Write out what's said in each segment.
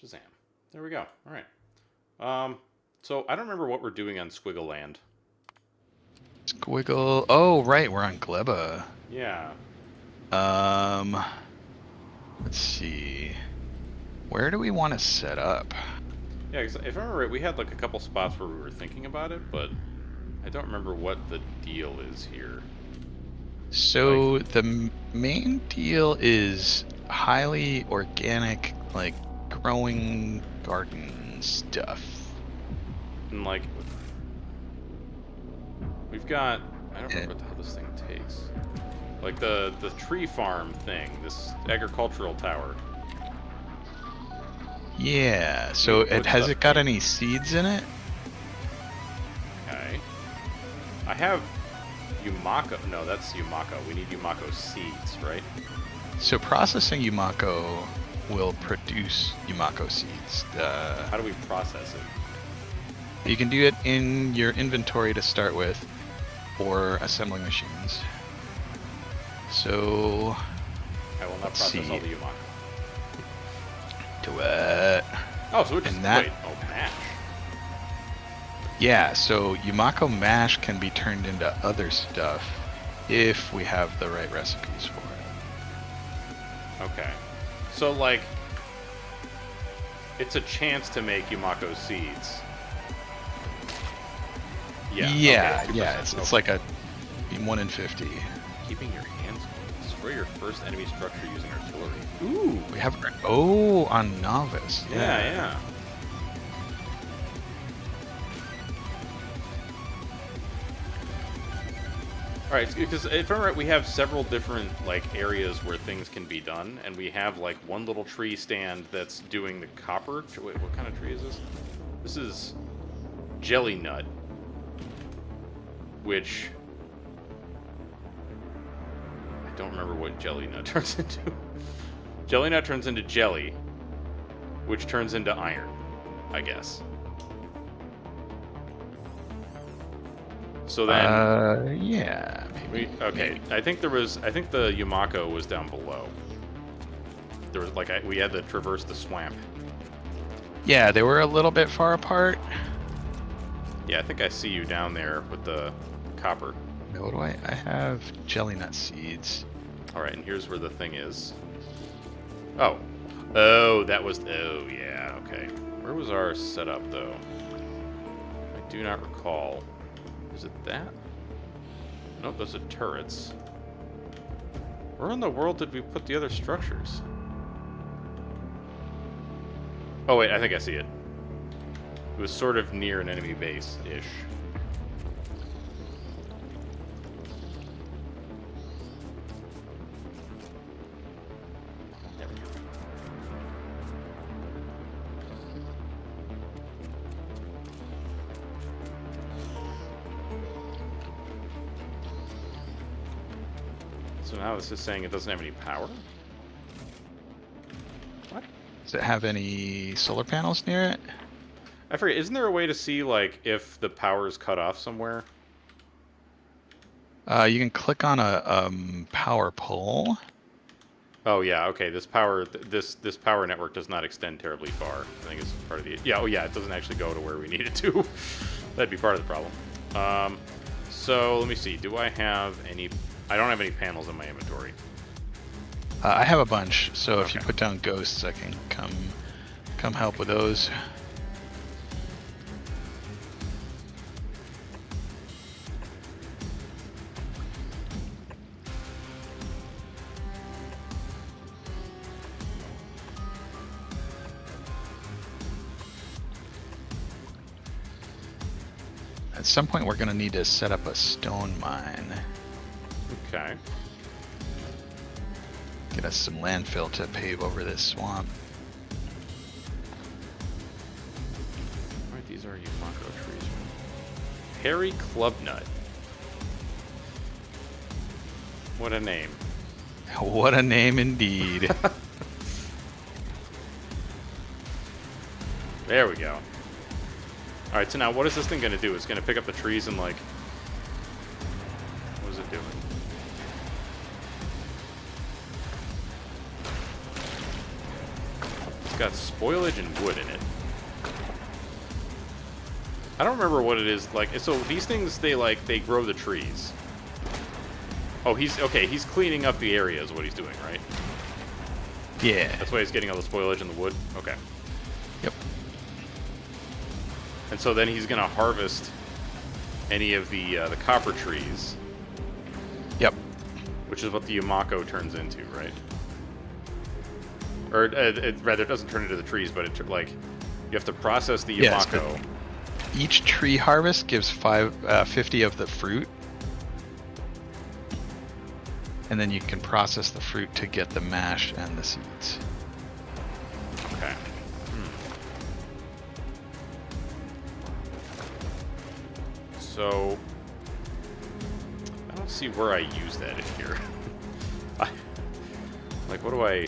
Shazam. There we go. All right. So I don't remember what we're doing on Squiggle Land. Squiggle. Oh, right, we're on Gleba. Yeah. Let's see. Where do we want to set up? Yeah, 'cause if I remember right, we had like a couple spots where we were thinking about it, but I don't remember what the deal is here. So the main deal is highly organic, like growing garden stuff. And like, we've got, I don't Yeah. remember what the hell this thing takes. Like the tree farm thing, this agricultural tower. Yeah. So Put has stuff it got in. any seeds in it? Okay. I have Yumako. No, that's Yumako. We need Yumako seeds, right? So processing Yumako will produce Yumako seeds. How do we process it? You can do it in your inventory to start with, or assembling machines. So I will not let's process see. all the Yumako. Do it. Oh, so it's just, And that- wait, oh, mash. Yeah, so Yumako mash can be turned into other stuff if we have the right recipes for it. Okay. So, like, it's a chance to make Yumako seeds. Yeah. Yeah, okay, yeah. 2%, It's okay. like a 1 in 50. Keeping your hands clean. Destroy your first enemy structure using artillery. Ooh. We have on novice. Yeah. Alright, because if I'm right, we have several different, like, areas where things can be done, and we have, like, one little tree stand that's doing the copper. Wait, what kind of tree is this? This is Jelly Nut, which I don't remember what Jelly Nut turns into. Jelly Nut turns into jelly, which turns into iron, I guess. So then, yeah, maybe. okay. I think the Yumako was down below. There was like we had to traverse the swamp. Yeah, they were a little bit far apart. Yeah, I think I see you down there with the copper. What do I have? Jelly nut seeds. All right, and here's where the thing is. Oh, that was. Oh, yeah. Okay. Where was our setup though? I do not recall. Is it that? Nope, those are turrets. Where in the world did we put the other structures? Oh, wait, I think I see it. It was sort of near an enemy base-ish. There we go. So now this is saying it doesn't have any power? What? Does it have any solar panels near it? I forget, isn't there a way to see, like, if the power is cut off somewhere? You can click on a power pole. Oh, yeah, okay, this power network does not extend terribly far. I think it's part of the... Yeah, oh yeah, it doesn't actually go to where we need it to. That'd be part of the problem. So, let me see, do I have any... I don't have any panels in my inventory. I have a bunch, so if you Okay. put down ghosts, I can come help with those. At some point, we're going to need to set up a stone mine. Okay. Get us some landfill to pave over this swamp. Alright, these are Yumako trees. Hairy Clubnut. What a name. What a name indeed. There we go. Alright, so now what is this thing going to do? It's going to pick up the trees and, like... What is it doing? It's got spoilage and wood in it. I don't remember what it is like. So these things, they grow the trees. Oh, he's cleaning up the area is what he's doing, right? Yeah. That's why he's getting all the spoilage and the wood. Okay. Yep. And so then he's gonna harvest any of the copper trees. Yep. Which is what the Yumako turns into, right? Or rather, it doesn't turn into the trees, but you have to process the Yes, Yumako. Each tree harvest gives 50 of the fruit. And then you can process the fruit to get the mash and the seeds. Okay. So, I don't see where I use that in here. What do I...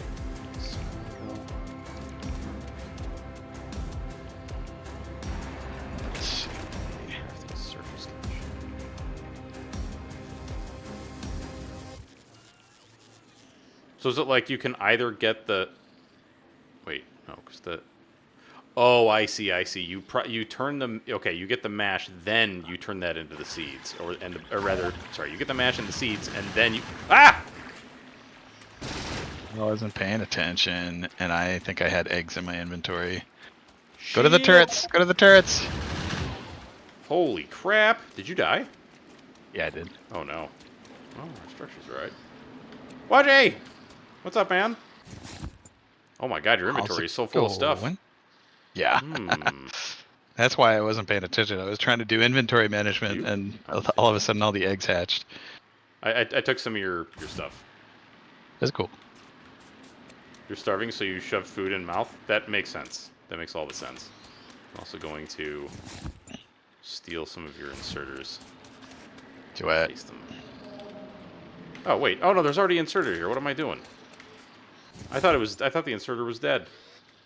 Let's see. Surface. So is it like you can either get the... Wait, no, because the... Oh, I see. You turn them... Okay, you get the mash, then you turn that into the seeds. Or rather, sorry, you get the mash and the seeds, and then you... Ah! I wasn't paying attention, and I think I had eggs in my inventory. Go to the turrets! Go to the turrets! Holy crap! Did you die? Yeah, I did. Oh no. Oh, our structure's right. Wajay! What's up, man? Oh my god, your inventory is so full of stuff. Yeah. That's why I wasn't paying attention. I was trying to do inventory management, and all of a sudden all the eggs hatched. I took some of your stuff. That's cool. You're starving, so you shoved food in mouth? That makes sense. That makes all the sense. I'm also going to steal some of your inserters. Do it. Place them. Oh wait. Oh no, there's already an inserter here. What am I doing? I thought the inserter was dead.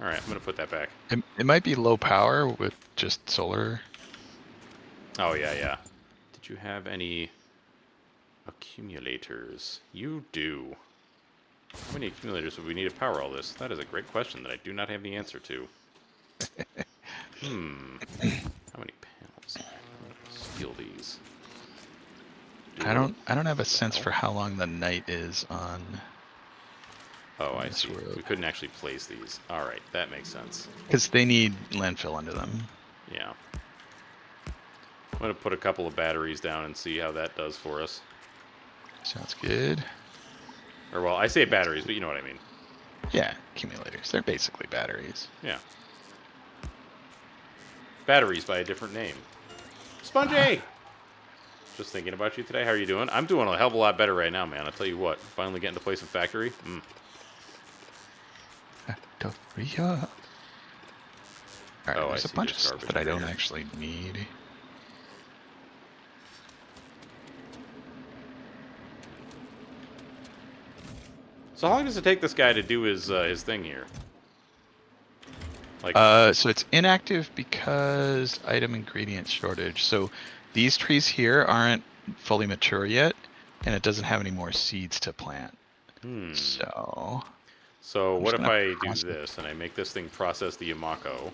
All right, I'm gonna put that back. It might be low power with just solar. Oh yeah. Did you have any accumulators? You do. How many accumulators would we need to power all this? That is a great question that I do not have the answer to. How many panels? Steal these. I don't have a sense for how long the night is on. Oh, I see. We couldn't actually place these. All right, that makes sense. Because they need landfill under them. Yeah. I'm gonna put a couple of batteries down and see how that does for us. Sounds good. Or well, I say batteries, but you know what I mean. Yeah, accumulators. They're basically batteries. Yeah. Batteries by a different name. Spongy! Just thinking about you today. How are you doing? I'm doing a hell of a lot better right now, man. I'll tell you what. Finally getting to play some Factory. Factorio. Alright, there's a bunch of stuff that I don't actually need. So how long does it take this guy to do his thing here? So it's inactive because item ingredient shortage. So these trees here aren't fully mature yet, and it doesn't have any more seeds to plant. So what if I do this and I make this thing process the Yumako?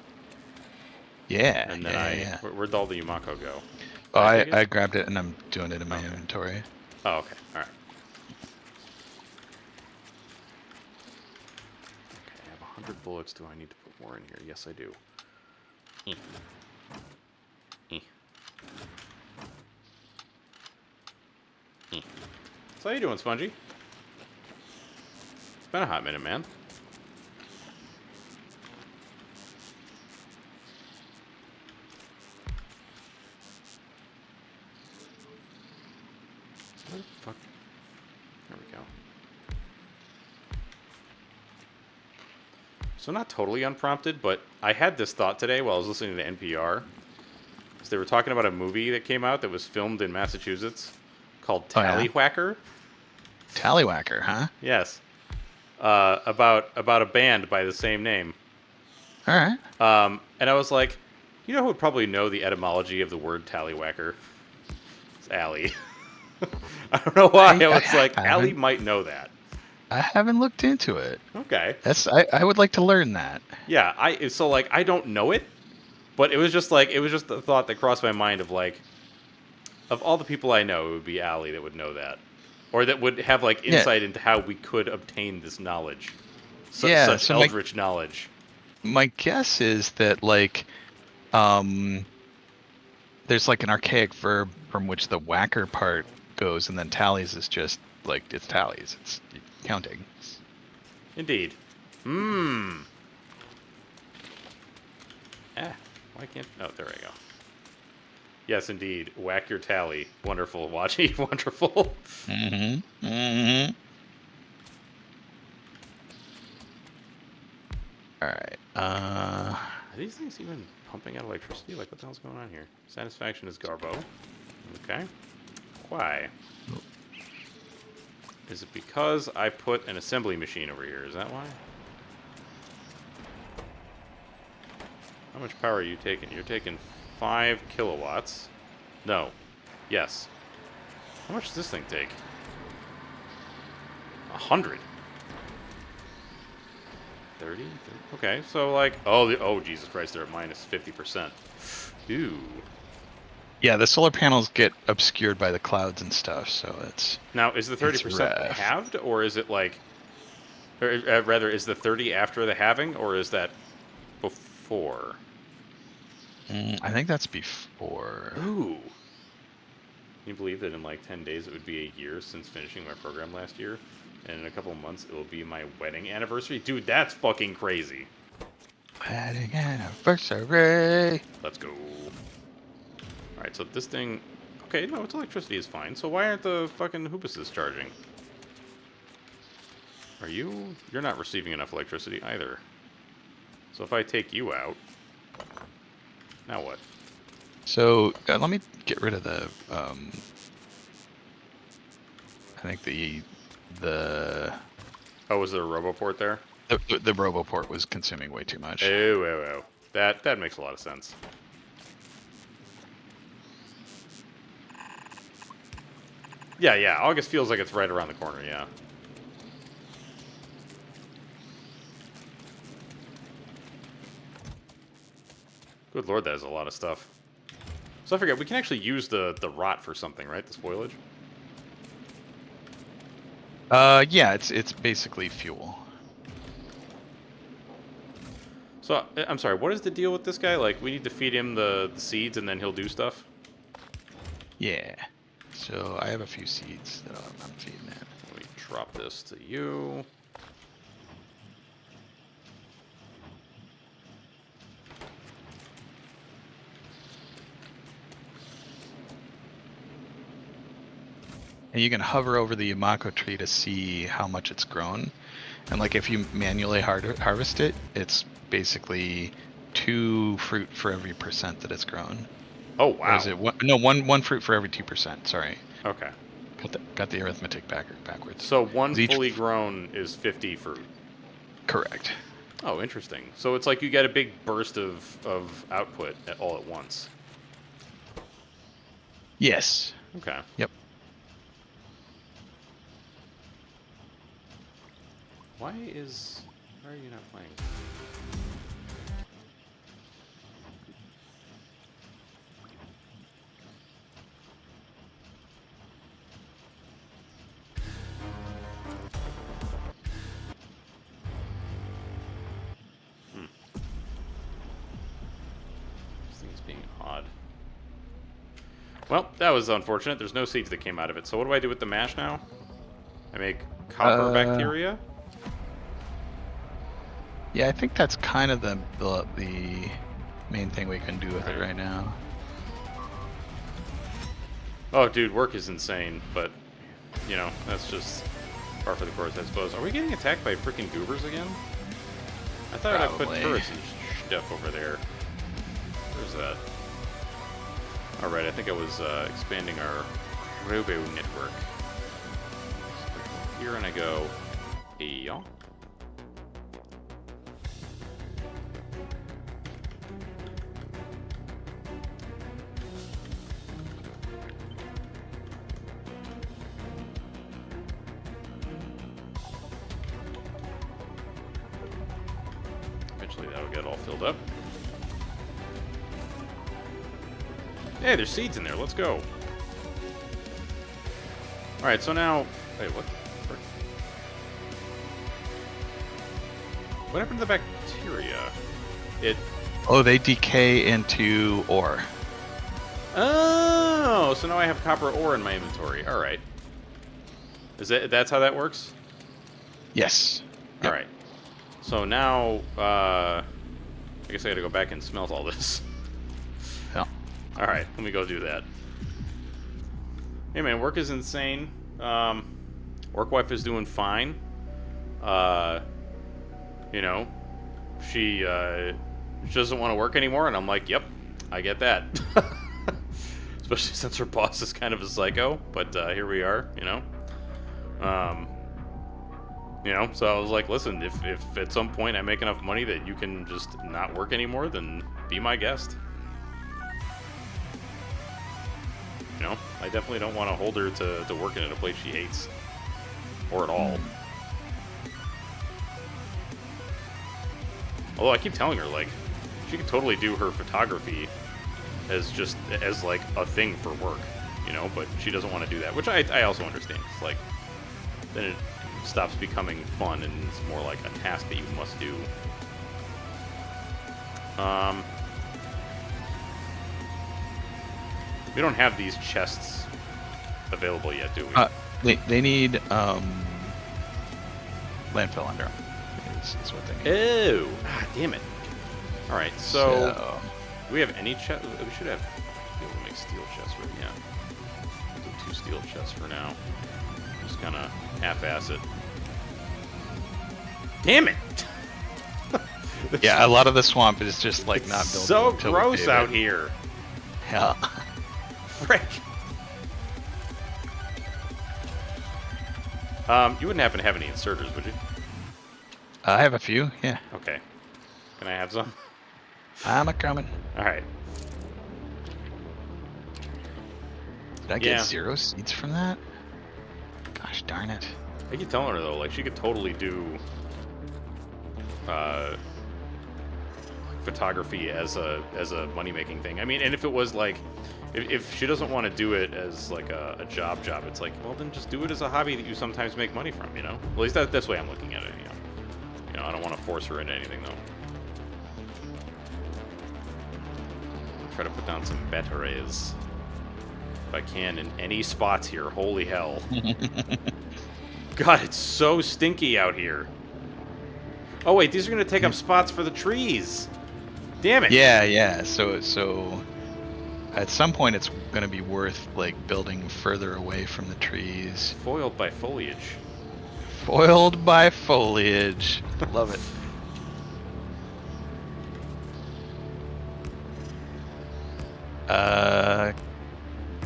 Yeah. And then where'd all the Yumako go? Oh, I grabbed it and I'm doing it in my inventory. Oh, okay. All right. Okay, I have 100 bullets. Do I need to put more in here? Yes, I do. So how you doing, Spongy? It's been a hot minute, man. Where the fuck? There we go. So not totally unprompted, but I had this thought today while I was listening to NPR. So they were talking about a movie that came out that was filmed in Massachusetts called Tallywhacker. Tallywhacker, huh? Yes. About a band by the same name. All right. And I was like, you know who would probably know the etymology of the word Tallywhacker? It's Allie. I don't know why. I was like, Allie might know that. I haven't looked into it. Okay. I would like to learn that. Yeah, I don't know it, but it was just the thought that crossed my mind of like, of all the people I know, it would be Allie that would know that, or that would have like Yeah, insight into how we could obtain this knowledge, yeah. such So my eldritch knowledge. my guess is that like um there's like an archaic verb from which the whacker part goes, and then tallies is just like it's tallies. It's counting. Indeed. Hmm. Ah, why can't? Oh, there I go. Yes, indeed. Whack your tally. Wonderful, Watchy. Wonderful. Mm-hmm. Mm-hmm. All right. Are these things even pumping out electricity? Like, what the hell's going on here? Satisfaction is Garbo. Okay. Why? Is it because I put an assembly machine over here? Is that why? How much power are you taking? You're taking 5 kilowatts. No. Yes. How much does this thing take? 100. 30? Okay, so like, oh Jesus Christ, they're at minus 50%. Ooh. Yeah, the solar panels get obscured by the clouds and stuff, so Now, is the it's 30% rough. halved, or is it like, or rather, is the 30 after the halving, or is that before? I think that's before. Ooh. Can you believe that in like 10 days it would be a year since finishing my program last year? And in a couple of months it will be my wedding anniversary? Dude, that's fucking crazy. Wedding anniversary. Let's go. Alright, so this thing... Okay, no, its electricity is fine. So why aren't the fucking hoopuses charging? Are you... You're not receiving enough electricity either. So if I take you out... Now what? So let me get rid of the. I think the Oh, was there a roboport there? the Roboport was consuming way too much. Oh. That makes a lot of sense. Yeah, August feels like it's right around the corner, yeah. Good lord, that is a lot of stuff. So I forget, we can actually use the rot for something, right? The spoilage? Yeah, it's basically fuel. So, I'm sorry, what is the deal with this guy? Like, we need to feed him the seeds and then he'll do stuff? Yeah. So I have a few seeds that I'm feeding it. Let me drop this to you. And you can hover over the Yamako tree to see how much it's grown. And like if you manually harvest it, it's basically 2 fruit for every percent that it's grown. Oh, Or wow. is it one fruit for every 2%? Sorry, Okay. got the arithmetic backwards. So one Each fully grown is 50 fruit. correct. Oh, interesting. So it's like you get a big burst of output all at once. Yes. Okay. Yep. Why are you not playing? This thing's being odd. Well, that was unfortunate. There's no seeds that came out of it. So what do I do with the mash now? I make copper bacteria? Yeah, I think that's kind of the main thing we can do with it right now. Oh, dude, work is insane, but, you know, that's just par for the course, I suppose. Are we getting attacked by freaking goobers again? I thought I put Probably. turrets and stuff over there. Where's that? Alright, I think I was expanding our robo network. So I go here and I go, yeah. Eventually that'll get all filled up. Hey, there's seeds in there. Let's go. Alright, so now... Wait, what? What happened to the bacteria? Oh, they decay into ore. Oh, so now I have copper ore in my inventory. Alright. That's how that works? Yes. Yep. Alright. So now, I guess I gotta go back and smelt all this. Yeah. Alright, let me go do that. Hey man, work is insane. Orc wife is doing fine. You know, she doesn't want to work anymore, and I'm like, yep, I get that. Especially since her boss is kind of a psycho, but here we are, you know. So I was like, listen, if at some point I make enough money that you can just not work anymore, then be my guest. You know, I definitely don't want to hold her to working at a place she hates. Or at all. Although I keep telling her, like, she could totally do her photography as like a thing for work, you know, but she doesn't want to do that, which I also understand. It's like, then it stops becoming fun and it's more like a task that you must do. We don't have these chests available yet, do we? They need landfill under them. Is what they need. Oh, damn it! All right, so do we have any chest? We should have be able to make steel chests, right? Yeah, we'll do 2 steel chests for now. Just kind of half-ass it. Damn it! Yeah, a lot of the swamp is just like not built. So gross out here. Hell. Frick. You wouldn't happen to have any inserters, would you? I have a few, yeah. Okay. Can I have some? I'm a coming. Alright. Did I get 0 seeds from that? Gosh darn it. I keep telling her though, like she could totally do photography as a money making thing. I mean, and if it was like if she doesn't want to do it as like a job, it's like, well then just do it as a hobby that you sometimes make money from, you know? At least that's the way I'm looking at it, you know. You know, I don't want to force her into anything though. Try to put down some batteries if I can in any spots here. Holy hell. God, it's so stinky out here. Oh wait, these are gonna take up spots for the trees. Damn it. Yeah. So at some point it's gonna be worth like building further away from the trees. Foiled by foliage. Foiled by foliage. Love it.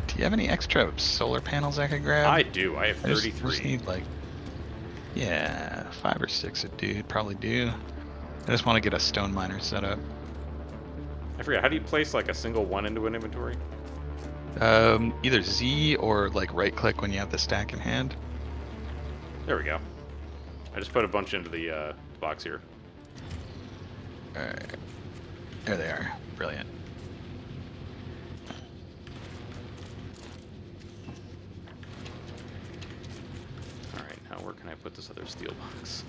Do you have any extra solar panels I could grab? I do. I have 33. I just need like, yeah, 5 or 6 would do. Probably do. I just want to get a stone miner set up. I forget. How do you place like a single one into an inventory? Either Z or like right click when you have the stack in hand. There we go. I just put a bunch into the box here. Alright. There they are. Brilliant. Alright, now where can I put this other steel box?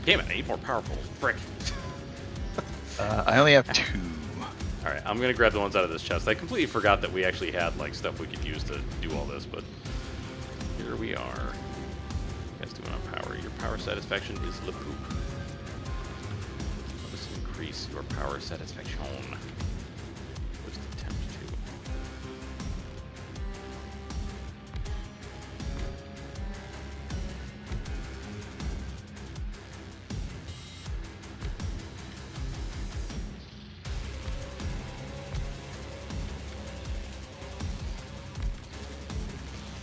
Damn it, I need more powerful. Frick. I only have 2. Alright, I'm gonna grab the ones out of this chest. I completely forgot that we actually had like stuff we could use to do all this, but here we are. You guys doing on power. Your power satisfaction is the poop. Let's increase your power satisfaction. What's the temp to?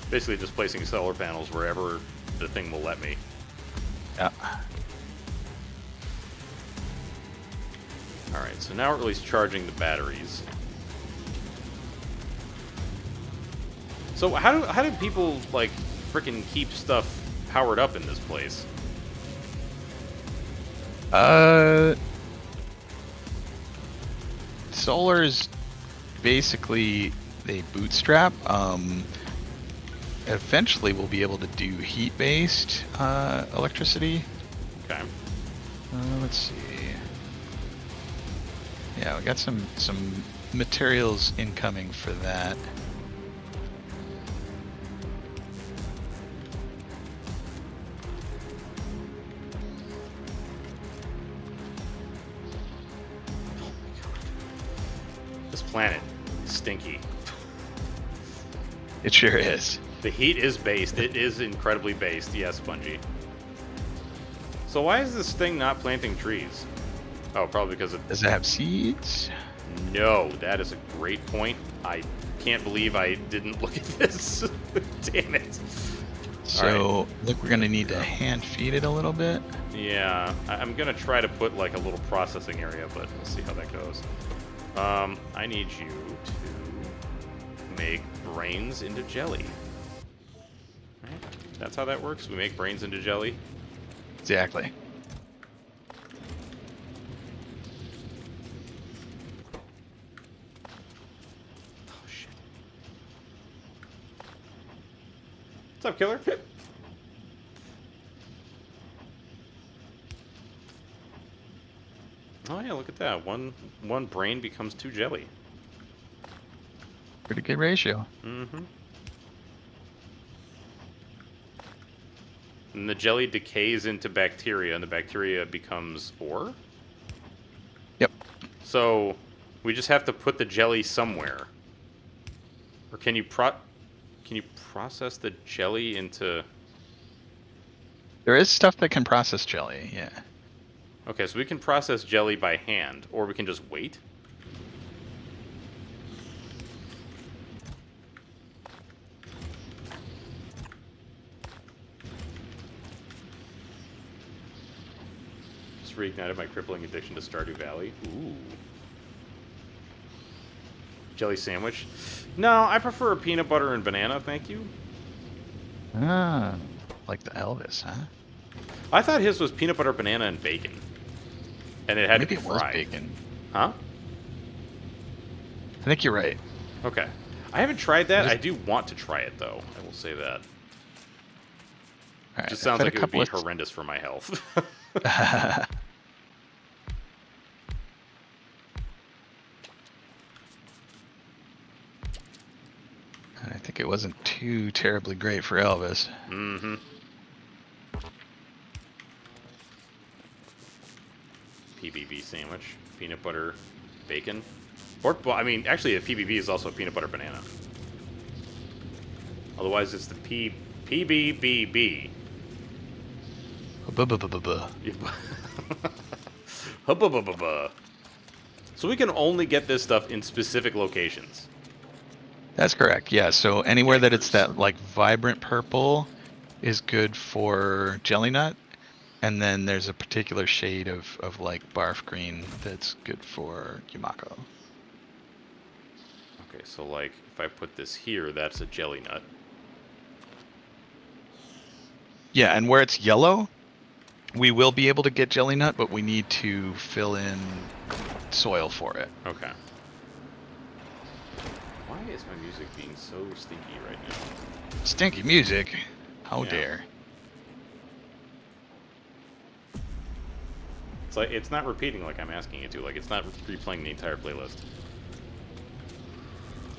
Basically just placing solar panels wherever the thing will let me. Yeah. So now we're at least charging the batteries. So how do people, like, freaking keep stuff powered up in this place? Solar's basically a bootstrap. Eventually we'll be able to do heat-based electricity. Okay. Let's see. Yeah, we got some materials incoming for that. This planet is stinky. It sure is. The heat is based. It is incredibly based. Yes, Bungie. So why is this thing not planting trees? Oh, probably because it... Does it have seeds? No, that is a great point. I can't believe I didn't look at this. Damn it. So, right. Look, we're going to need to hand feed it a little bit. Yeah, I'm going to try to put like a little processing area, but we'll see how that goes. I need you to make brains into jelly. Right? That's how that works? We make brains into jelly? Exactly. Oh, shit. What's up, killer? Oh yeah, look at that. One brain becomes 2 jelly. Pretty good ratio. Mm-hmm. And the jelly decays into bacteria, and the bacteria becomes ore? Yep. So, we just have to put the jelly somewhere. Or can you process the jelly into... There is stuff that can process jelly, yeah. Okay, so we can process jelly by hand, or we can just wait. Just reignited my crippling addiction to Stardew Valley. Ooh. Jelly sandwich? No, I prefer peanut butter and banana, thank you. Ah, like the Elvis, huh? I thought his was peanut butter, banana, and bacon. And it had Maybe to be it was fried. bacon. Huh? I think you're right. Okay. I haven't tried that. I do want to try it, though. I will say that. Right, Just sounds like it would be horrendous for my health. I think it wasn't too terribly great for Elvis. Mm-hmm. PBB sandwich. Peanut butter, bacon. Or, well, I mean, actually, a PBB is also a peanut butter banana. Otherwise, it's the PBBB. So we can only get this stuff in specific locations. That's correct. Yeah. So anywhere that it's that like vibrant purple is good for jelly nut, and then there's a particular shade of like barf green that's good for Yumako. Okay, so like if I put this here, that's a jelly nut. Yeah, and where it's yellow, we will be able to get jelly nut, but we need to fill in soil for it. Okay. Why is my music being so stinky right now? Stinky music. How Yeah. dare. It's like it's not repeating like I'm asking it to. Like it's not replaying the entire playlist.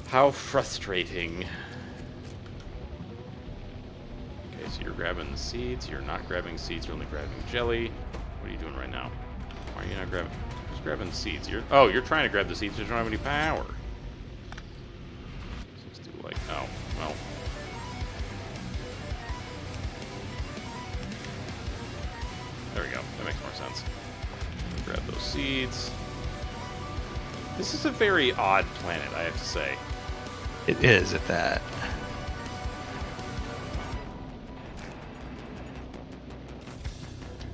How frustrating. Okay, so you're grabbing the seeds. You're not grabbing seeds. You're only grabbing jelly. What are you doing right now? Why are you not grabbing? Just grabbing the seeds. You're trying to grab the seeds. You don't have any power. Let's do like well. There we go. That makes more sense. Grab those seeds. This is a very odd planet, I have to say. It is at that.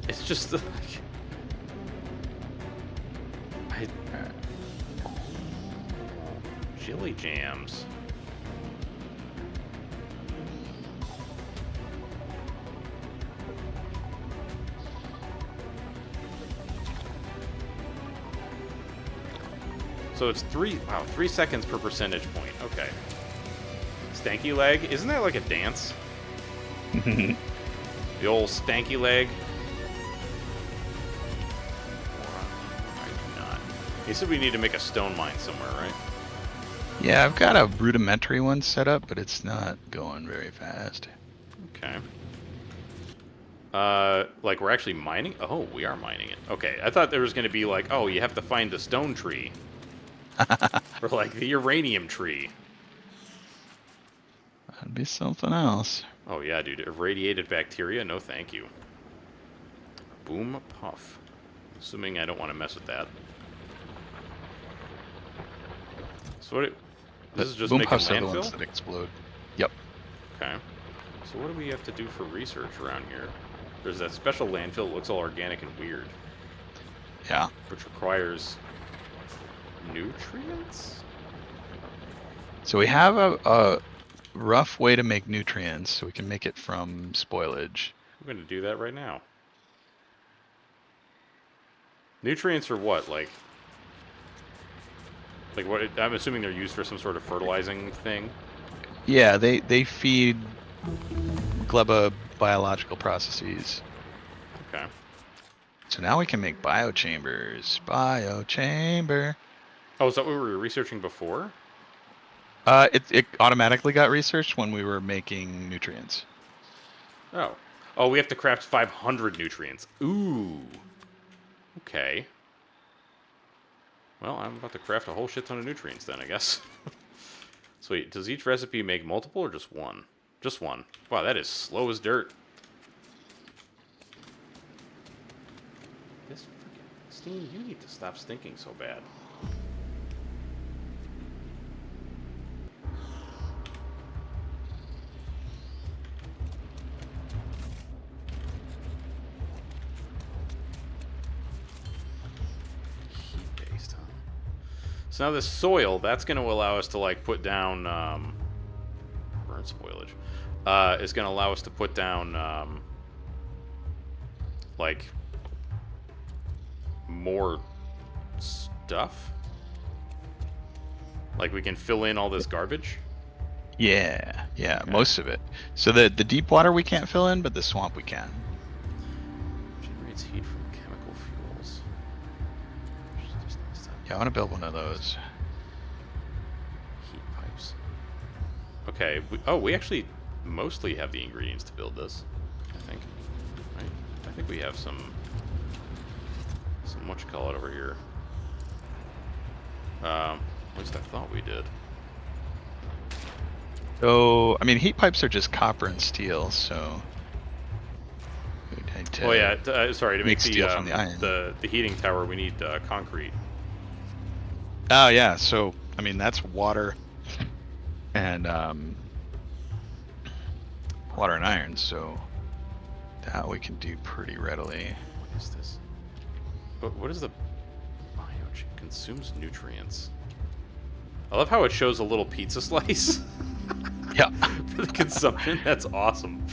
It's just like Jelly jams. So it's 3 seconds per percentage point. Okay. Stanky leg? Isn't that like a dance? The old stanky leg? I do not. You said we need to make a stone mine somewhere, right? Yeah, I've got a rudimentary one set up, but it's not going very fast. Okay. Like we're actually mining? Oh, we are mining it. Okay, I thought there was going to be like, oh, you have to find the stone tree. Or like the uranium tree. That'd be something else. Oh yeah, dude. Irradiated bacteria? No thank you. Boom puff. Assuming I don't want to mess with that. So what... This is just Boom making puffs are the ones landfill? that explode. Yep. Okay. So what do we have to do for research around here? There's that special landfill that looks all organic and weird. Yeah. Which requires... nutrients? So we have a rough way to make nutrients, so we can make it from spoilage. I'm going to do that right now. Nutrients are what? Like what? I'm assuming they're used for some sort of fertilizing thing. Yeah, they feed gleba biological processes. Okay. So now we can make biochambers. Biochamber. Oh, is that what we were researching before? It automatically got researched when we were making nutrients. Oh. Oh, we have to craft 500 nutrients. Ooh. Okay. Well, I'm about to craft a whole shit ton of nutrients then, I guess. Sweet. Does each recipe make multiple or just one? Just one. Wow, that is slow as dirt. This freaking steam, you need to stop stinking so bad. Heat-based, huh? So now this soil, that's going to allow us to, like, put down, burn spoilage, is going to allow us to put down, like, more stuff? Like, we can fill in all this garbage? Yeah, Okay. most of it. So the deep water we can't fill in, but the swamp we can. Generates heat from chemical fuels. Yeah, I want to build one of those. Heat pipes. Okay. We actually mostly have the ingredients to build this, I think. Right? I think we have some what you call it over here. At least I thought we did. So, I mean, heat pipes are just copper and steel, so... Oh yeah, sorry, to make steel from the iron. the heating tower, we need concrete. Oh yeah, so, I mean, that's water and iron, so that we can do pretty readily. What is this? What is the biochip? Consumes nutrients. I love how it shows a little pizza slice. Yeah. For the consumption. That's awesome.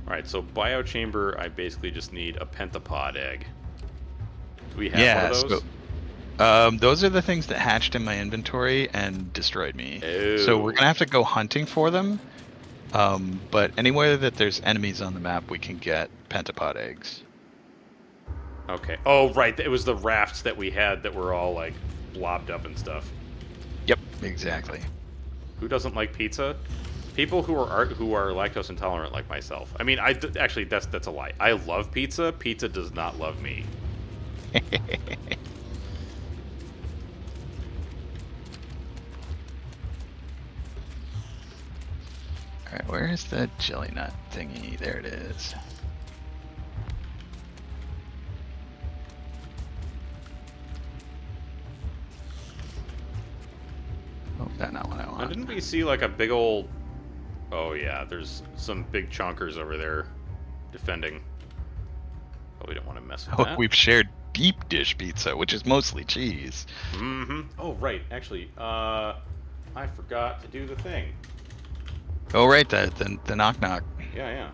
Alright, so biochamber, I basically just need a pentapod egg. Do we have one of those? So, those are the things that hatched in my inventory and destroyed me. Oh. So we're gonna have to go hunting for them. But anywhere that there's enemies on the map, we can get pentapod eggs. Okay. Oh, right. It was the rafts that we had that were all, like, blobbed up and stuff. Yep, exactly. Who doesn't like pizza? People who are lactose intolerant like myself. I mean, actually, that's a lie. I love pizza. Pizza does not love me. Alright, where's the jelly nut thingy? There it is. Oh, that's not what I want. Now, didn't we see, like, a big old... Oh, yeah, there's some big chonkers over there defending. Probably don't want to mess with that. We've shared deep dish pizza, which is mostly cheese. Mm-hmm. Oh, right. Actually, I forgot to do the thing. Oh, right, the knock knock. Yeah, yeah.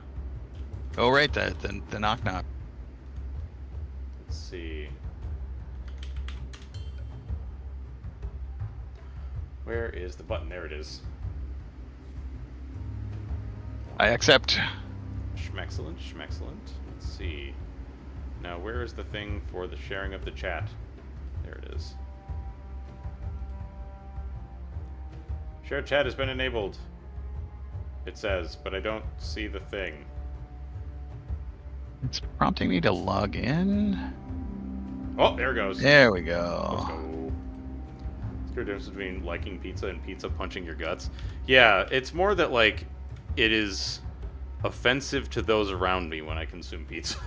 Oh, right, the knock knock. Let's see. Where is the button? There it is. I accept. Schmexcellent, schmexcellent. Let's see. Now, where is the thing for the sharing of the chat? There it is. Share chat has been enabled. It says, but I don't see the thing. It's prompting me to log in. Oh, there it goes. There we Let's go. go. Is there a difference between liking pizza and pizza punching your guts? Yeah, it's more that, like, it is offensive to those around me when I consume pizza.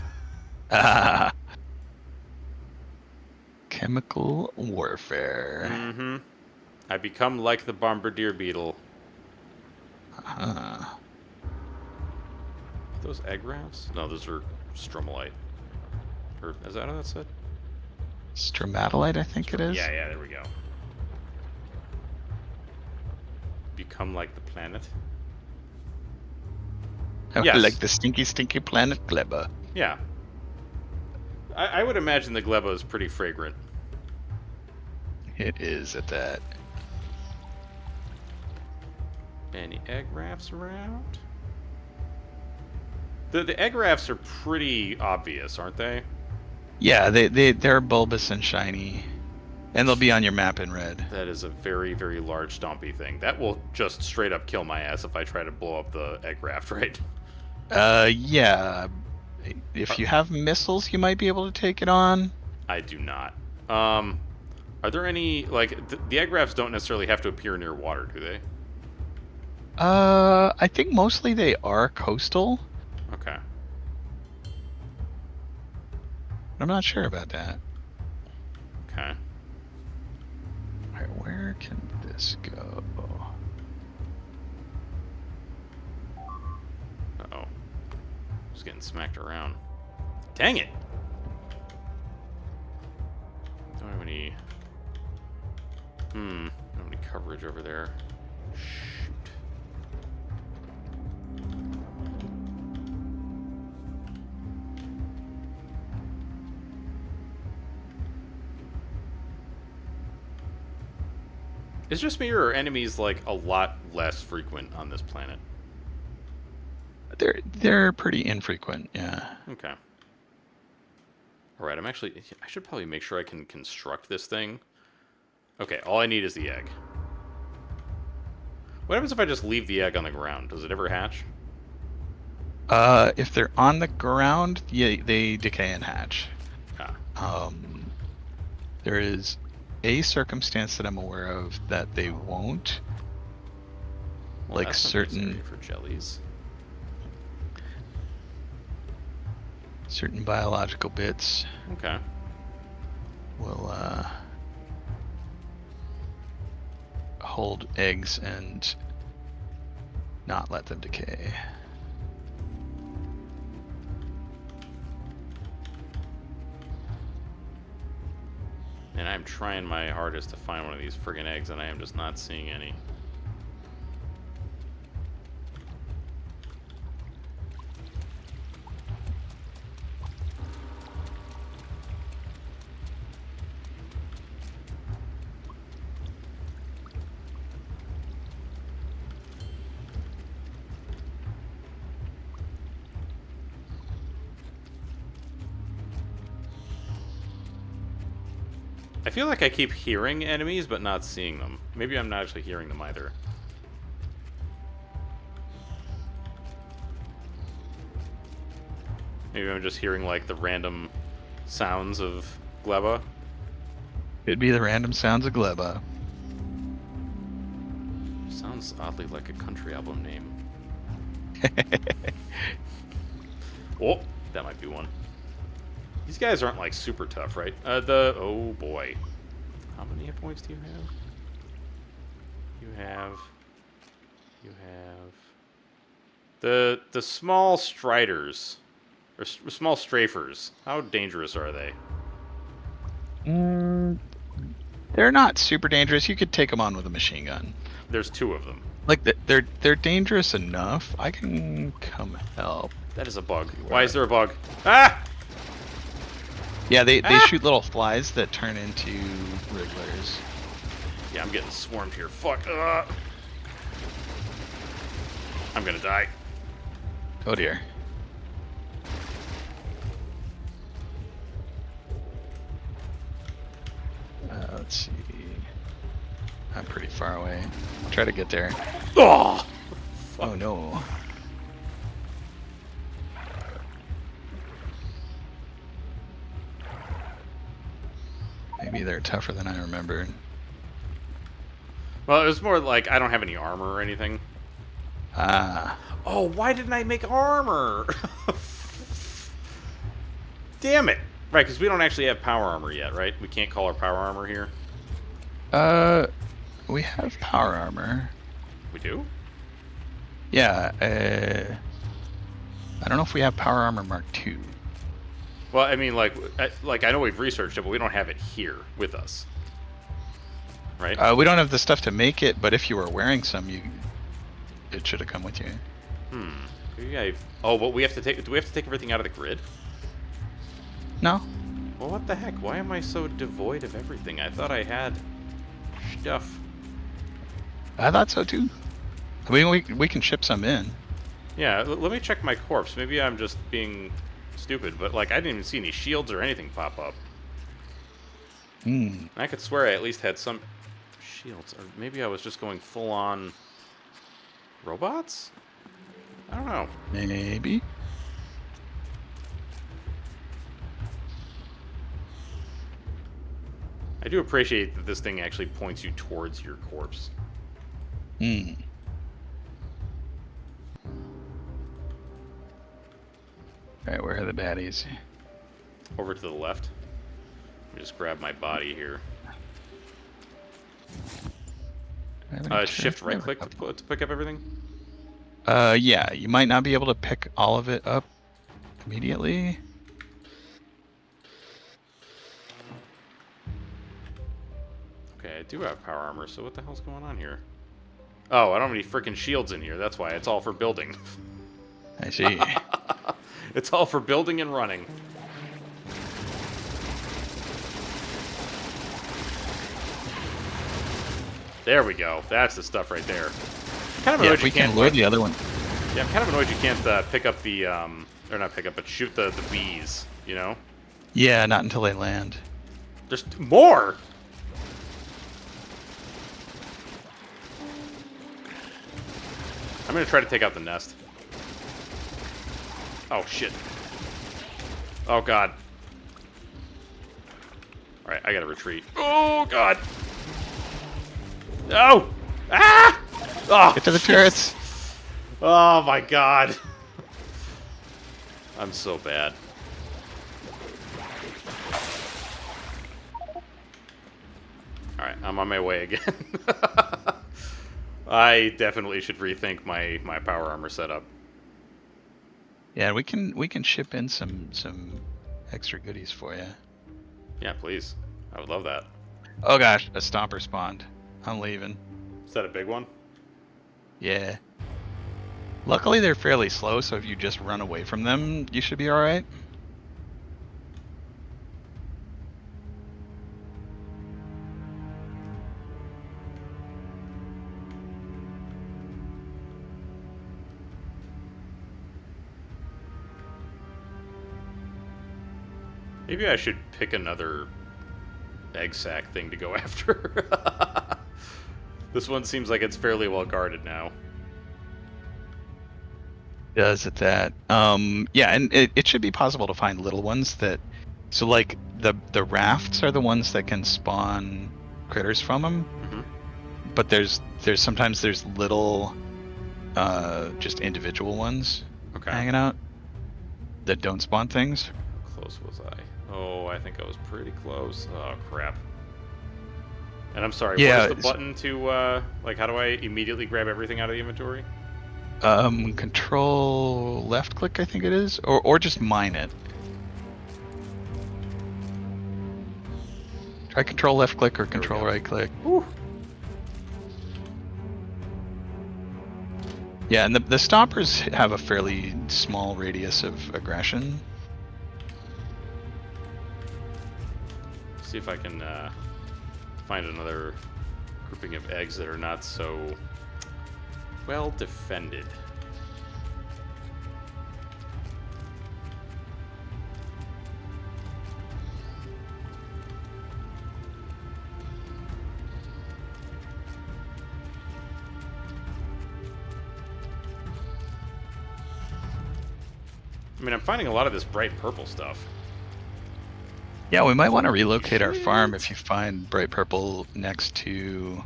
Ah, chemical warfare. Mm-hmm. I become like the bombardier beetle. Uh, Are those egg rafts? No, those are stromalite. Or is that how that's said? stromatolite, I think it is. Yeah, yeah, there we go. Become like the planet. Yes. Like the stinky, stinky planet Gleba. Yeah. I would imagine the gleba is pretty fragrant. It is at that. Any egg rafts around? The egg rafts are pretty obvious, aren't they? Yeah, they're bulbous and shiny, and they'll be on your map in red. That is a very, very large stompy thing. That will just straight up kill my ass if I try to blow up the egg raft, right? Yeah. If you have missiles, you might be able to take it on. I do not. Are there any, like, the egg rafts don't necessarily have to appear near water, do they? I think mostly they are coastal. Okay. I'm not sure about that. Okay. Alright, where can this go? Uh-oh. Just getting smacked around. Dang it! Don't have any... don't have any coverage over there. Shoot. Is it just me, or are enemies, like, a lot less frequent on this planet? They're pretty infrequent, yeah. Okay. Alright, I should probably make sure I can construct this thing. Okay, all I need is the egg. What happens if I just leave the egg on the ground? Does it ever hatch? If they're on the ground, yeah, they decay and hatch. Ah. There is a circumstance that I'm aware of that they won't. Well, Like that's certain for jellies. biological bits Okay. will hold eggs and not let them decay. And I'm trying my hardest to find one of these friggin' eggs, and I am just not seeing any. I feel like I keep hearing enemies, but not seeing them. Maybe I'm not actually hearing them either. Maybe I'm just hearing, like, the random sounds of Gleba. Could be the random sounds of Gleba. Sounds oddly like a country album name. Oh, that might be one. These guys aren't, like, super tough, right? Oh boy. How many hit points do you have? You have... The small striders, or small strafers, how dangerous are they? Mm, they're not super dangerous. You could take them on with a machine gun. There's 2 of them. Like they're dangerous enough. I can come help. That is a bug. See Why where is there a bug? Ah! Yeah, they Ah! shoot little flies that turn into wrigglers. Yeah, I'm getting swarmed here. Fuck. I'm gonna die. Oh dear. Let's see. I'm pretty far away. I'll try to get there. Oh! Oh no. Maybe they're tougher than I remembered. Well, it was more like I don't have any armor or anything. Ah. Oh, why didn't I make armor? Damn it. Right, because we don't actually have power armor yet, right? We can't call our power armor here. We have power armor. We do? Yeah, I don't know if we have power armor Mark II. Well, I mean, like I know we've researched it, but we don't have it here with us. Right? We don't have the stuff to make it, but if you were wearing some, it should have come with you. Maybe oh, but we have to take. Do we have to take everything out of the grid? No? Well, what the heck? Why am I so devoid of everything? I thought I had stuff. I thought so too. I mean, we can ship some in. Yeah, let me check my corpse. Maybe I'm just being stupid, but like I didn't even see any shields or anything pop up. I could swear I at least had some shields, or maybe I was just going full on robots? I don't know. Maybe. I do appreciate that this thing actually points you towards your corpse. Alright, where are the baddies? Over to the left. Let me just grab my body here. Shift right click to pick up everything? Yeah, you might not be able to pick all of it up immediately. Okay, I do have power armor, so what the hell's going on here? Oh, I don't have any freaking shields in here. That's why. It's all for building. I see. It's all for building and running. There we go. That's the stuff right there. Kind of annoyed Yeah, we you can't can lure the other one. Yeah, I'm kind of annoyed you can't pick up the or not pick up, but shoot the bees. You know? Yeah, not until they land. There's more. I'm gonna try to take out the nest. Oh shit. Oh god. Alright, I gotta retreat. Oh god. No! Ah! Oh, Get to the turrets. Oh my god. I'm so bad. Alright, I'm on my way again. I definitely should rethink my power armor setup. Yeah, we can ship in some extra goodies for you. Yeah, please. I would love that. Oh gosh, a stomper spawned. I'm leaving. Is that a big one? Yeah. Luckily they're fairly slow, so if you just run away from them, you should be alright. Maybe I should pick another egg sack thing to go after. This one seems like it's fairly well guarded now. Does it that? Yeah, and it should be possible to find little ones that. So like the rafts are the ones that can spawn critters from them. But there's sometimes there's little, just individual ones hanging out that don't spawn things. How close was I? Oh, I think I was pretty close. Oh crap. And I'm sorry, Yeah, what is the button to, like, how do I immediately grab everything out of the inventory? Control left click, I think it is, or just mine it. Try control left click or There we control go. right click. Whew. Yeah, and the stoppers have a fairly small radius of aggression. See if I can find another grouping of eggs that are not so well defended. I mean, I'm finding a lot of this bright purple stuff. Yeah, we might want to relocate our farm Shit. if you find bright purple next to.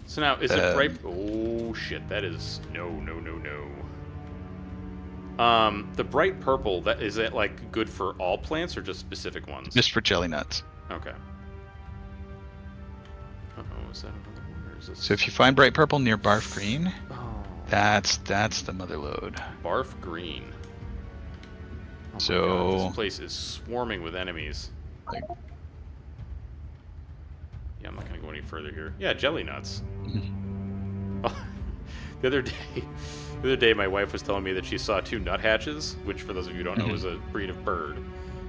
So now, is it bright? Oh shit, that is no. The bright purple, that is it like good for all plants or just specific ones? Just for jelly nuts. Okay. Uh-oh, is that another one or is this? So if you find bright purple near barf green, Oh, that's the mother lode. barf green. Oh my So- God, this place is swarming with enemies. Like, Yeah, I'm not gonna go any further here. Yeah, jelly nuts. mhm. The other day, my wife was telling me that she saw two nuthatches, which, for those of you who don't know, is a breed of bird,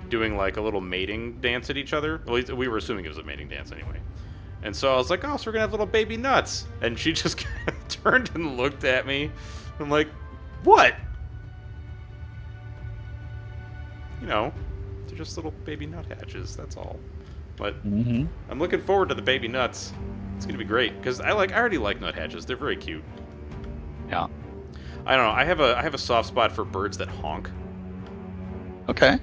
doing like a little mating dance at each other. At least we were assuming it was a mating dance anyway. And so I was like, "Oh, so we're gonna have little baby nuts." And she just kind of turned and looked at me. I'm like, "What?" You know, they're just little baby nuthatches. That's all. But Mhm. I'm looking forward to the baby nuts. It's gonna be great because I already like nuthatches. They're very cute. Yeah. I don't know. I have a soft spot for birds that honk. Okay.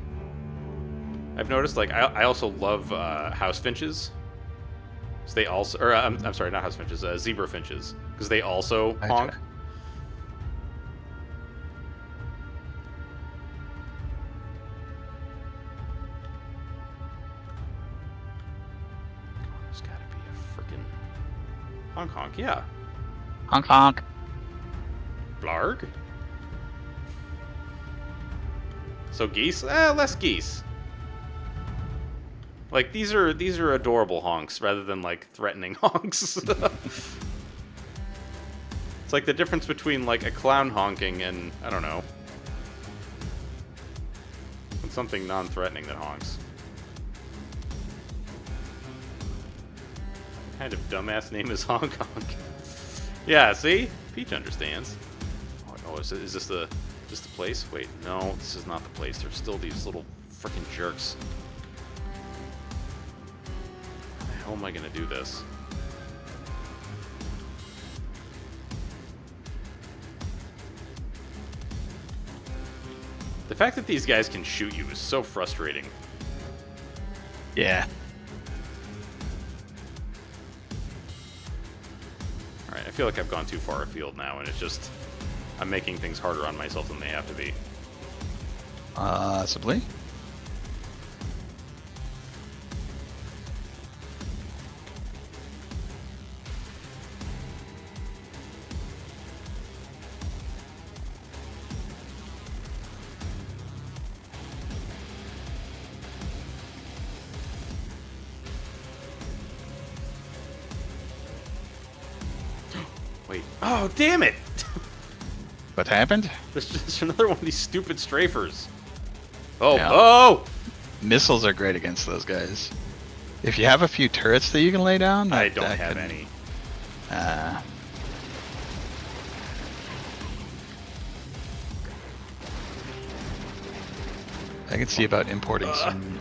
I've noticed. Like I also love house finches. So they also, or I'm sorry, not house finches, zebra finches, because they also Gotcha. honk. There's gotta be a freaking honk honk. Yeah, Honk honk. blarg. So geese, less geese. Like these are adorable honks rather than like threatening honks. It's like the difference between like a clown honking and I don't know, and something non-threatening that honks. What kind of dumbass name is honk honk? Yeah, see, Peach understands. Oh, is this the place? Wait, no, this is not the place. There's still these little freaking jerks. How am I gonna do this? The fact that these guys can shoot you is so frustrating. Yeah. Alright, I feel like I've gone too far afield now, and it's just... I'm making things harder on myself than they have to be. Possibly. Wait. Oh, damn it! What happened? There's just another one of these stupid strafers. Oh, Yeah. oh! Missiles are great against those guys. If you have a few turrets that you can lay down, I that- don't that have can- any. I can see about importing some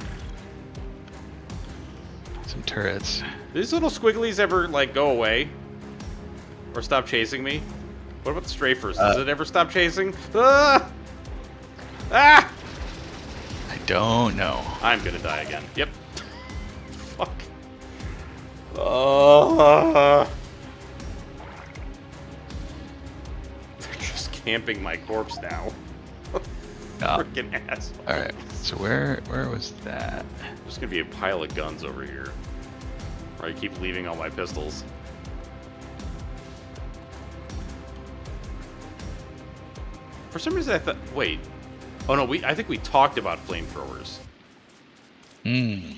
turrets. Do these little squigglies ever, like, go away? Or stop chasing me? What about the strafers? Does it ever stop chasing? Ah! Ah! I don't know. I'm gonna die again. Yep. Fuck. Oh. They're just camping my corpse now. Oh. Freaking ass. All right. So where was that? There's gonna be a pile of guns over here. Or I keep leaving all my pistols. For some reason I thought... Wait. Oh no, I think we talked about flamethrowers. Hmm.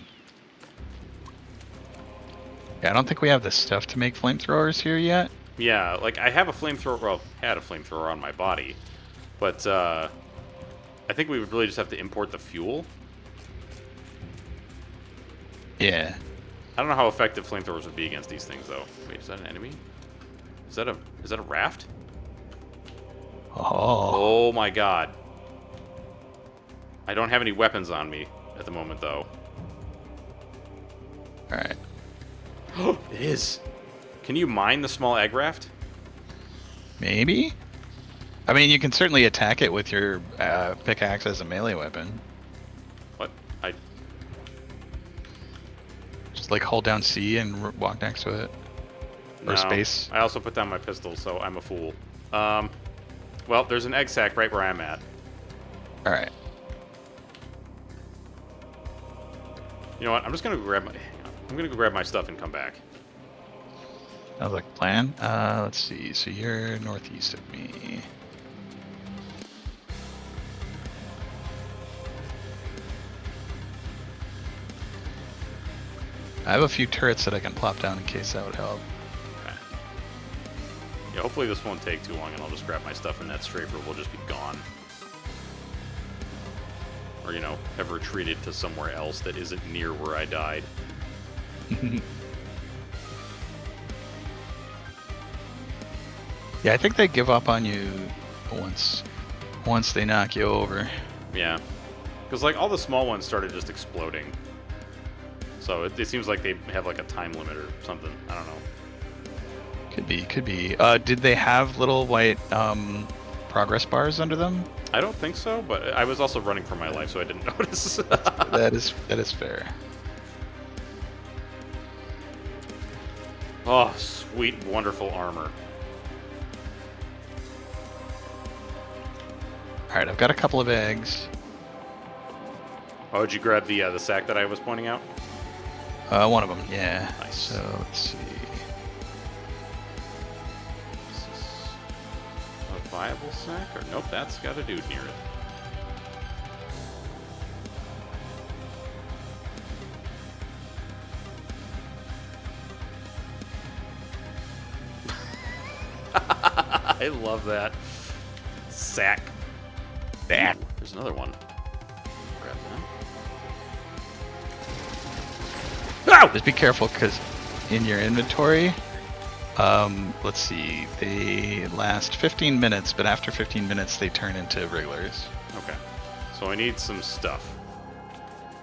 Yeah, I don't think we have the stuff to make flamethrowers here yet. Yeah, like, I have a flamethrower, well, had a flamethrower on my body, but, I think we would really just have to import the fuel. Yeah. I don't know how effective flamethrowers would be against these things, though. Wait, is that an enemy? Is that a raft? Oh. Oh my god. I don't have any weapons on me at the moment, though. Alright. It is. Can you mine the small egg raft? Maybe? I mean, you can certainly attack it with your pickaxe as a melee weapon. What? I... Just like hold down C and walk next to it. No. Or space. I also put down my pistol, so I'm a fool. Well, there's an egg sack right where I'm at. Alright. You know what? I'm just gonna grab my... I'm gonna go grab my stuff and come back. Sounds like a plan. Let's see. So you're northeast of me. I have a few turrets that I can plop down in case that would help. Okay. Yeah, hopefully this won't take too long, and I'll just grab my stuff, and that strafer will just be gone. Or, you know, have retreated to somewhere else that isn't near where I died. Yeah, I think they give up on you once they knock you over. Yeah. Because, like, all the small ones started just exploding. So it seems like they have, like, a time limit or something. I don't know. Could be. Did they have little white progress bars under them? I don't think so, but I was also running for my life, so I didn't notice. That is fair. Oh, sweet, wonderful armor. Alright, I've got a couple of eggs. Oh, did you grab the sack that I was pointing out? One of them, yeah. Nice. So, let's see. Is this a viable sack? Or nope, that's got a dude near it. I love that. Sack. That. Ooh, there's another one. Grab that. Ow! Just be careful, because in your inventory, let's see, they last 15 minutes, but after 15 minutes they turn into wrigglers. Okay. So I need some stuff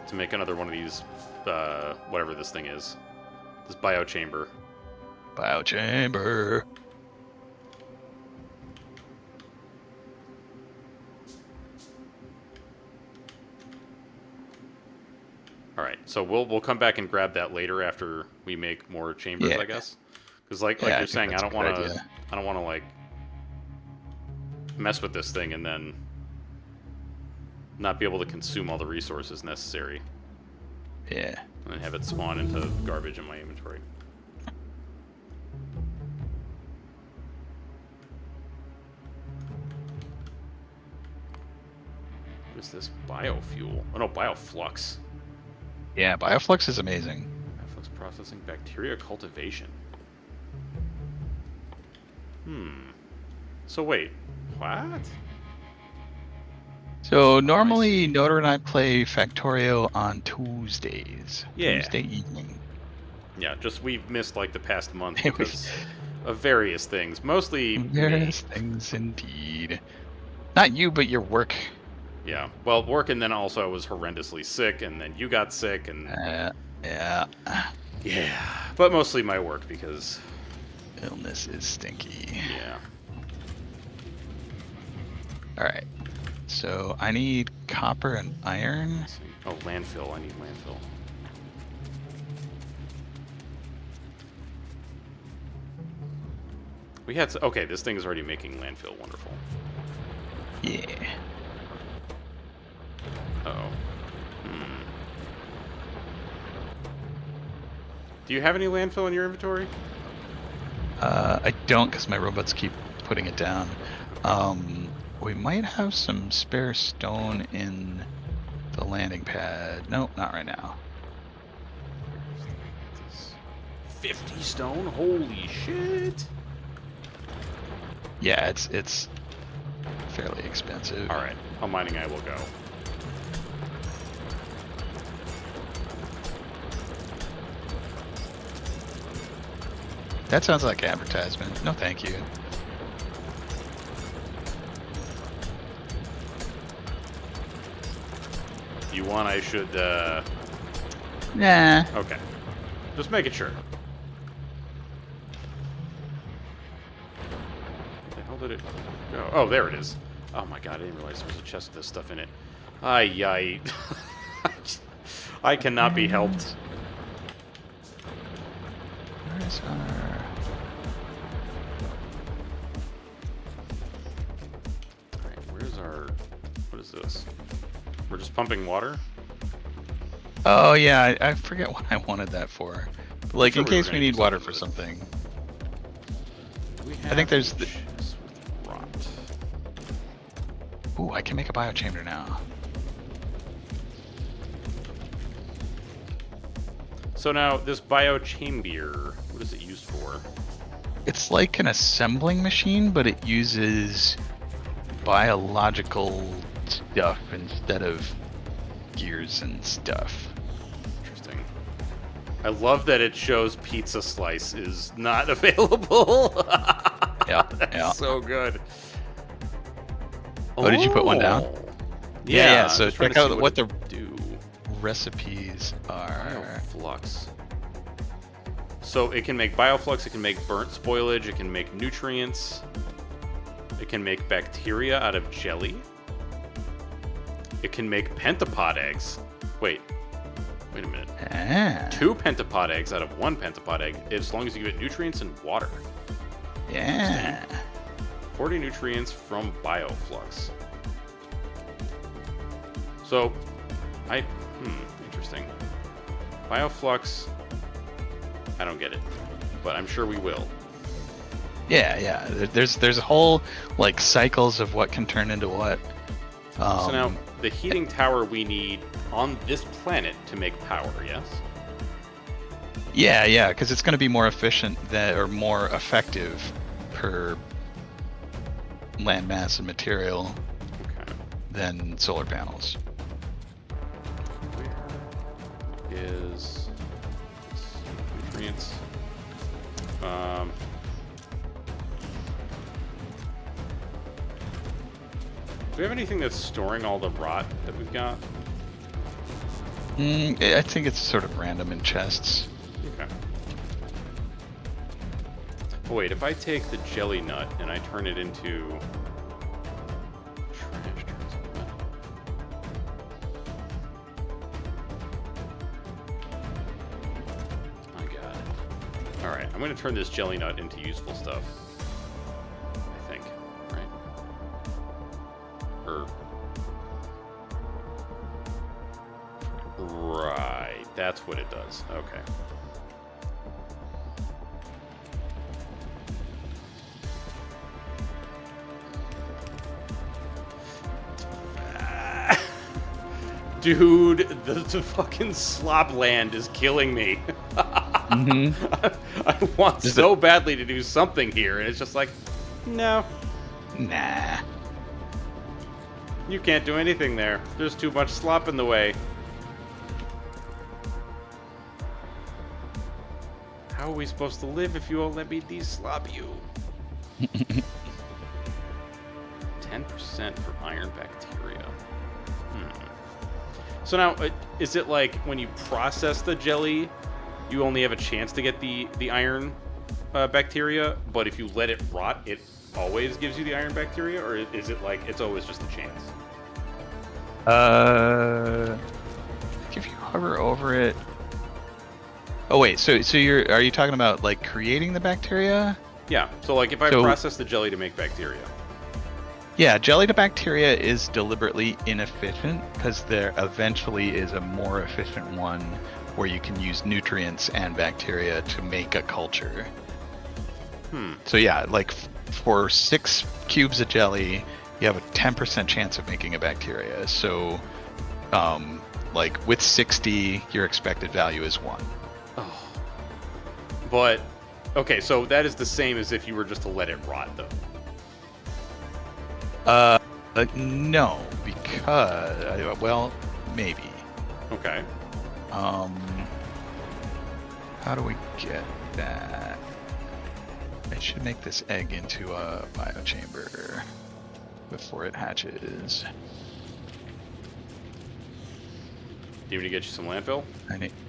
to make another one of these, whatever this thing is. This biochamber. Biochamber. Alright, so we'll come back and grab that later after we make more chambers, Yeah. I guess. Because like Yeah, I you're think saying, I that's don't a good want to idea. like mess with this thing and then not be able to consume all the resources necessary Yeah. and then have it spawn into garbage in my inventory. What is this? Biofuel? Oh no, bioflux. Yeah, Bioflux is amazing. Bioflux processing, bacteria cultivation. So wait, what? So normally Noder and I play Factorio on Tuesdays. Yeah. Tuesday evening. Yeah, just we've missed like the past month It was- because of various things. Mostly Various me. things indeed. Not you, but your work. Yeah. Well, work, and then also I was horrendously sick, and then you got sick, and Yeah. yeah. But mostly my work because Illness is stinky. yeah. Alright. So I need copper and iron. Oh, landfill. I need landfill. We had okay. This thing is already making landfill. Wonderful. Yeah. Uh-oh. Do you have any landfill in your inventory? I don't, because my robots keep putting it down. We might have some spare stone in the landing pad. Nope, not right now. This 50 stone? Holy shit. Yeah, it's fairly expensive. Alright, how mining I will go. That sounds like advertisement. No, thank you. You want I should, Nah. Okay. Just making sure. Where the hell did it go? Oh, there it is. Oh my god, I didn't realize there was a chest with this stuff in it. Ay. I cannot be helped. Where's our... Alright, where's our... What is this? We're just pumping water? Oh yeah, I forget what I wanted that for. But, like, Sure, in we were case gonna we do need water something for with it. something. We I think there's have the... a chest with rot. Ooh, I can make a biochamber now. So now, this biochamber, what is it used for? It's like an assembling machine, but it uses biological stuff instead of gears and stuff. Interesting. I love that it shows pizza slice is not available. Yeah, That's yeah. so good. Oh, did you put one down? Yeah. I'm So just trying check to see out what the it do. recipes are. Bioflux. So it can make bioflux, it can make burnt spoilage, it can make nutrients, it can make bacteria out of jelly, it can make pentapod eggs. Wait a minute. Ah, 2 pentapod eggs out of 1 pentapod egg, as long as you give it nutrients and water. yeah. 40 nutrients from bioflux. So, interesting. Bioflux, I don't get it, but I'm sure we will. Yeah. There's a whole like cycles of what can turn into what. So now, the heating tower we need on this planet to make power, yes? Yeah, because it's going to be more efficient or more effective per land mass and material Okay. than solar panels. Where is this? Nutrients? Do we have anything that's storing all the rot that we've got? I think it's sort of random in chests. Okay. Oh, wait, if I take the jelly nut and I turn it into trash transfer. I got it. Alright, I'm going to turn this jelly nut into useful stuff. I think. Right? Right, that's what it does. Okay. Dude, the fucking slop land is killing me. I want so badly to do something here, and it's just like, no. Nah. You can't do anything there. There's too much slop in the way. How are we supposed to live if you won't let me de-slop you? 10% for iron bacteria. So now, is it like when you process the jelly, you only have a chance to get the iron bacteria, but if you let it rot, it always gives you the iron bacteria, or is it like it's always just a chance? If you hover over it. Oh wait, so are you talking about like creating the bacteria? Yeah. So like if I process the jelly to make bacteria. Yeah, jelly to bacteria is deliberately inefficient because there eventually is a more efficient one where you can use nutrients and bacteria to make a culture. So yeah, like for 6 cubes of jelly, you have a 10% chance of making a bacteria. So, like with 60, your expected value is 1. Oh But, okay, so that is the same as if you were just to let it rot, though. No, because well, maybe. Okay. How do we get that? I should make this egg into a biochamber before it hatches. Do you need to get you some landfill?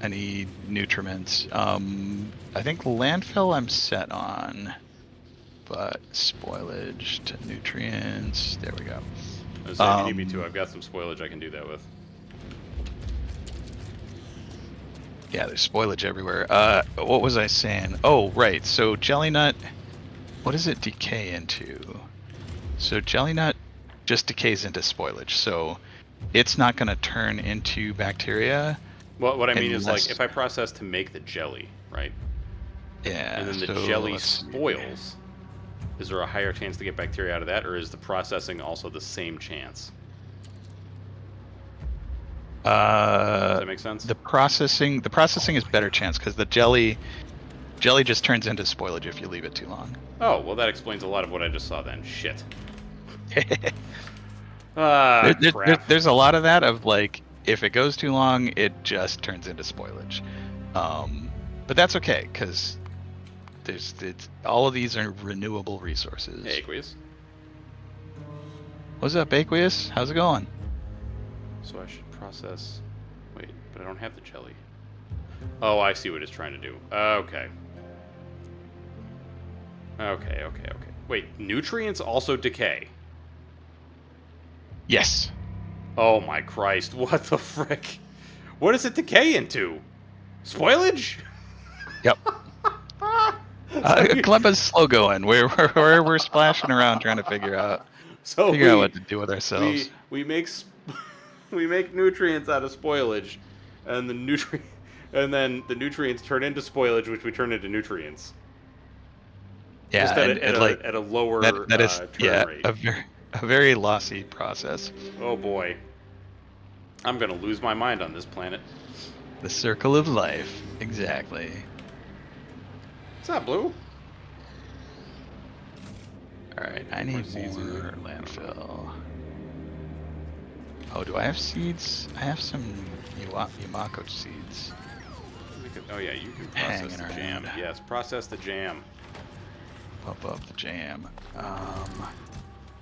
I need nutriments. I think landfill I'm set on, but spoilage to nutrients. There we go. I was saying, if you need me to, I've got some spoilage I can do that with. Yeah, there's spoilage everywhere. What was I saying? Oh, right. So jelly nut, what does it decay into? So jelly nut just decays into spoilage. So it's not going to turn into bacteria. Well, what I mean is, unless- like, if I process to make the jelly, right? Yeah. And then the so jelly let's see. spoils. Is there a higher chance to get bacteria out of that, or is the processing also the same chance? Does that make sense? The processing is better chance because the jelly just turns into spoilage if you leave it too long. Oh, well, that explains a lot of what I just saw then. Shit. Crap. There's a lot of that of like if it goes too long, it just turns into spoilage. But that's okay because all of these are renewable resources. Hey, Aqueous. What's up, Aqueous? How's it going? So I should process... Wait, but I don't have the jelly. Oh, I see what it's trying to do. Okay. Okay. Wait, nutrients also decay? Yes. Oh my Christ, what the frick? What does it decay into? Spoilage? Yep. Kleba's slow going. We're splashing around trying to figure out what to do with ourselves. We make we make nutrients out of spoilage, and and then the nutrients turn into spoilage, which we turn into nutrients. Yeah, just at a lower that is turn rate. a very lossy process. Oh boy, I'm gonna lose my mind on this planet. The circle of life, exactly. What's up, Blue? All right, I need more landfill. Oh, do I have seeds? I have some Yamako seeds. Oh yeah, you can process the jam. Yes, process the jam. Pump up the jam.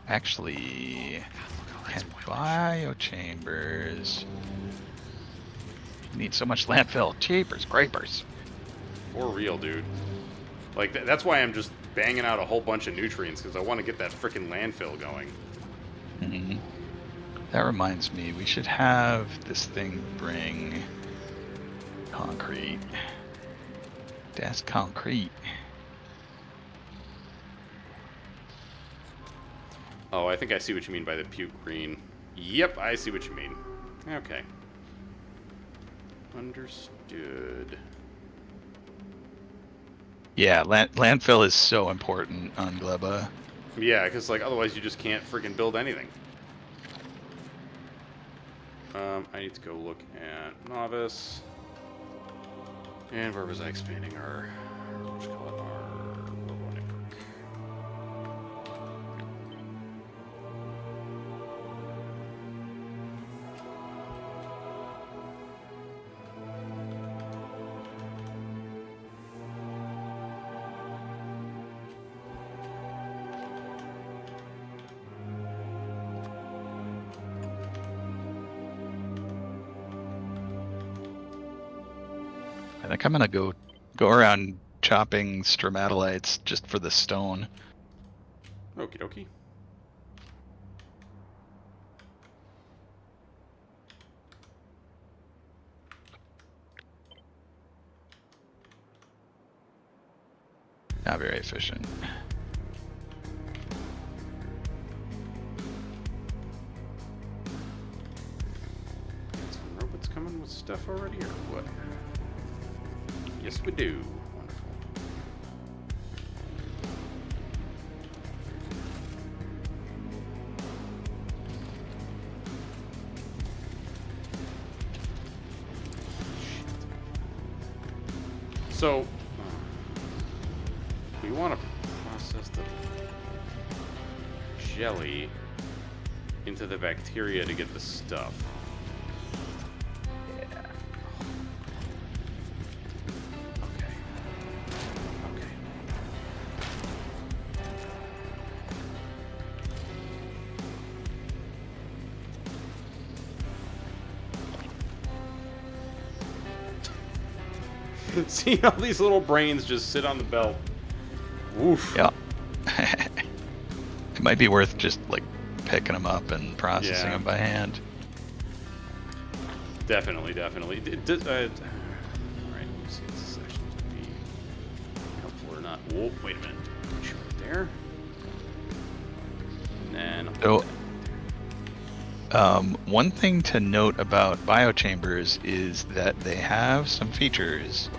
Actually, can biochambers need so much landfill? Cheapers, scrapers. For real, dude. Like that's why I'm just banging out a whole bunch of nutrients because I want to get that freaking landfill going. Mm-hmm. That reminds me, we should have this thing bring concrete. That's concrete. Oh, I think I see what you mean by the puke green. Yep, I see what you mean. Okay. Understood. Yeah, landfill is so important on Gleba. Yeah, because like otherwise you just can't freaking build anything. I need to go look at Novice. And where was I expanding our... What you call it? Our Robo network. I think I'm gonna go around chopping stromatolites just for the stone. Okie dokie. Not very efficient. Some robots coming with stuff already, or what? Yes, we do. Wonderful. So, We want to process the jelly into the bacteria to get the stuff. Yeah. Okay. Okay. See how these little brains just sit on the belt. Woof. Yeah. It might be worth just like picking them up and processing them by hand. Definitely, definitely. All right, let me see if this is actually going to be helpful or not. Whoa, wait a minute. Push right there. And then... So, one thing to note about biochambers is that they have some features.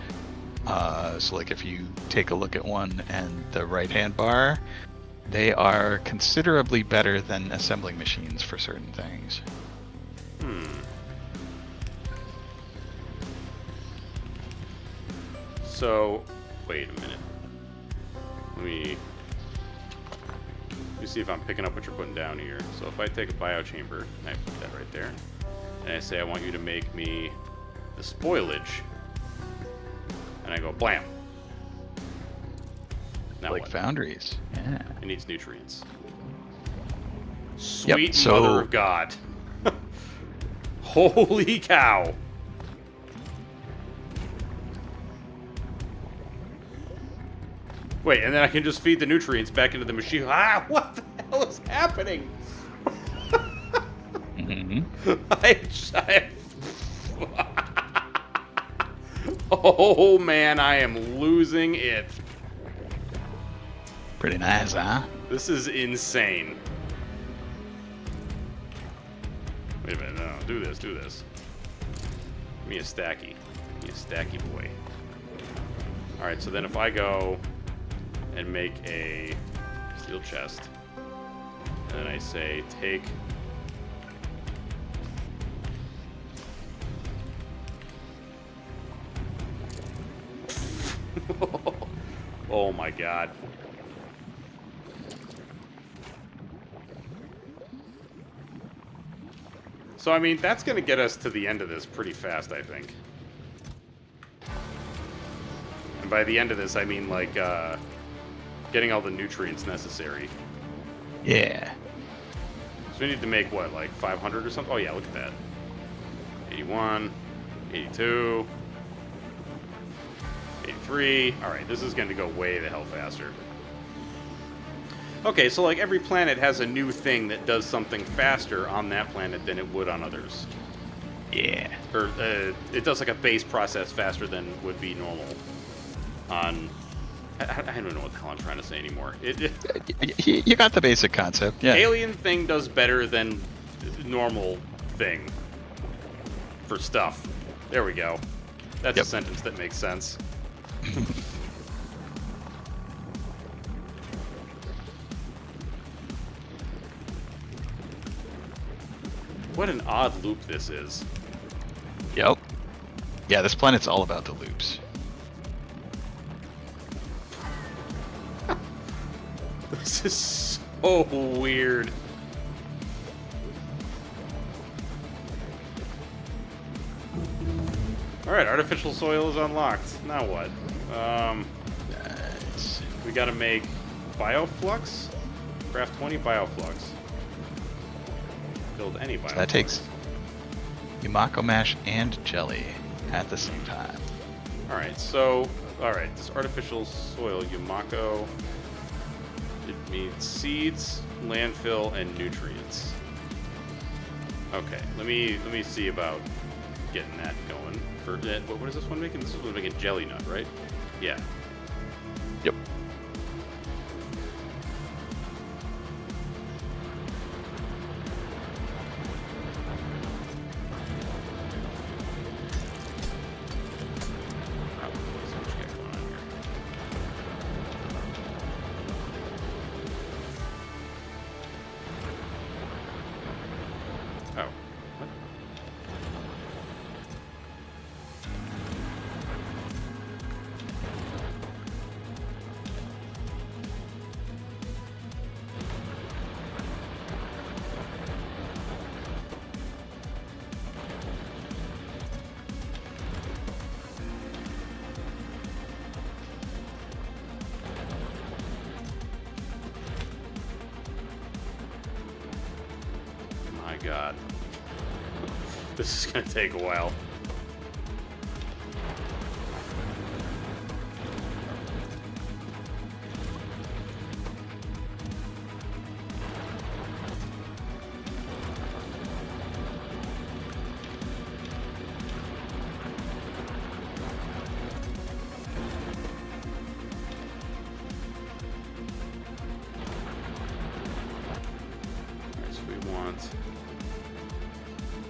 So like if you take a look at one and the right-hand bar, they are considerably better than assembling machines for certain things. So, wait a minute. Let me see if I'm picking up what you're putting down here. So if I take a biochamber, and I put that right there, and I say I want you to make me the spoilage, and I go blam. Now Like what? foundries. Yeah. It needs nutrients. Sweet so- mother of God. Holy cow. Wait, and then I can just feed the nutrients back into the machine. Ah, what the hell is happening? Oh man, I am losing it. Pretty nice, huh? This is insane. Wait a minute, no, do this. Give me a stacky. Give me a stacky boy. Alright, so then if I go and make a steel chest, and then I say take oh my god. So, I mean, that's going to get us to the end of this pretty fast, I think. And by the end of this, I mean, like, getting all the nutrients necessary. Yeah. So we need to make, what, like 500 or something? Oh, yeah, look at that. 81, 82, 83. All right, this is going to go way the hell faster. Okay, so like every planet has a new thing that does something faster on that planet than it would on others. Yeah. Or it does like a base process faster than would be normal on... I don't know what the hell I'm trying to say anymore. You got the basic concept, yeah. Alien thing does better than normal thing for stuff. There we go. That's a sentence that makes sense. What an odd loop this is. Yep. Yeah, this planet's all about the loops. This is so weird. Alright, artificial soil is unlocked. Now what? Nice. We gotta make bioflux? Craft 20 bioflux. Build any bioflux. So that takes Yumako mash and jelly at the same time. Alright, so... Alright, this artificial soil, Yumako... It needs seeds, landfill, and nutrients. Okay, let me see about getting that going. For what is this one making? This one making jelly nut, right? Yeah. Yep. Oh, so much got going on here. Oh. What? god. This is gonna take a while.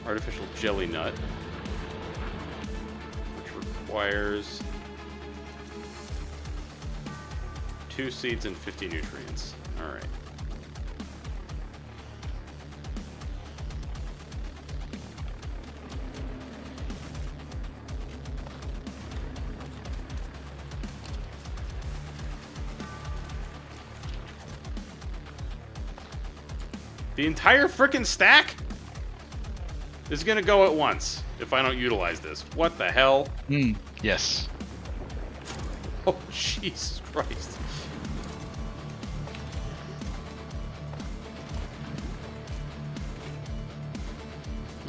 Artificial jelly nut, which requires 2 seeds and 50 nutrients. All right. The entire frickin' stack is gonna go at once if I don't utilize this. What the hell? Yes. Oh, Jesus Christ.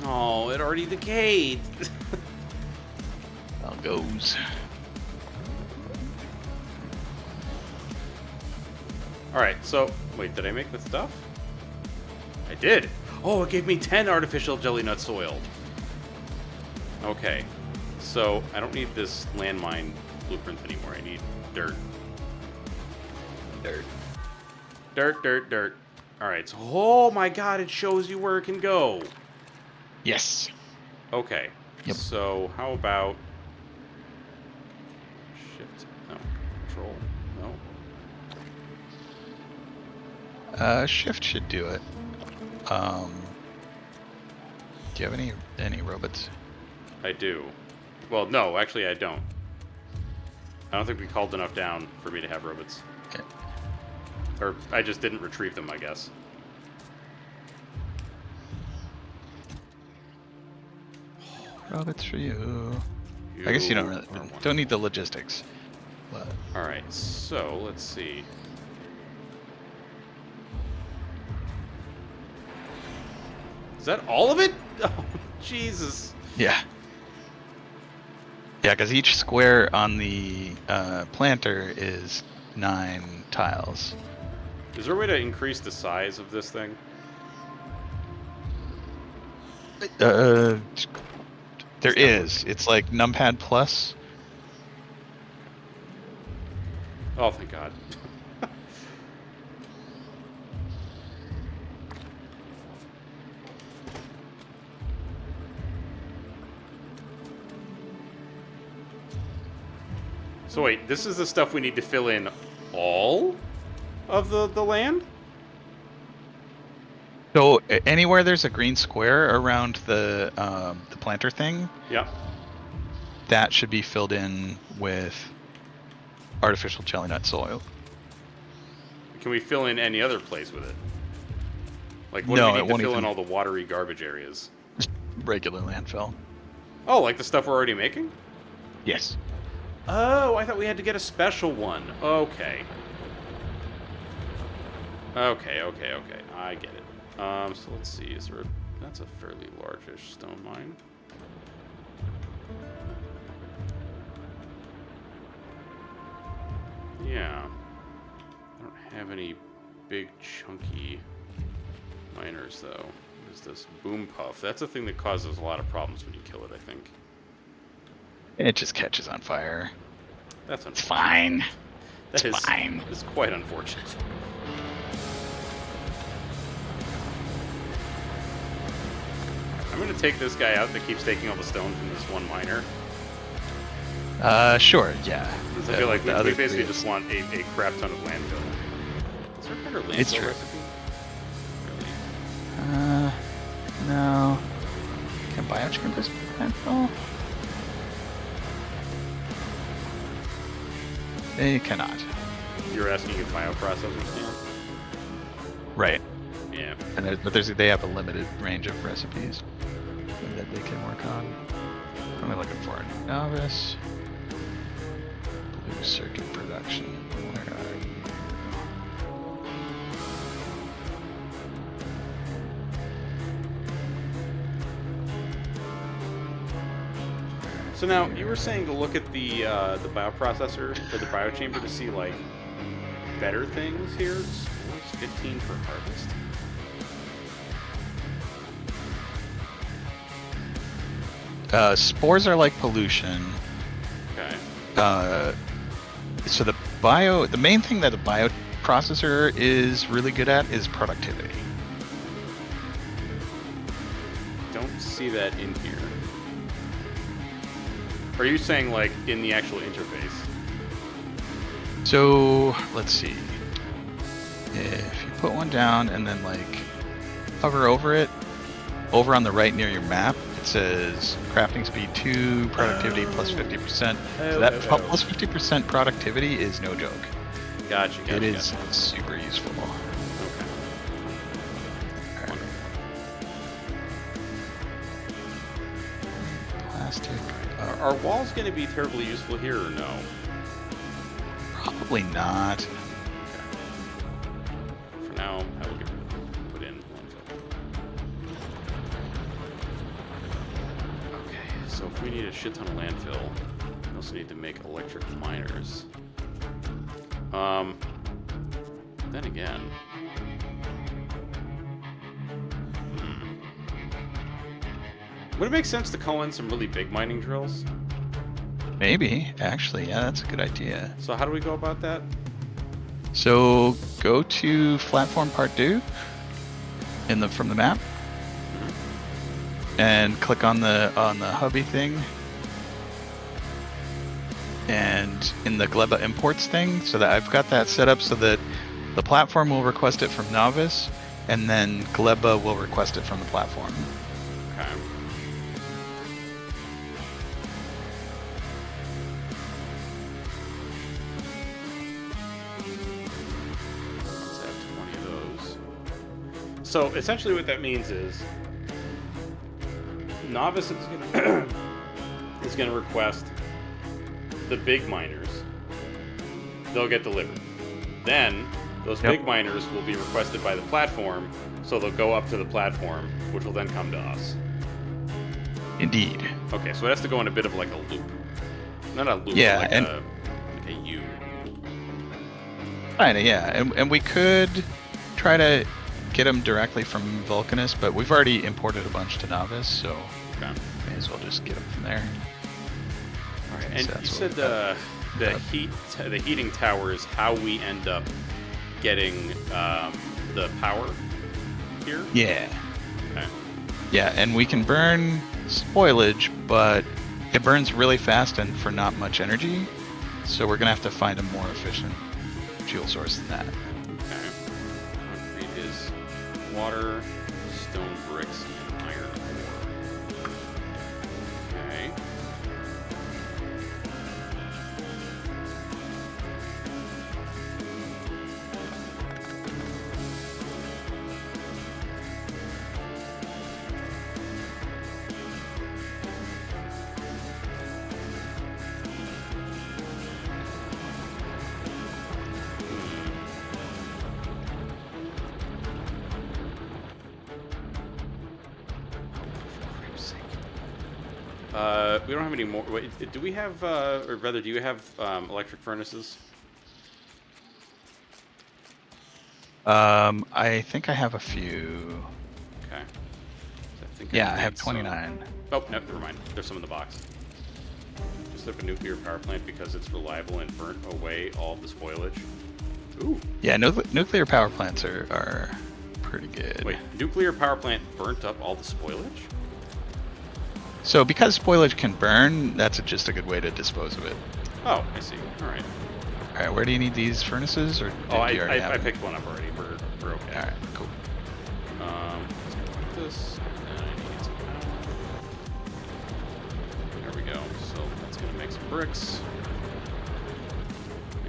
Oh, it already decayed. Well, goes. Alright, so, wait, did I make the stuff? I did. Oh, it gave me 10 artificial jelly nut soil. Okay. So, I don't need this landmine blueprint anymore. I need dirt. Dirt. Dirt, dirt, dirt. Alright, so, oh my god, it shows you where it can go. Yes. Okay. Yep. So, how about... Shift? No. Control? No. Shift should do it. Do you have any robots? I do. Well, no, actually I don't. I don't think we called enough down for me to have robots. Okay. Or I just didn't retrieve them, I guess. Robots for you. I guess you don't need the logistics. But all right, so let's see. Is that all of it? Oh, Jesus. yeah. Yeah, because each square on the planter is 9 tiles. Is there a way to increase the size of this thing? There is. It's like numpad plus. Oh, thank God. So wait, this is the stuff we need to fill in all of the land? So anywhere there's a green square around the planter thing, Yeah. that should be filled in with artificial jelly nut soil. Can we fill in any other place with it? Like, what No, do we it need to won't fill in even- all the watery garbage areas? Just regular landfill. Oh, like the stuff we're already making? Yes. Oh, I thought we had to get a special one. Okay. Okay. I get it. So let's see. Is there that's a fairly large-ish stone mine. Yeah. I don't have any big, chunky miners, though. What is this? Boom puff. That's a thing that causes a lot of problems when you kill it, I think. It just catches on fire. That's It's unfortunate. fine. That It's fine. is quite unfortunate. I'm gonna take this guy out that keeps taking all the stone from this one miner. Sure, yeah. Because I feel like The we other basically three just want a crap ton of landfill. Is there a better landfill It's true. recipe? Really? No. Can biochar this landfill? They cannot. You're asking if bioprocessors can? Right. Yeah. And they have a limited range of recipes that they can work on. What am I looking for? Novice. Blue circuit production. Where are you? So now you were saying to look at the bioprocessor or the biochamber to see like better things here. Spores 15 for harvest. Spores are like pollution. Okay. So the main thing that a bioprocessor is really good at is productivity. Don't see that in here. Are you saying like in the actual interface? So let's see. If you put one down and then like hover over it, over on the right near your map, it says crafting speed 2, productivity plus 50%. So that plus 50% productivity is no joke. Gotcha. It is super useful. Okay. Right. Plastic. Are walls going to be terribly useful here or no? Probably not. Okay. For now, I will put in landfill. Okay, so if we need a shit ton of landfill, we also need to make electric miners. Then again. Would it make sense to call in some really big mining drills? Maybe, actually, yeah, that's a good idea. So how do we go about that? So go to platform part 2 from the map, and click on the hubby thing, and in the Gleba imports thing, so that I've got that set up so that the platform will request it from Novice, and then Gleba will request it from the platform. Okay. Let's add 20 of those. So essentially what that means is Novice is gonna is gonna request the big miners. They'll get delivered. Then those big miners will be requested by the platform, so they'll go up to the platform, which will then come to us. Indeed. Okay, so it has to go in a bit of like a loop. Not a loop, Yeah, like and a U. kinda, yeah, and we could try to get them directly from Vulcanus, but we've already imported a bunch to Novice, so Okay. may as well just get them from there. All right, and So you that's said what the heating tower is how we end up getting the power here. Yeah. Okay. Yeah, and we can burn spoilage, but it burns really fast and for not much energy, so we're gonna have to find a more efficient fuel source than that. Okay. Concrete is water, stone bricks, and iron ore. Okay. We don't have any more. Wait, do we have, or rather, do you have electric furnaces? I think I have a few. Okay. So I think Yeah, I have need some- 29. Oh, no, never mind. There's some in the box. Just up a nuclear power plant because it's reliable and burnt away all of the spoilage. Ooh. Yeah, nuclear power plants are pretty good. Wait, nuclear power plant burnt up all the spoilage? So because spoilage can burn, that's just a good way to dispose of it. Oh, I see. All right. All right, where do you need these furnaces, or Oh, did you already have I them? picked one up already. We're okay. All right, cool. Let's put this, and I need some power. There we go. So that's gonna make some bricks.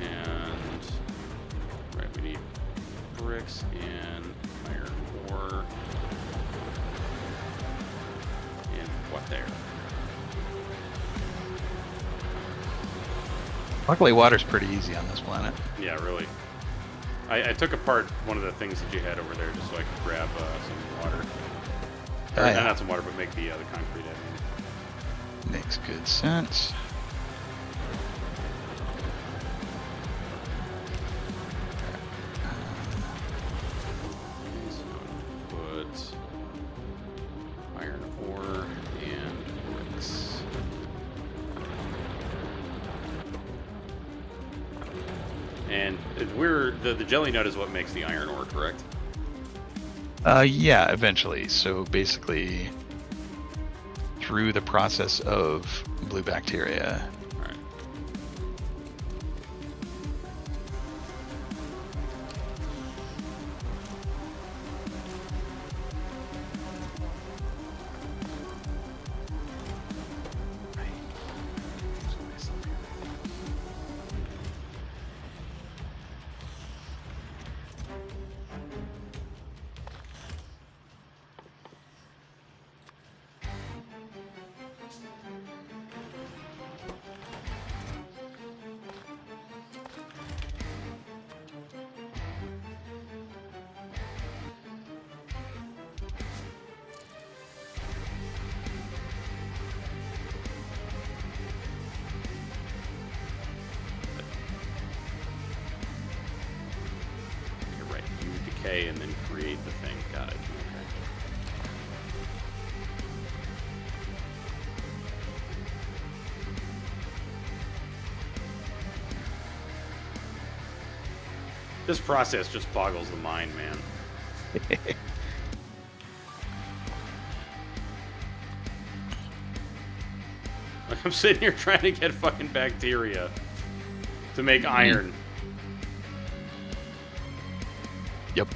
And right, we need bricks and iron ore. And what there? Luckily, water's pretty easy on this planet. Yeah, really. I took apart one of the things that you had over there just so I could grab some water. Or, Oh, yeah. not some water, but make the concrete. I mean. Makes good sense. Put iron ore and bricks. And the jelly nut is what makes the iron ore, correct? Yeah, eventually. So basically, through the process of blue bacteria. All right. Decay and then create the thing. Got it. Okay. This process just boggles the mind, man. Like, I'm sitting here trying to get fucking bacteria to make iron. Yep.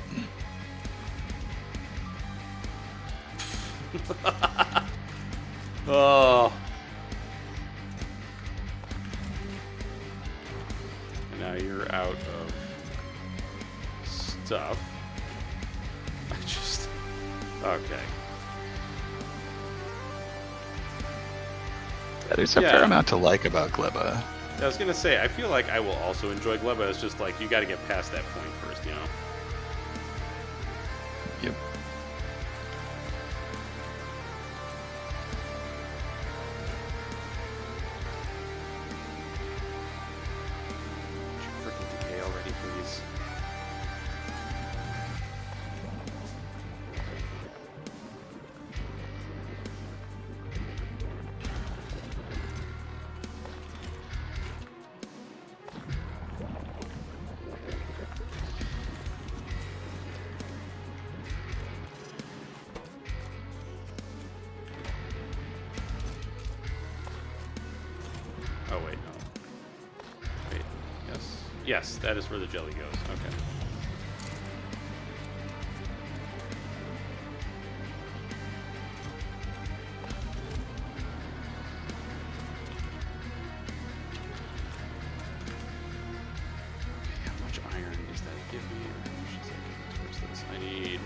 Oh. And now you're out of stuff. I just... Okay. Yeah, there's a fair amount to like about Gleba. I was gonna say, I feel like I will also enjoy Gleba. It's just like, you gotta get past that point first, you know? Yep. Freaking decay already, please. Oh, wait, no. Wait, yes. Yes, that is where the jelly goes. Okay. Okay, how much iron does that give me? How much does that give me towards this? I need...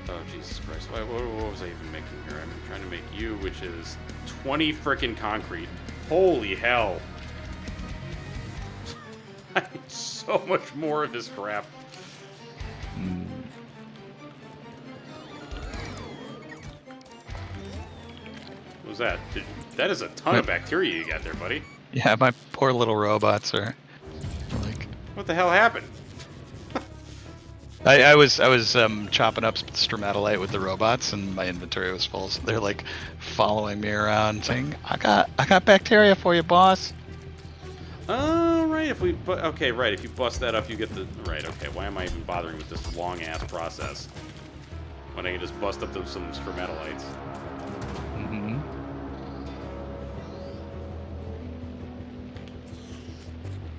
Oh, Jesus Christ. What was I even making here? I'm trying to make you, which is 20 frickin' concrete. Holy hell. I need so much more of this crap. What was that? That is a ton of bacteria you got there, buddy. Yeah, my poor little robots are like... What the hell happened? I was chopping up stromatolite with the robots, and my inventory was full. So they're like following me around, saying, "I got bacteria for you, boss." Oh, right. If we, okay, right. If you bust that up, you get the right. Okay. Why am I even bothering with this long ass process when I can just bust up some stromatolites? Mm-hmm.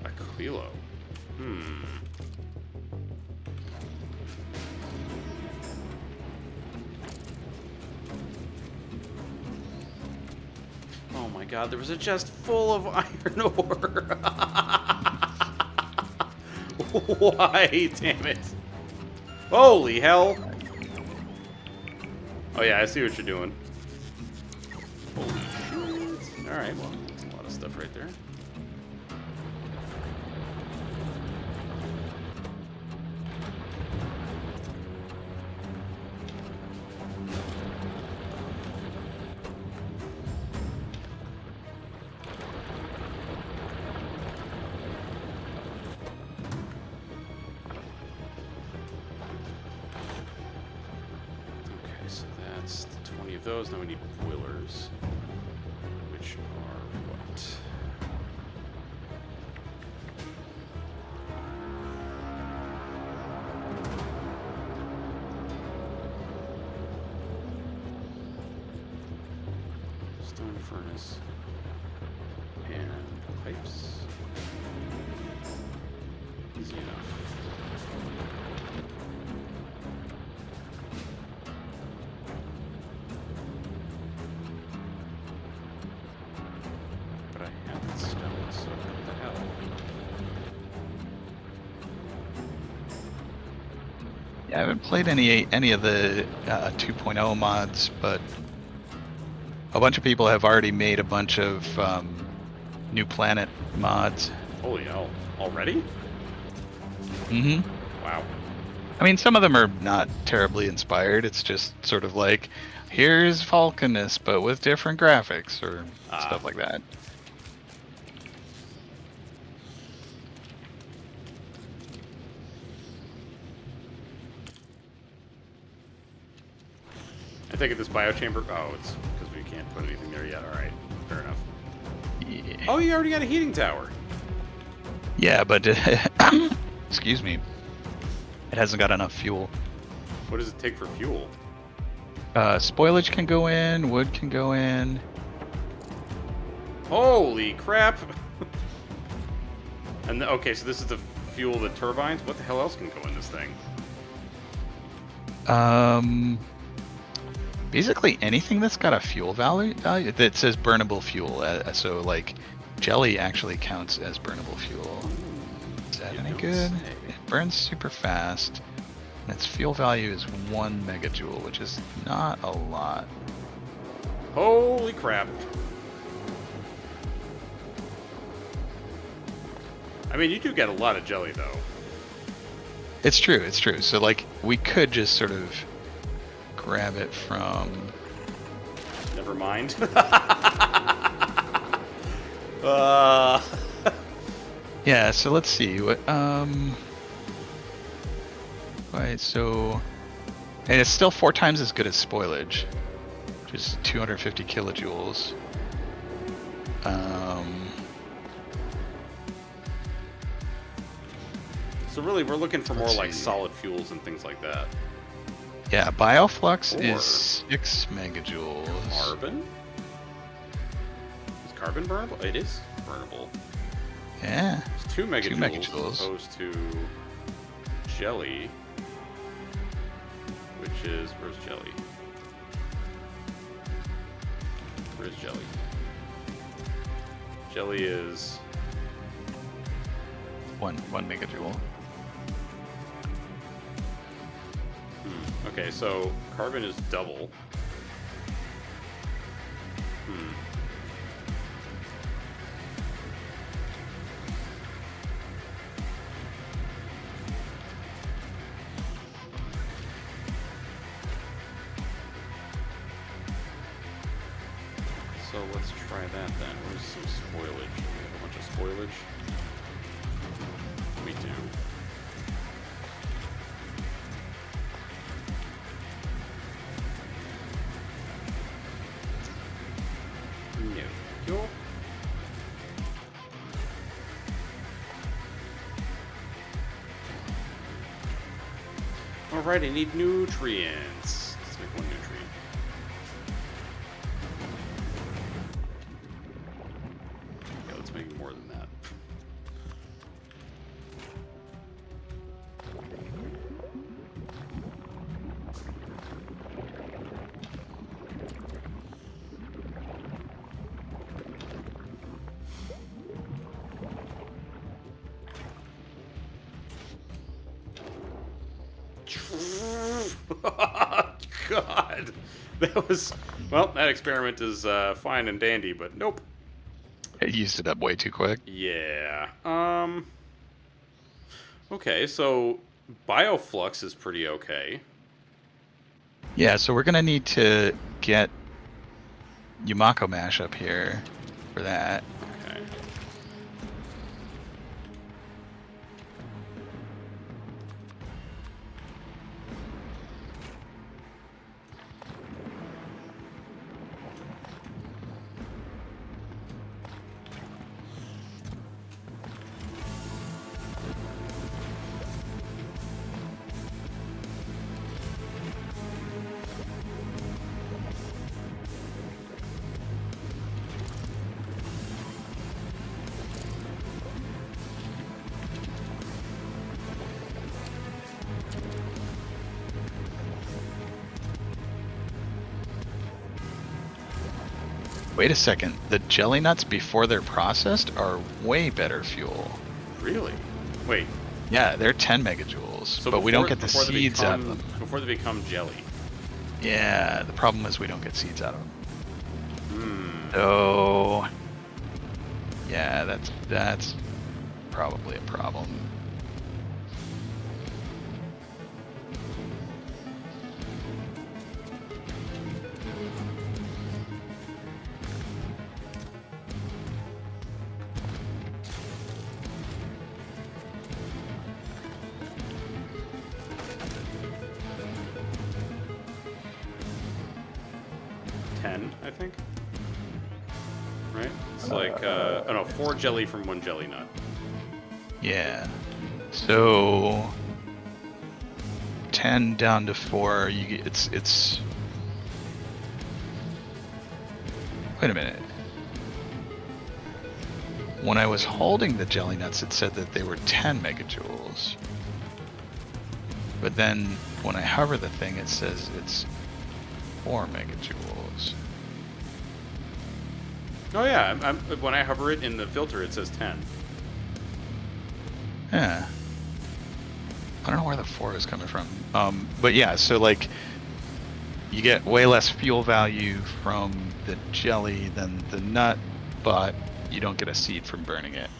Aquilo. Oh my god, there was a chest full of iron ore. Why? Damn it. Holy hell. Oh yeah, I see what you're doing. Holy shit. Alright, well, that's a lot of stuff right there. of those. Now we need boilers, which are what? Stone furnace and pipes. Easy enough. But I have the stone, so what the hell? Yeah, I haven't played any of the 2.0 mods, but a bunch of people have already made a bunch of new planet mods. Holy hell! Already? Mm-hmm. Wow. I mean, some of them are not terribly inspired. It's just sort of like, here's Vulcanus, but with different graphics or stuff like that. I think at this biochamber. Oh, it's because we can't put anything there yet. All right, fair enough. Yeah. Oh, you already got a heating tower. Yeah, but excuse me, it hasn't got enough fuel. What does it take for fuel? Spoilage can go in, wood can go in. Holy crap! And okay, so this is to fuel the turbines. What the hell else can go in this thing? Basically anything that's got a fuel value that says burnable fuel. So like jelly actually counts as burnable fuel. Is that any good? It burns super fast. And its fuel value is 1 megajoule, which is not a lot. Holy crap! I mean, you do get a lot of jelly, though. It's true, it's true. So like we could just sort of grab it from... Never mind. Yeah, so let's see. What right, so... And it's still 4 times as good as spoilage, which is 250 kilojoules. So really, we're looking for more Let's like see. solid fuels and things like that. Yeah, bioflux Or- is 6 megajoules. Carbon? Is carbon burnable? It is burnable. Yeah. It's 2 megajoules, 2 megajoules. as opposed to jelly, which is... Where's jelly? Where's jelly? Jelly is... 1 megajoule. Okay, so carbon is double. So let's try that then. Where's some spoilage? Do we have a bunch of spoilage? We do. No. Yo. Alright, I need nutrients. Let's make 1 nutrient. Okay, let's make more than that. God, that was... Well, that experiment is fine and dandy, but nope. It used it up way too quick. Yeah. Okay, so bioflux is pretty okay. Yeah, so we're gonna need to get Yumako Mash up here for that. Okay. Wait a second. The jelly nuts before they're processed are way better fuel. Really? Wait. Yeah, they're 10 megajoules, So but we don't get the before they seeds out of them. Before they become jelly. Yeah, the problem is we don't get seeds out of them. Hmm. So, yeah, that's probably a problem. I think. Right? It's like, oh no, 4 jelly from 1 jelly nut. Yeah. So 10 down to 4. You get it's. Wait a minute. When I was holding the jelly nuts, it said that they were 10 megajoules. But then when I hover the thing, it says it's 4 megajoules. Oh yeah, when I hover it in the filter, it says 10. Yeah. I don't know where the 4 is coming from. But yeah, so like you get way less fuel value from the jelly than the nut, but you don't get a seed from burning it.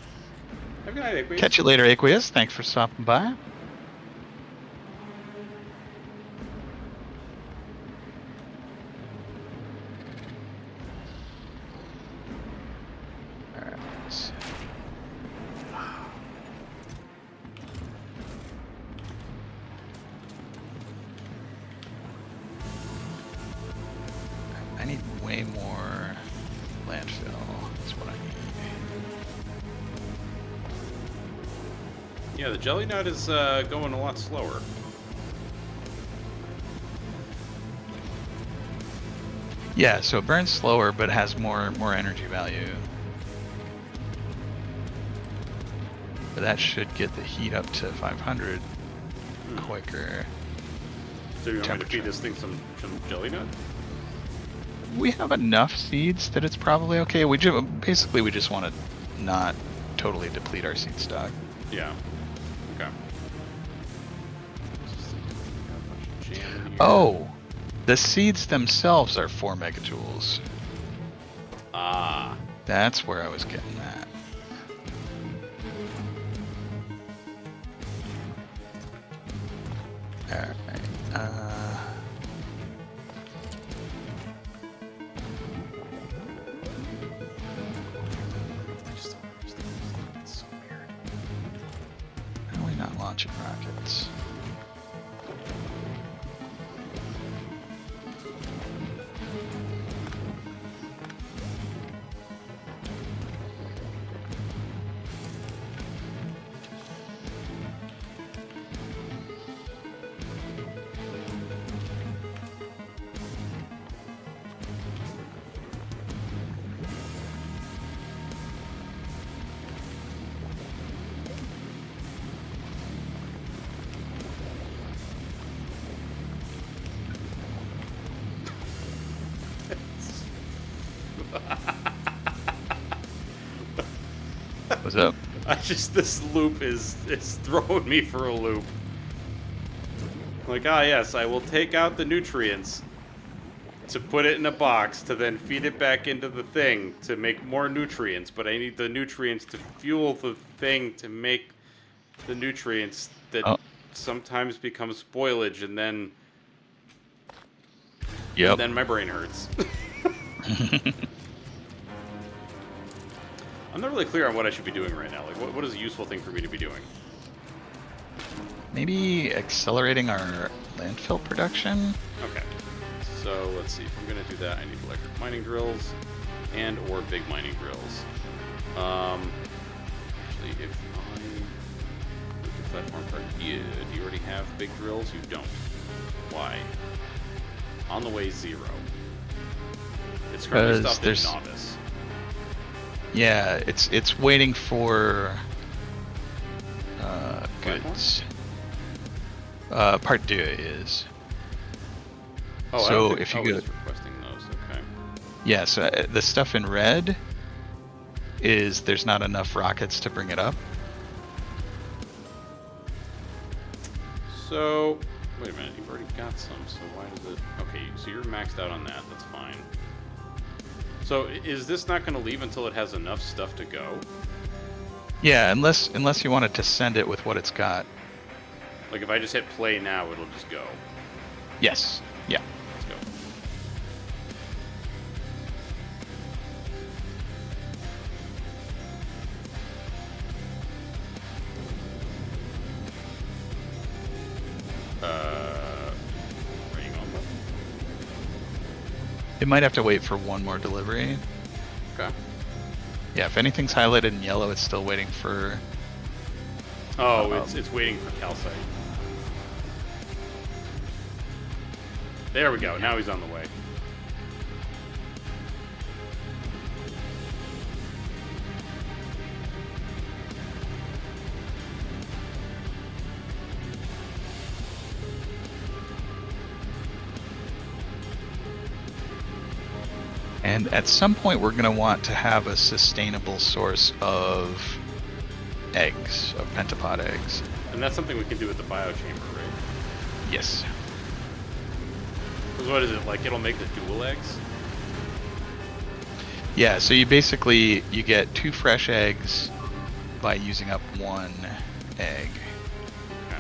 Have a good night, Aqueous. Catch you later, Aqueous. Thanks for stopping by. I need way more landfill. That's what I need. Yeah, the jelly nut is going a lot slower. Yeah, so it burns slower, but has more energy value. But that should get the heat up to 500 quicker. So you want me to feed this thing some jelly nut? We have enough seeds that it's probably okay. We just want to not totally deplete our seed stock. Yeah. Okay. Oh, the seeds themselves are 4 megajoules. Ah. That's where I was getting that. Alright. It's so weird. How are we not launching rockets? What's up? This loop is throwing me for a loop. Like, yes, I will take out the nutrients to put it in a box to then feed it back into the thing to make more nutrients, but I need the nutrients to fuel the thing to make the nutrients that sometimes become spoilage, and then then my brain hurts. I'm not really clear on what I should be doing right now. Like, what is a useful thing for me to be doing? Maybe accelerating our landfill production? Okay. So, let's see. If I'm going to do that, I need electric mining drills and or big mining drills. Actually, if I look at platform part, do you already have big drills? You don't. Why? On the way, 0. It's currently stopped at novice. Yeah, it's waiting for goods. Part 2 is. Oh, so if you go, it's requesting those. Okay. Yeah, so the stuff in red is there's not enough rockets to bring it up. So, wait a minute, you've already got some, so why does it... Okay, so you're maxed out on that, that's fine. So, is this not going to leave until it has enough stuff to go? Yeah, unless you wanted to send it with what it's got. Like, if I just hit play now, it'll just go. Yes. Yeah. Let's go. Where are you going, bud? It might have to wait for one more delivery. Okay. Yeah, if anything's highlighted in yellow, it's still waiting for... Oh, it's waiting for calcite. There we go. Now he's on the way. And at some point, we're going to want to have a sustainable source of eggs, of pentapod eggs. And that's something we can do with the biochamber, right? Yes. Because what is it, like it'll make the dual eggs? Yeah, so you basically, you get 2 fresh eggs by using up 1 egg. Okay.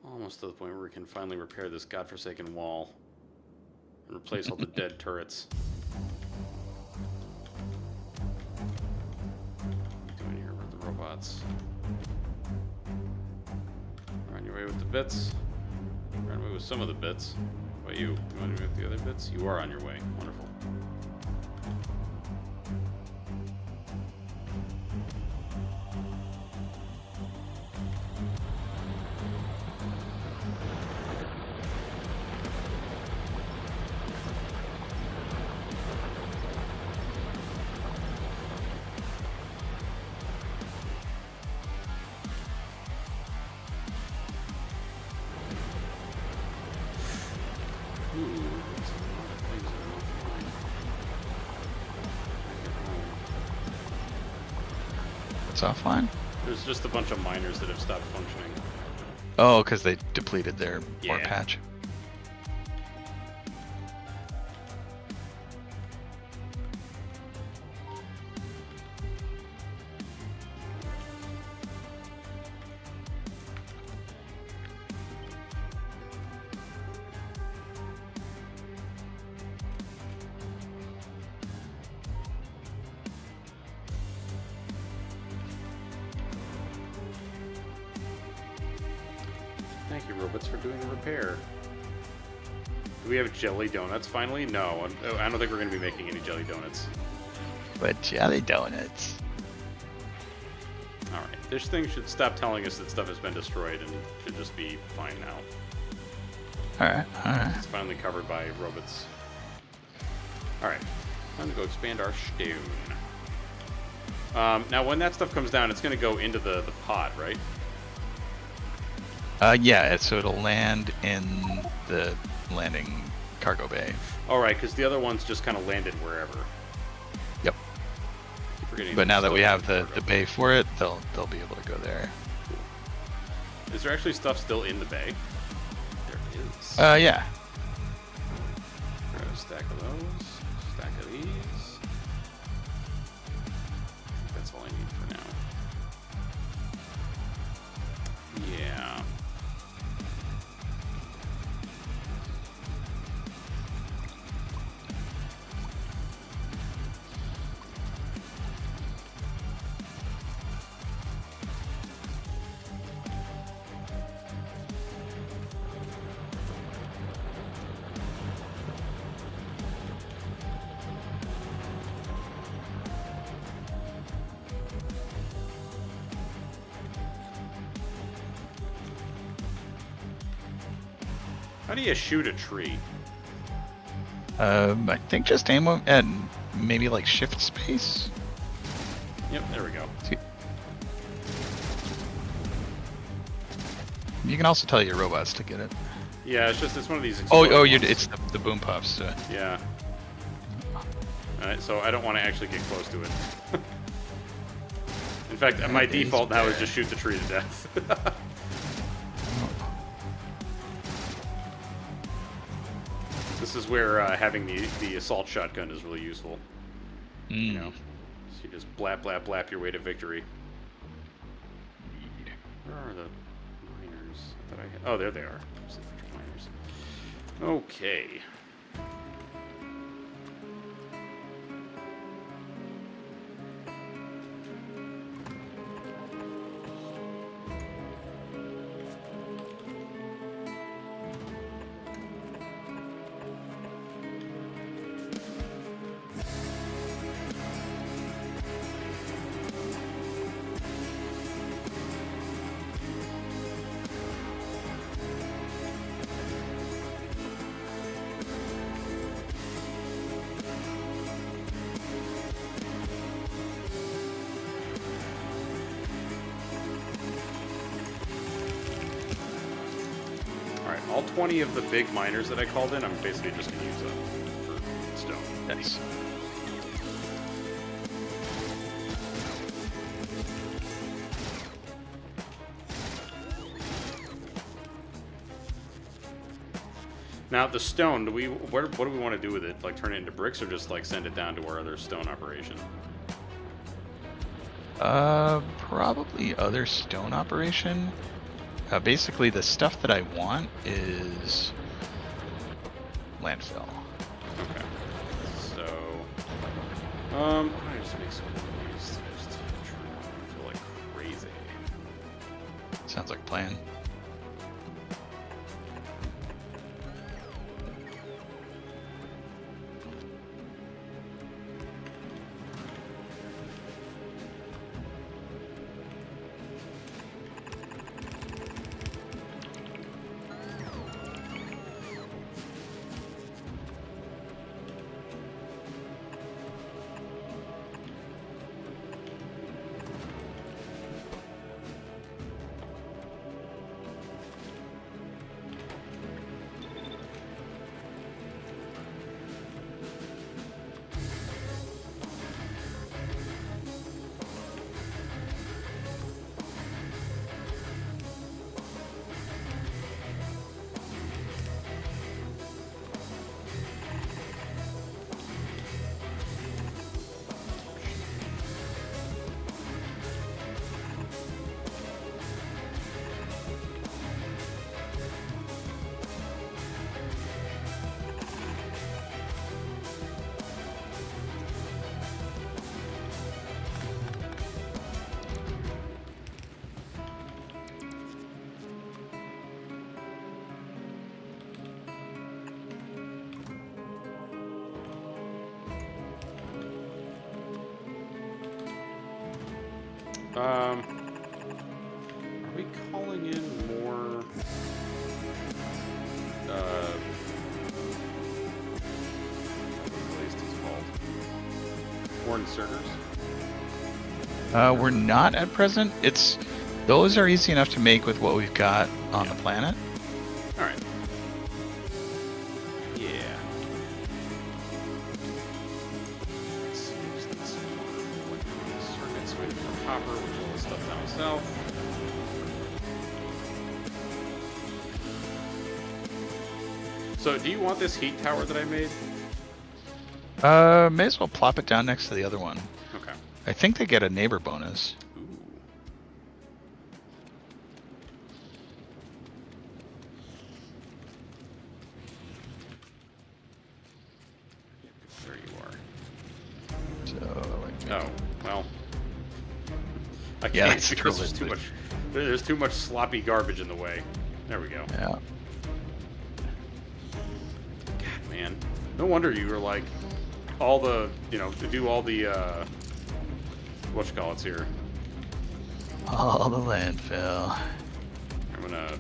Almost to the point where we can finally repair this godforsaken wall and replace all the dead turrets. What are you doing here with the robots? You're on your way with the bits. You're on your way with some of the bits. What about you? You want to with the other bits? You are on your way. Wonderful. What's offline? There's just a bunch of miners that have stopped functioning. Oh, because they depleted their ore Yeah. patch. Thank you, robots, for doing the repair. Do we have jelly donuts finally? No, I don't think we're going to be making any jelly donuts. But jelly donuts. Alright, this thing should stop telling us that stuff has been destroyed and should just be fine now. Alright, alright. It's finally covered by robots. Alright, time to go expand our stone. Now, when that stuff comes down, it's going to go into the pod, right? Yeah, so it'll land in the landing cargo bay. Alright, because the other ones just kind of landed wherever. Yep. Keep forgetting But now that still we have have the bay for it, they'll be able to go there. Is there actually stuff still in the bay? There is. Yeah. Grab a stack of those. Stack of these. That's all I need for now. Yeah. How do you shoot a tree? I think just aim at maybe like shift space. Yep, there we go. You can also tell your robots to get it. Yeah, it's one of these. It's the boom puffs. So. Yeah. Alright, so I don't want to actually get close to it. In fact, my default now is just shoot the tree to death. This is where having the assault shotgun is really useful. You know, so you just blap, blap, blap your way to victory. Where are the miners that I had? Oh, there they are. Miners. Okay. All 20 of the big miners that I called in, I'm basically just going to use them for stone. Nice. Now, the stone, what do we want to do with it? Like, turn it into bricks or just, like, send it down to our other stone operation? Probably other stone operation. Basically, the stuff that I want is landfill. Okay. So, I just make some of these. I feel like crazy. Sounds like a plan. Are we calling in more? What is this called? More inserters? We're not at present. Those are easy enough to make with what we've got on the planet. All right. Yeah. Let's see. Just need some more circuits. We have more copper, which is all the stuff down south. So, do you want this heat tower that I made? May as well plop it down next to the other one. Okay. I think they get a neighbor bonus. Ooh. There you are. So, Oh, well. I Yeah, can't that's because true. there's too much. There's too much sloppy garbage in the way. There we go. yeah. God, man. No wonder you were like all the, to do all the whatchamacallits here. All the landfill. I'm gonna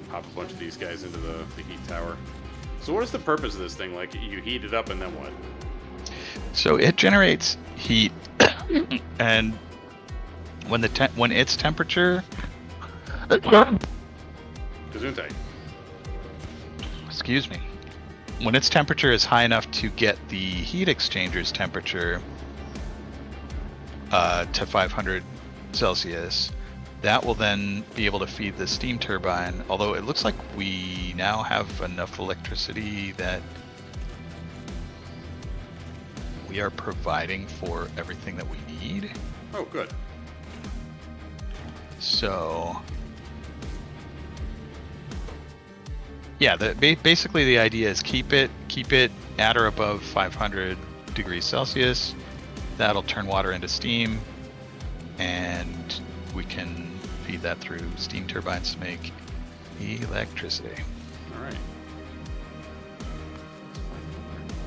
pop a bunch of these guys into the heat tower. So what is the purpose of this thing? Like, you heat it up and then what? So it generates heat, and when when its temperature, Gesundheit. excuse me, when its temperature is high enough to get the heat exchanger's temperature to 500 Celsius, that will then be able to feed the steam turbine. Although it looks like we now have enough electricity that we are providing for everything that we need. Oh, good. So, yeah, basically the idea is keep it at or above 500 degrees Celsius. That'll turn water into steam, and we can feed that through steam turbines to make electricity. All right.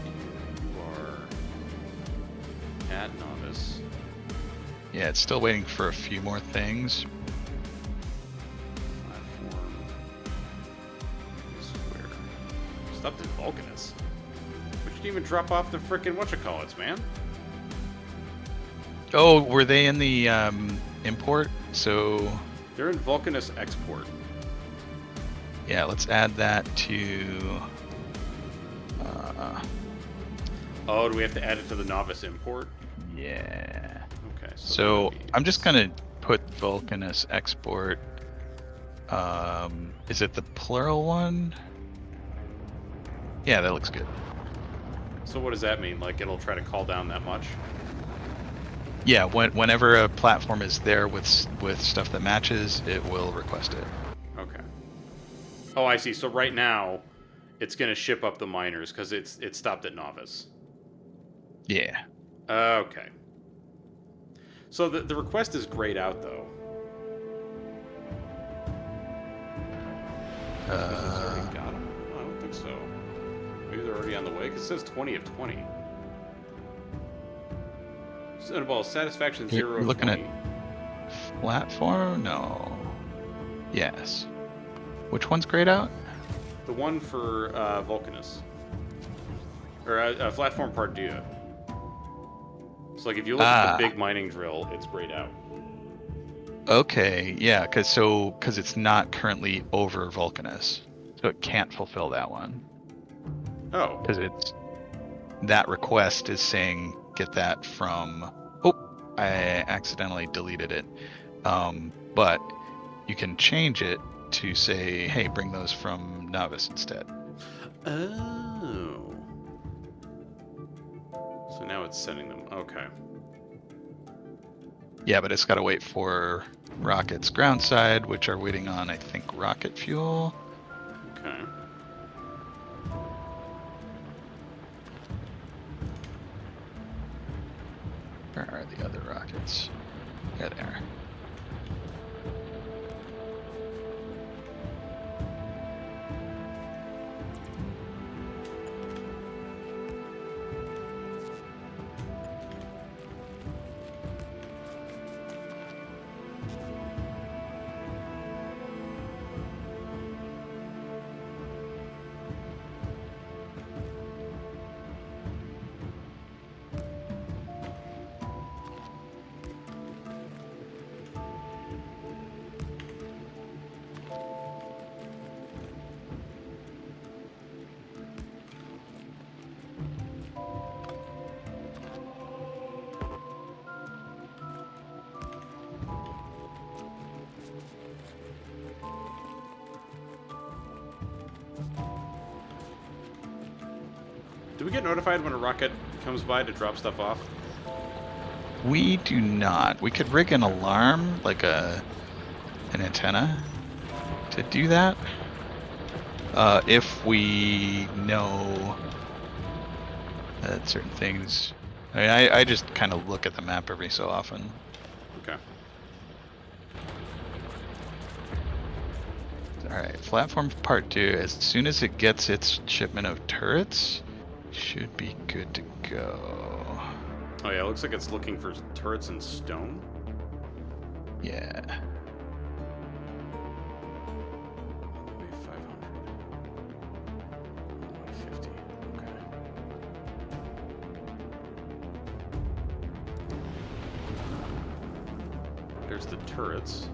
You are at novice. Yeah, it's still waiting for a few more things. Platform. Square. Stopped at Vulcanus. We should even drop off the frickin' whatchamacallits, man. Oh, were they in the import? So They're in Vulcanus export. yeah, let's add that to. Oh, do we have to add it to the novice import? Yeah. Okay. So that I'm just gonna put Vulcanus export. Is it the plural one? Yeah, that looks good. So what does that mean? Like, it'll try to call down that much? Yeah, whenever a platform is there with stuff that matches, it will request it. Okay. Oh, I see. So right now, it's going to ship up the miners because it stopped at novice. Yeah. Okay. So the request is grayed out, though. Already got them? I don't think so. Maybe they're already on the way, because it says 20 of 20. Well, satisfaction 0 You're of looking 20. at platform? No. Yes. Which one's grayed out? The one for Vulcanus. Or platform Pardua. So, like, if you look at the big mining drill, it's grayed out. Okay, yeah, because it's not currently over Vulcanus, so it can't fulfill that one. Oh. Because that request is saying get that from. Oh, I accidentally deleted it. But you can change it to say, hey, bring those from novice instead. Oh. So now it's sending them. Okay. Yeah, but it's got to wait for rockets ground side, which are waiting on, I think, rocket fuel. Okay. Where are the other rockets? Yeah, there. Do we get notified when a rocket comes by to drop stuff off? We do not. We could rig an alarm, like an antenna, to do that. If we know that certain things. I mean, I just kind of look at the map every so often. Okay. Alright, platform part 2, as soon as it gets its shipment of turrets, should be good to go. Oh yeah, it looks like it's looking for turrets and stone. Yeah. Maybe 500. There's the turrets.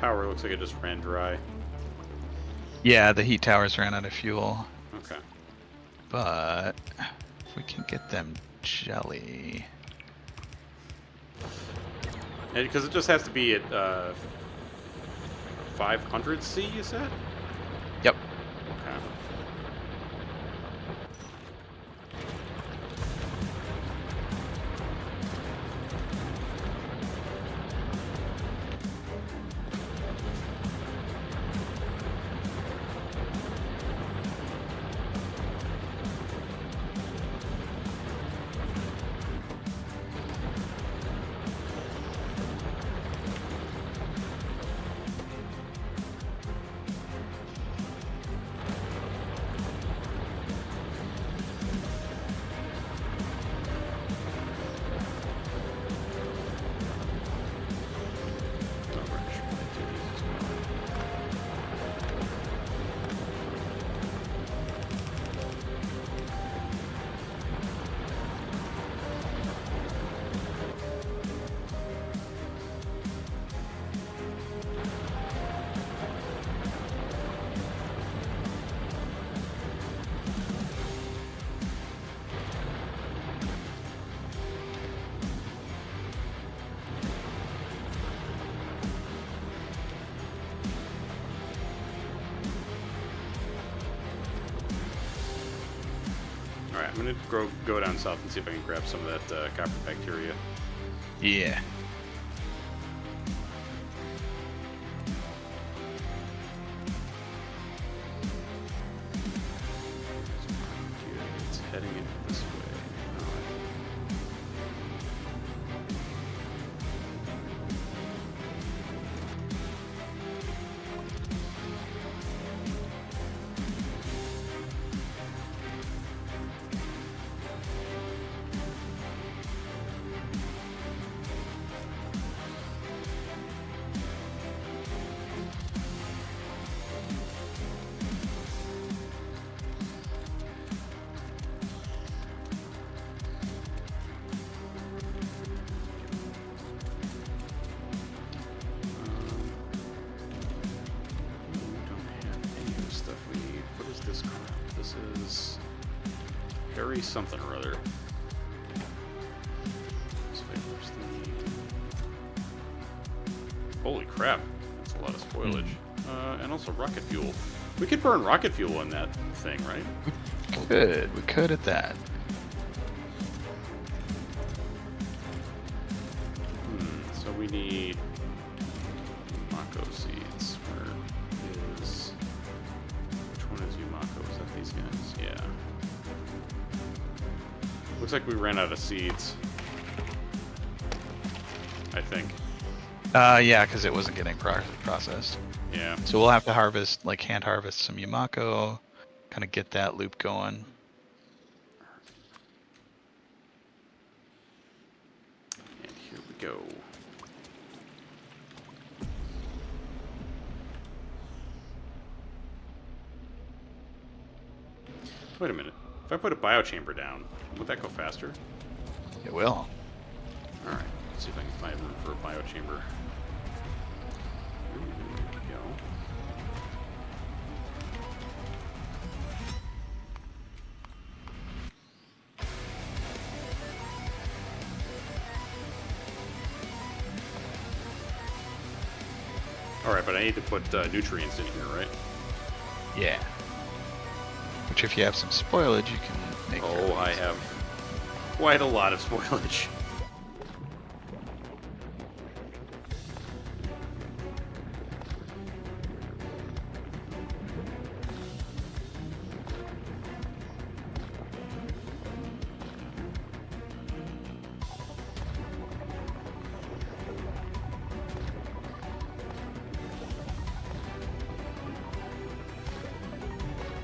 Power looks like it just ran dry. Yeah, the heat towers ran out of fuel. Okay. But if we can get them jelly. Because it just has to be at 500 C, you said? Yep. Okay. Alright, I'm gonna go down south and see if I can grab some of that copper bacteria. Yeah. It's heading in this way. Harry something or other. Holy crap, that's a lot of spoilage. And also rocket fuel. We could burn rocket fuel in that thing, right? We could at that. So we need Mako seeds. Where is... Which one is Yumako? Is that these guys? Yeah. Looks like we ran out of seeds. I think. Yeah, because it wasn't getting processed. Yeah. So we'll have to harvest, like hand harvest some Yumako, kind of get that loop going. And here we go. Wait a minute. If I put a biochamber down, would that go faster? It will. Alright, let's see if I can find room for a biochamber. Ooh, there we go. Alright, but I need to put nutrients in here, right? Yeah. Which, if you have some spoilage, you can make. Oh, I have quite a lot of spoilage.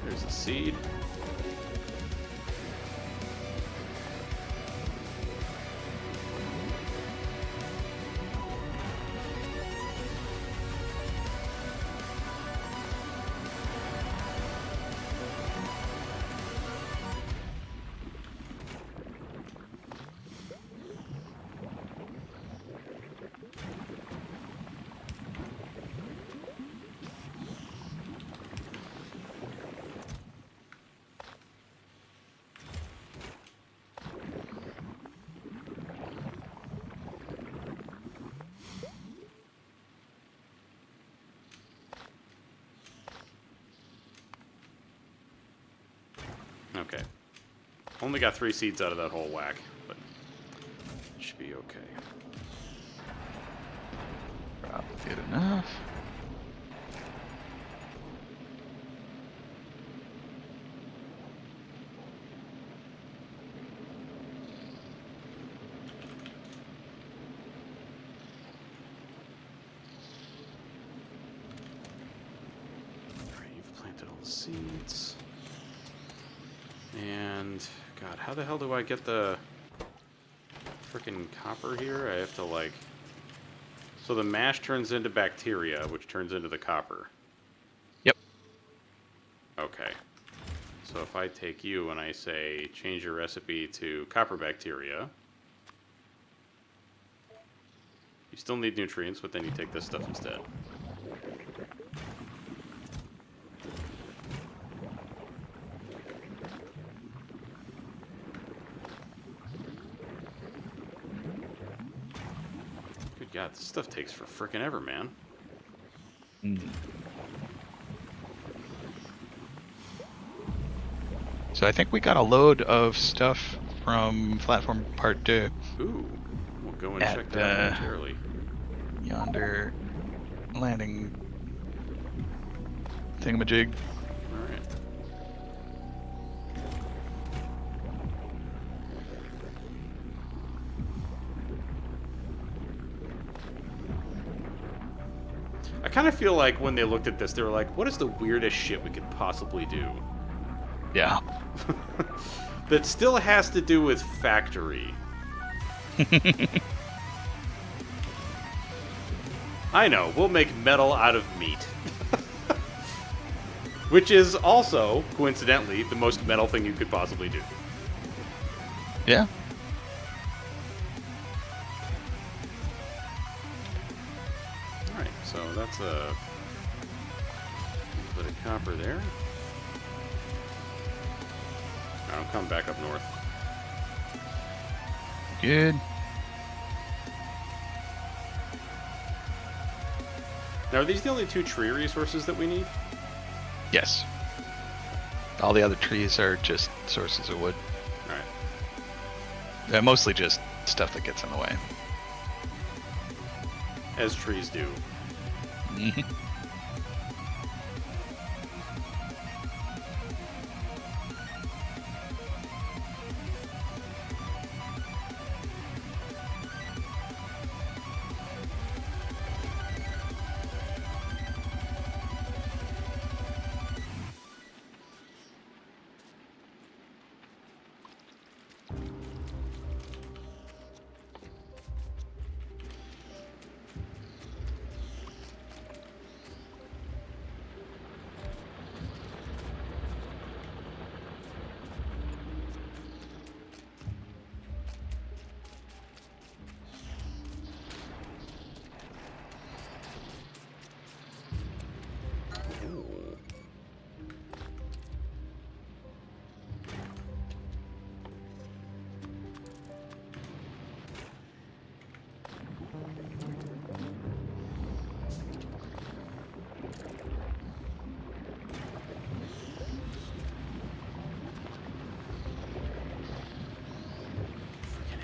There's a seed. Okay. Only got 3 seeds out of that whole whack, but it should be okay. Probably good enough. Alright, you've planted all the seeds. And, God, how the hell do I get the freaking copper here? I have to, like... So the mash turns into bacteria, which turns into the copper. Yep. Okay. So if I take you and I say, change your recipe to copper bacteria... You still need nutrients, but then you take this stuff instead. Good God, this stuff takes for frickin' ever, man. So I think we got a load of stuff from platform part 2. Ooh, we'll go and At, check that out momentarily. Yonder landing thingamajig. Alright. I kind of feel like when they looked at this, they were like, what is the weirdest shit we could possibly do? Yeah. That still has to do with factory. I know, we'll make metal out of meat. Which is also, coincidentally, the most metal thing you could possibly do. Yeah. Alright, so that's a bit of copper there. I'll come back up north. Good. Now, are these the only 2 tree resources that we need? Yes. All the other trees are just sources of wood. Alright. They're mostly just stuff that gets in the way. As trees do.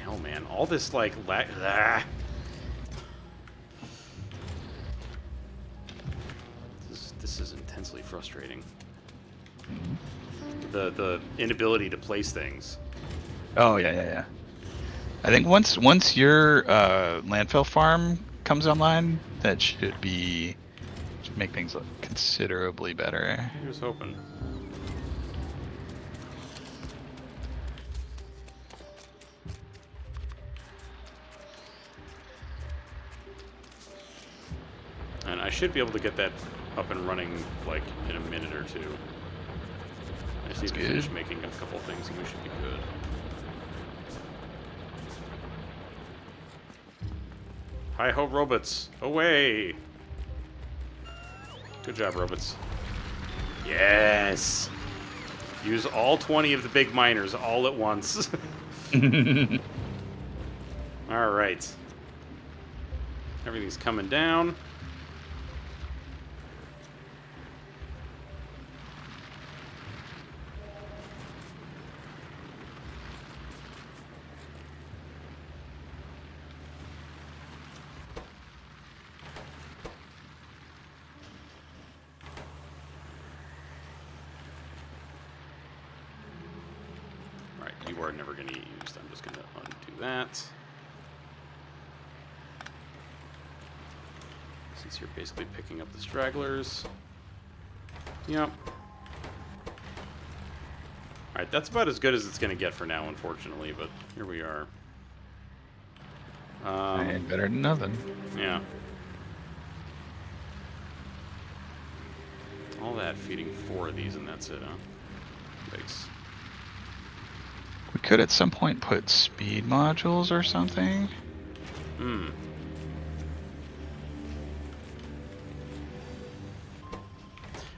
hell, man. All this, like, This is intensely frustrating. The inability to place things. Oh yeah. I think once your landfill farm comes online, that should make things look considerably better. I was hoping. And I should be able to get that up and running, like, in a minute or two. I just need to finish making a couple things and we should be good. Hi-ho, robots! Away! Good job, robots. Yes! Use all 20 of the big miners all at once. Alright. Everything's coming down. You are never going to get used. I'm just going to undo that. Since you're basically picking up the stragglers. Yep. Alright, that's about as good as it's going to get for now, unfortunately, but here we are. Ain't better than nothing. Yeah. All that feeding 4 of these and that's it, huh? Thanks. We could at some point put speed modules or something. Hmm. I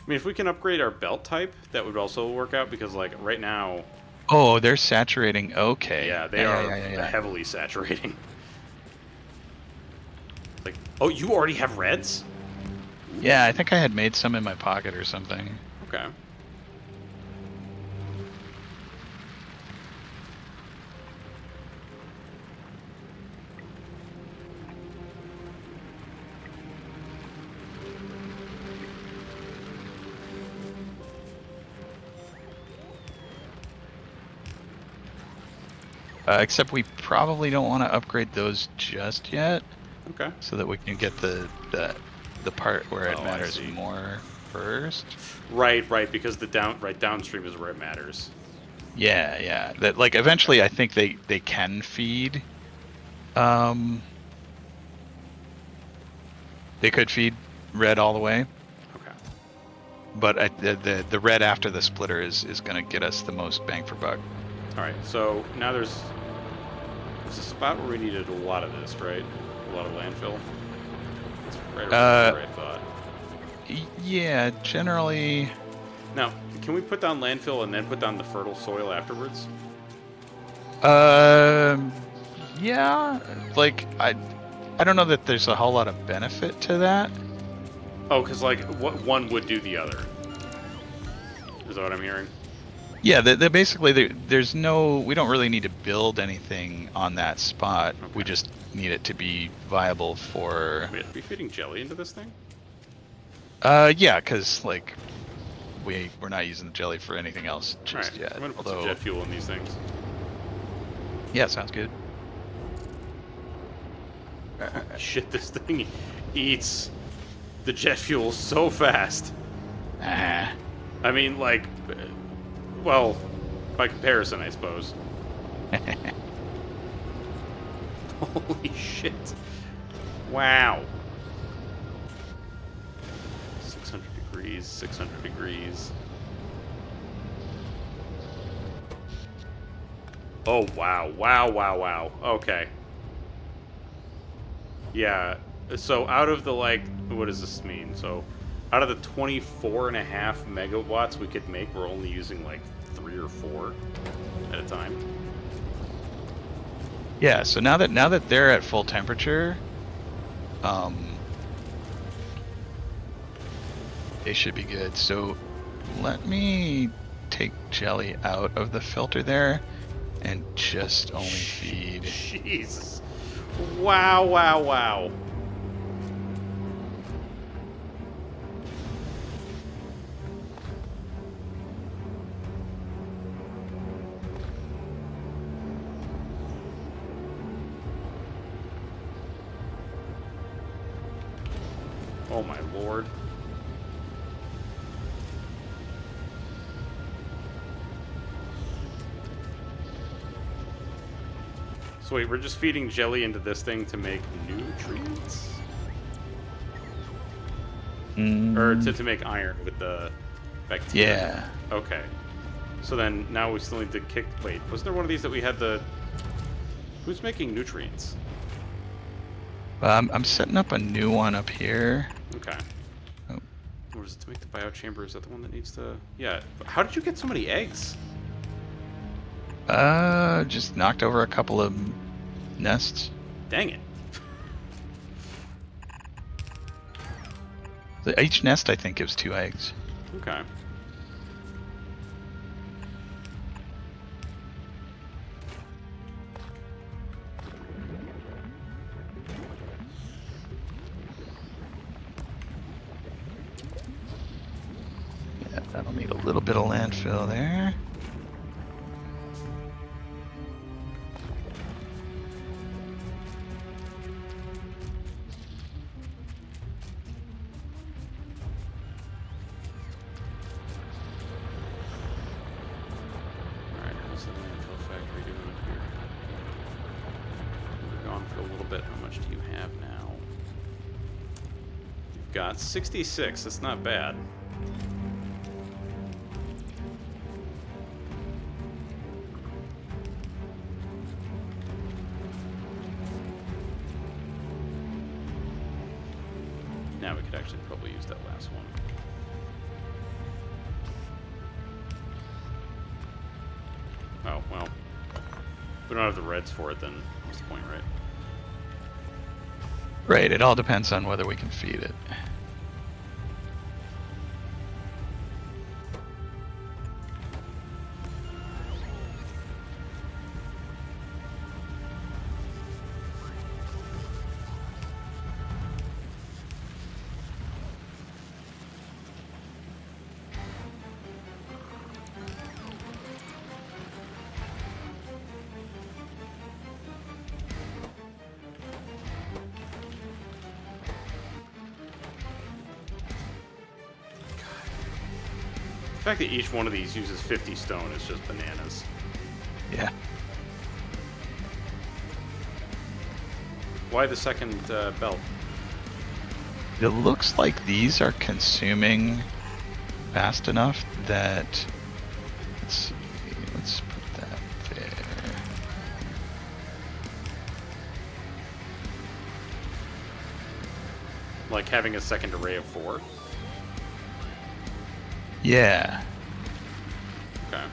mean, if we can upgrade our belt type, that would also work out because, like, right now... Oh, they're saturating. Okay. Yeah, they are heavily saturating. Like, oh, you already have reds? Yeah, I think I had made some in my pocket or something. Okay. Except we probably don't want to upgrade those just yet. Okay. So that we can get the part where it Oh, matters more first. Right, because the downstream is where it matters. Yeah. That, like, eventually I think they can feed. They could feed red all the way. Okay. But the red after the splitter is going to get us the most bang for buck. All right. So now there's a spot where we needed a lot of this, right? A lot of landfill. That's right around where I thought. Yeah, generally. Now, can we put down landfill and then put down the fertile soil afterwards? Yeah. Like, I don't know that there's a whole lot of benefit to that. Oh, because, like, what one would do the other. Is that what I'm hearing? Yeah, they're basically, there's no, we don't really need to build anything on that spot. Okay. We just need it to be viable for... Wait, are we feeding jelly into this thing? Yeah, because, like, we're not using the jelly for anything else just yet. I'm going to put some jet fuel in these things. Yeah, sounds good. Shit, this thing eats the jet fuel so fast. I mean, like... Well, by comparison, I suppose. Holy shit. Wow. 600 degrees, 600 degrees. Oh, wow. Okay. Yeah, so out of the, like, what does this mean? So, out of the 24.5 megawatts we could make, we're only using, like, 3 or 4 at a time. Yeah, so now that they're at full temperature, they should be good. So let me take jelly out of the filter there. and just only feed. Jesus. Wow, wow, wow. Oh my lord. So wait, we're just feeding jelly into this thing to make nutrients? Or to make iron with the bacteria? Yeah. Okay. So then now we still need to kick... Wait, wasn't there one of these that we had the... Who's making nutrients? I'm setting up a new one up here. Okay. Oh. Or is it to make the biochamber? Is that the one that needs to... Yeah. How did you get so many eggs? Just knocked over a couple of nests. Dang it. Each nest, I think, gives 2 eggs. Okay. Yeah, that'll need a little bit of landfill there. Alright, how's the landfill factory doing up here? We're gone for a little bit. How much do you have now? You've got 66. That's not bad. Now we could actually probably use that last one. Oh, well. If we don't have the reds for it, then what's the point, right? Right, it all depends on whether we can feed it. The fact that each one of these uses 50 stone is just bananas. Yeah. Why the second belt? It looks like these are consuming fast enough that... Let's see. Let's put that there. Like having a second array of 4? Yeah. Okay.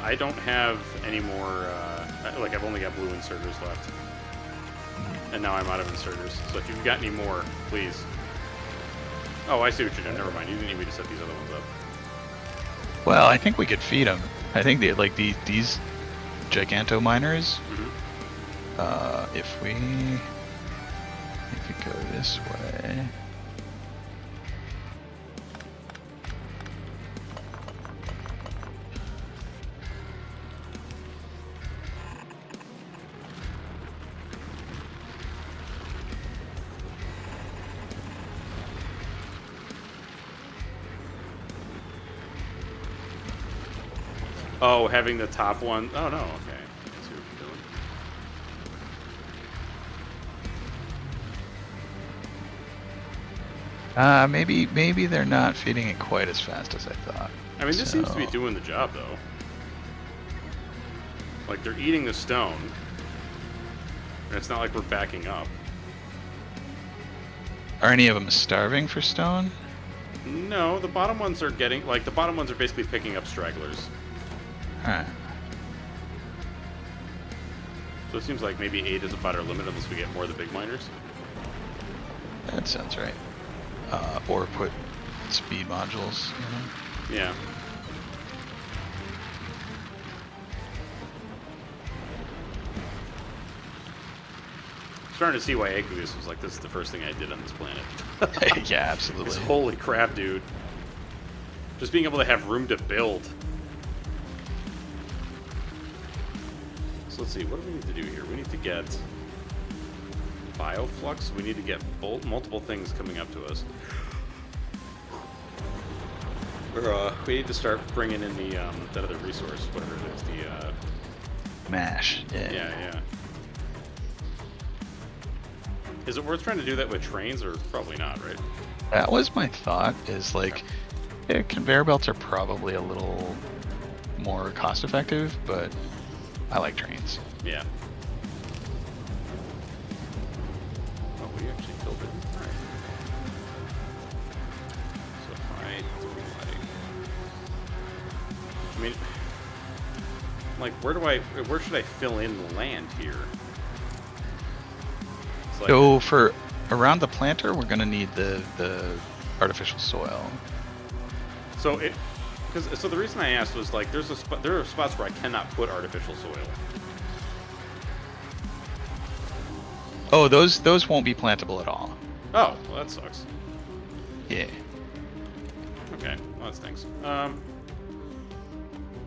I don't have any more, like, I've only got blue inserters left. And now I'm out of inserters. So if you've got any more, please. Oh, I see what you're doing. Never mind. You didn't need me to set these other ones up. Well, I think we could feed them. I think they like these giganto miners. Mm-hmm. If we go this way. Oh, having the top one. Oh, no. Okay. I see what you're doing. Maybe they're not feeding it quite as fast as I thought. I mean, this seems to be doing the job, though. Like, they're eating the stone. And it's not like we're backing up. Are any of them starving for stone? No, the bottom ones are getting... Like, the bottom ones are basically picking up stragglers. Alright. So it seems like maybe 8 is about our limit unless we get more of the big miners. That sounds right. Or put speed modules, you know? Yeah. Starting to see why Aqueous was like, this is the first thing I did on this planet. Yeah, absolutely. Holy crap, dude. Just being able to have room to build. So let's see, what do we need to do here? We need to get Bioflux. We need to get multiple things coming up to us. We need to start bringing in the that other resource, whatever it is, the MASH. Yeah. yeah. Is it worth trying to do that with trains, or probably not, right? That was my thought, is like, yeah, conveyor belts are probably a little more cost effective, but I like trains. Yeah. Oh, we actually filled it. Alright. So if I do like... I mean... Like, where should I fill in the land here? It's like, So for around the planter, we're gonna need the artificial soil. so the reason I asked was like, there are spots where I cannot put artificial soil. Oh, those won't be plantable at all. Oh, well that sucks. Yeah. Okay, well that stinks.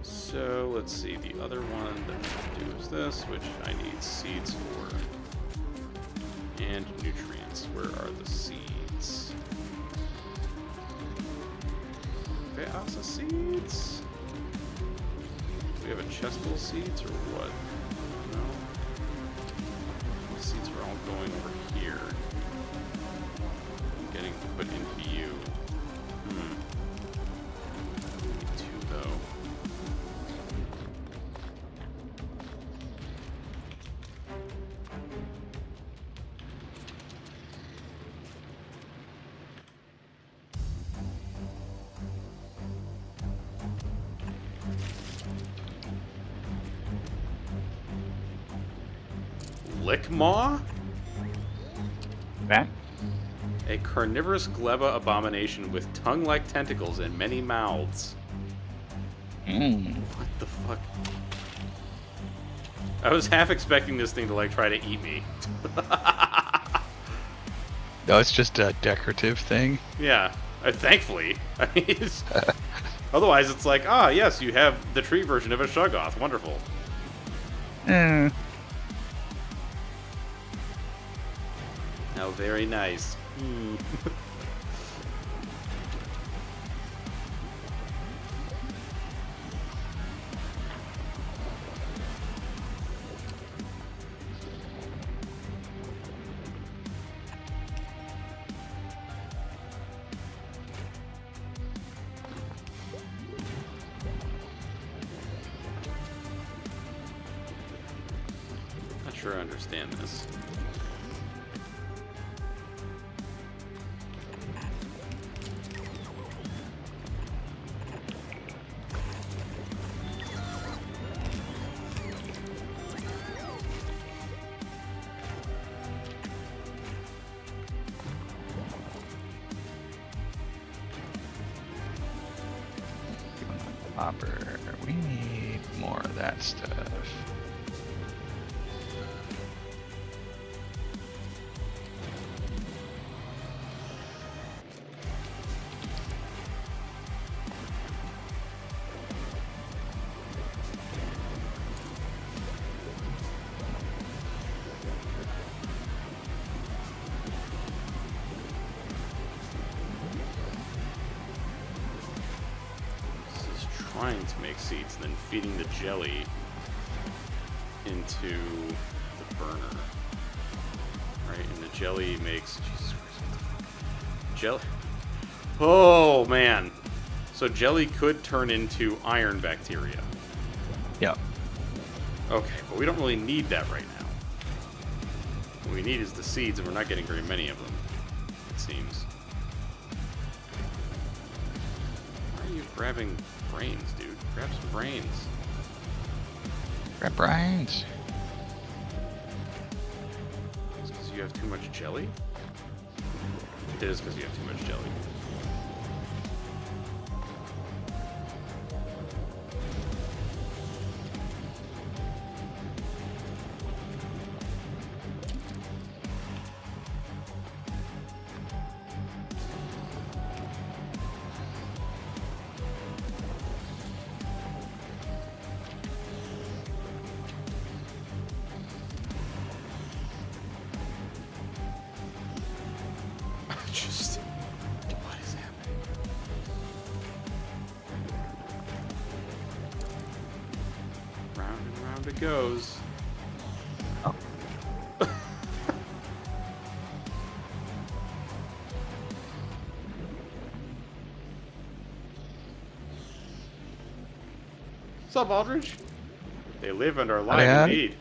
So let's see, the other one that we can do is this, which I need seeds for. And nutrients. Where are the seeds? Vasa seeds? Do we have a chest full of seeds or what? No. The seeds are all going over here. Getting put into you. Need 2 though. Lickmaw? That? A carnivorous gleba abomination with tongue-like tentacles and many mouths. What the fuck? I was half expecting this thing to like try to eat me. No, it's just a decorative thing. Yeah, thankfully. I mean, otherwise it's like, ah, yes, you have the tree version of a Shoggoth. Wonderful. How very nice. Not sure I understand this. Hopper. We need more of that stuff. Trying to make seeds and then feeding the jelly into the burner. Right, and the jelly makes... Jesus Christ, what the fuck? Jelly... Oh, man. So jelly could turn into iron bacteria. Yep. Okay, but we don't really need that right now. What we need is the seeds, and we're not getting very many of them, it seems. Why are you grabbing brains, dude? Grab some brains. Grab brains. It's because you have too much jelly? It is because you have too much jelly. Just, what is happening? Round and round it goes. Oh. What's up, Aldridge? They live and are alive Hi. indeed.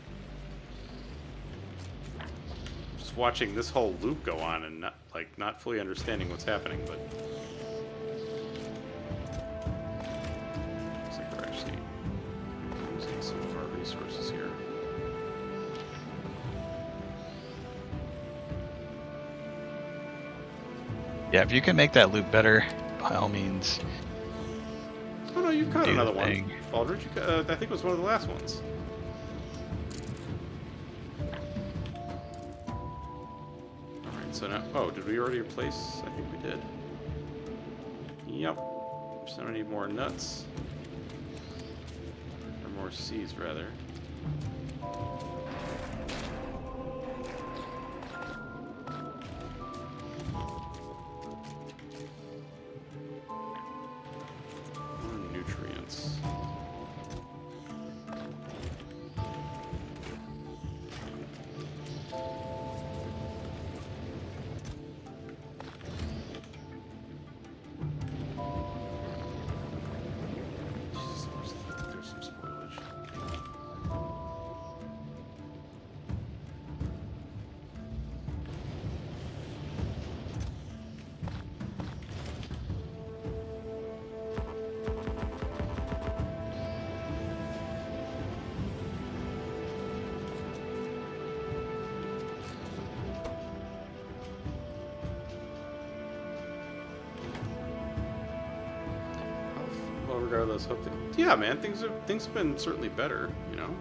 Just watching this whole loop go on and not fully understanding what's happening, but looks like we're actually losing some of our resources here. Yeah, if you can make that loop better, by all means. Oh no, you've caught Do the another one, thing. Aldridge. I think it was one of the last ones. Alright, so now... Oh, did we already replace? I think we did. Yep. Just don't need more nuts. Or more seeds, rather. More nutrients. There's some spoilage. Well, regardless, hope that... Yeah, man, things have been certainly better, you know.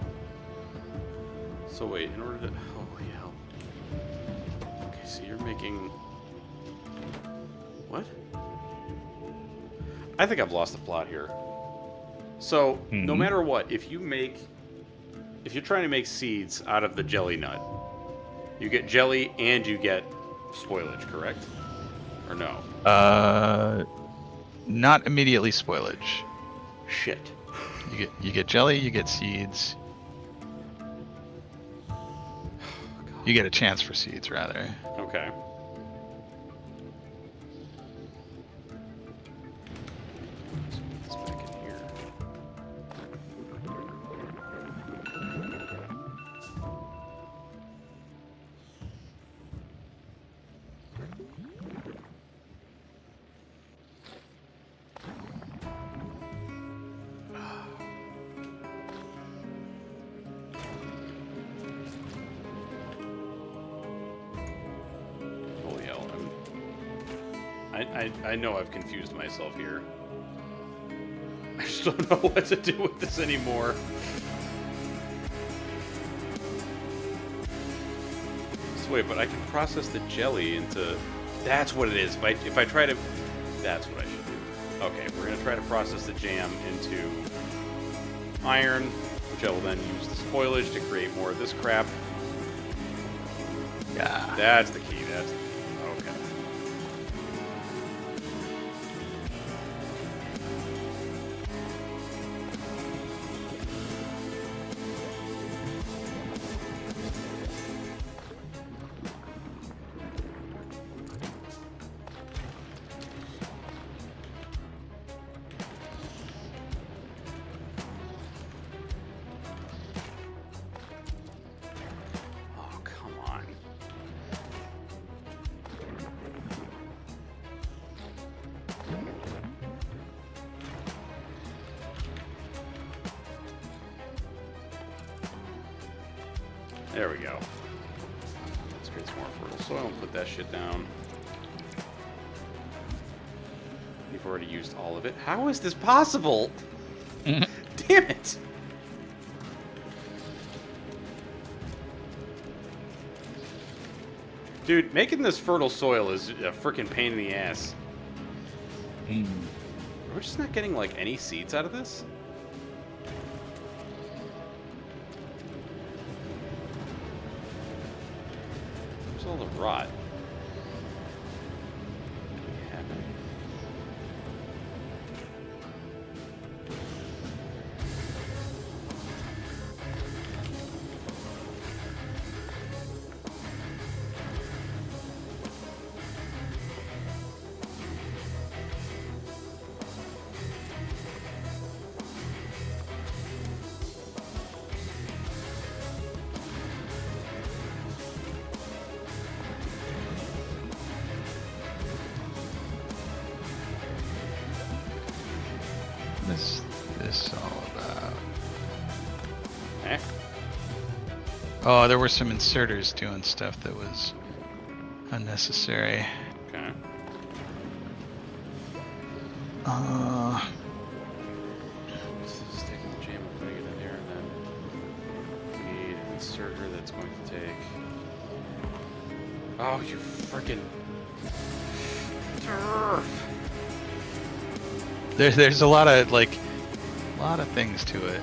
So wait, in order to... Oh, yeah. Okay, so you're making... What? I think I've lost the plot here. So, no matter what, if you're trying to make seeds out of the jelly nut, you get jelly and you get spoilage, correct? Or no? Not immediately spoilage. Shit. You get jelly, you get seeds. You get a chance for seeds, rather. Okay. Let's put this back in here. Holy hell, I know I've confused myself here. I just don't know what to do with this anymore. So wait, but I can process the jelly into... That's what it is. If I try to... That's what I should do. Okay, we're going to try to process the jam into iron, which I will then use the spoilage to create more of this crap. Yeah. That's the key. That's the key. Okay. There we go. Let's create some more fertile soil and put that shit down. We've already used all of it. How is this possible? Damn it! Dude, making this fertile soil is a freaking pain in the ass. We're just not getting, like, any seeds out of this? Where's all the rot? What happened? What is this all about? Eh? Oh, there were some inserters doing stuff that was unnecessary. Okay. This is taking the jam and putting it in here, and then we need an inserter that's going to take... Oh, you freaking... There's a lot of things to it.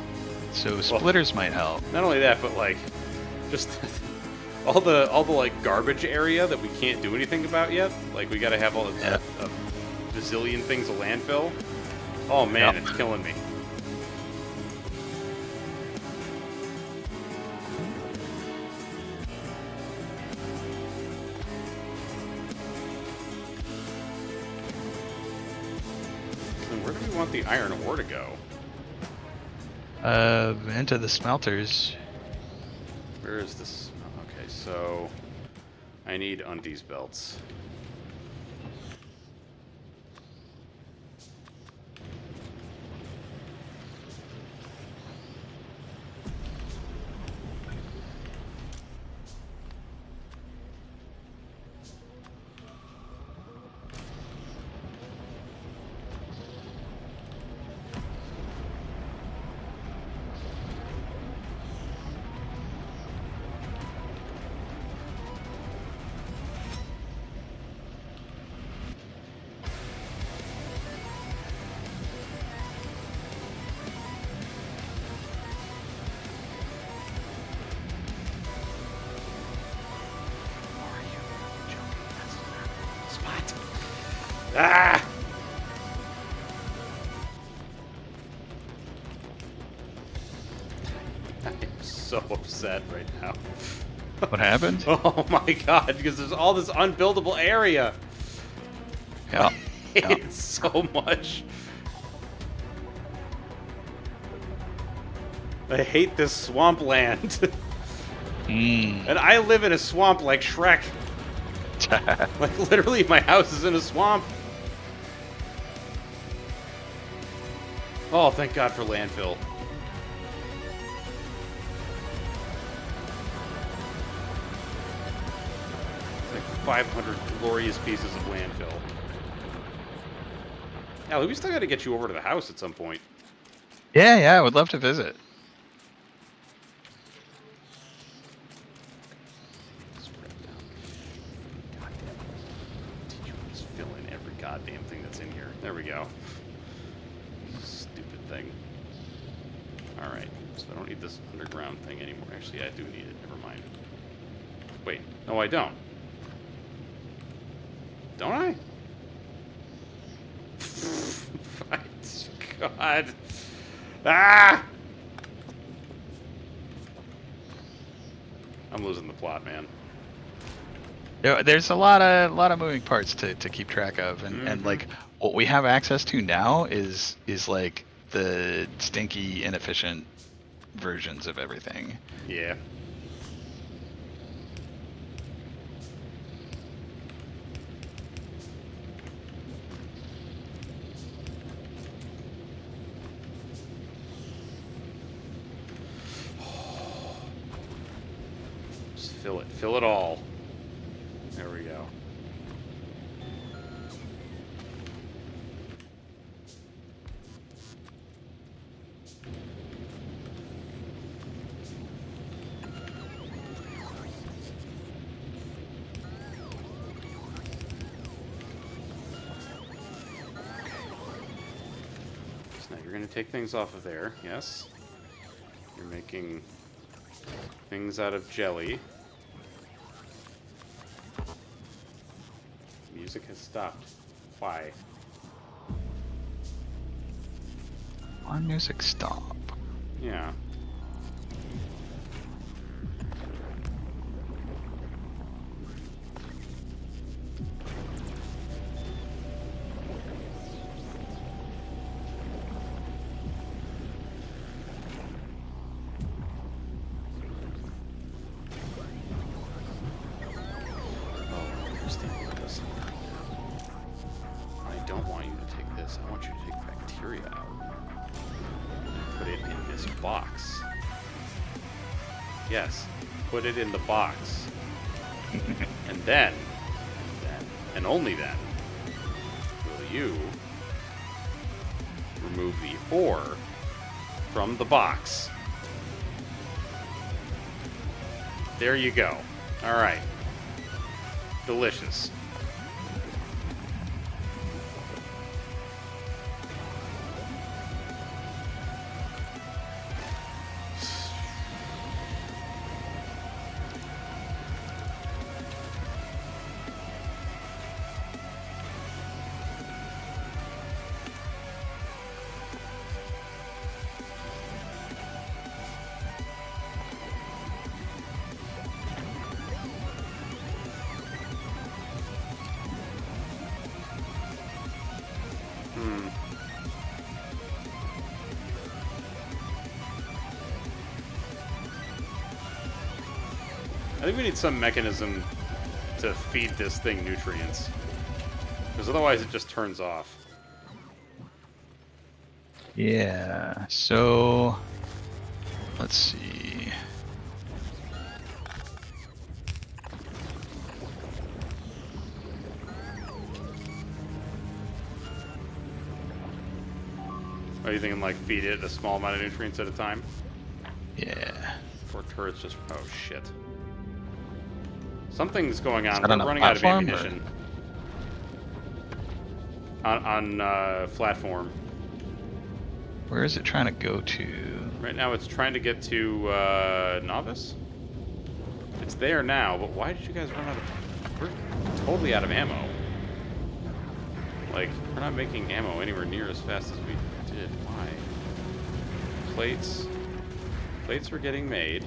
So splitters might help. Not only that, but like, just all the like garbage area that we can't do anything about yet. Like we got to have all a bazillion things a landfill. Oh man, It's killing me. And where do we want the iron ore to go? Into the smelters. Where is this? Okay, so I need undies belts. Ah! I'm so upset right now. What happened? Oh my god, because there's all this unbuildable area. Yeah. I hate it so much. I hate this swampland. And I live in a swamp like Shrek. Like, literally, my house is in a swamp. Oh, thank God for landfill. It's like 500 glorious pieces of landfill. Yeah, we still got to get you over to the house at some point. Yeah, I would love to visit. Just fill in every goddamn thing that's in here. There we go. Stupid thing. Alright, so I don't need this underground thing anymore. Actually, I do need it. Never mind. Wait, no I don't. Don't I? God. Ah! I'm losing the plot, man. There's a lot of moving parts to keep track of, and like what we have access to now is like the stinky, inefficient versions of everything. Yeah. Fill it. Fill it all. There we go. So now you're going to take things off of there. Yes. You're making things out of jelly. Music has stopped. Why? Why music stop? Yeah. I don't want you to take this. I want you to take bacteria out. Put it in this box. Yes, put it in the box. And then, and only then, will you remove the ore from the box. There you go. All right. Delicious. I think we need some mechanism to feed this thing nutrients. Because otherwise it just turns off. Yeah, so let's see. Are you thinking like feed it a small amount of nutrients at a time? Yeah. Or turrets just... Oh, shit. Something's going on. Is that on We're a running out of platform, ammunition. On platform. Where is it trying to go to? Right now it's trying to get to Novice? It's there now, but why did you guys run out of... We're totally out of ammo. Like, we're not making ammo anywhere near as fast as we did. Why? Plates. Plates were getting made.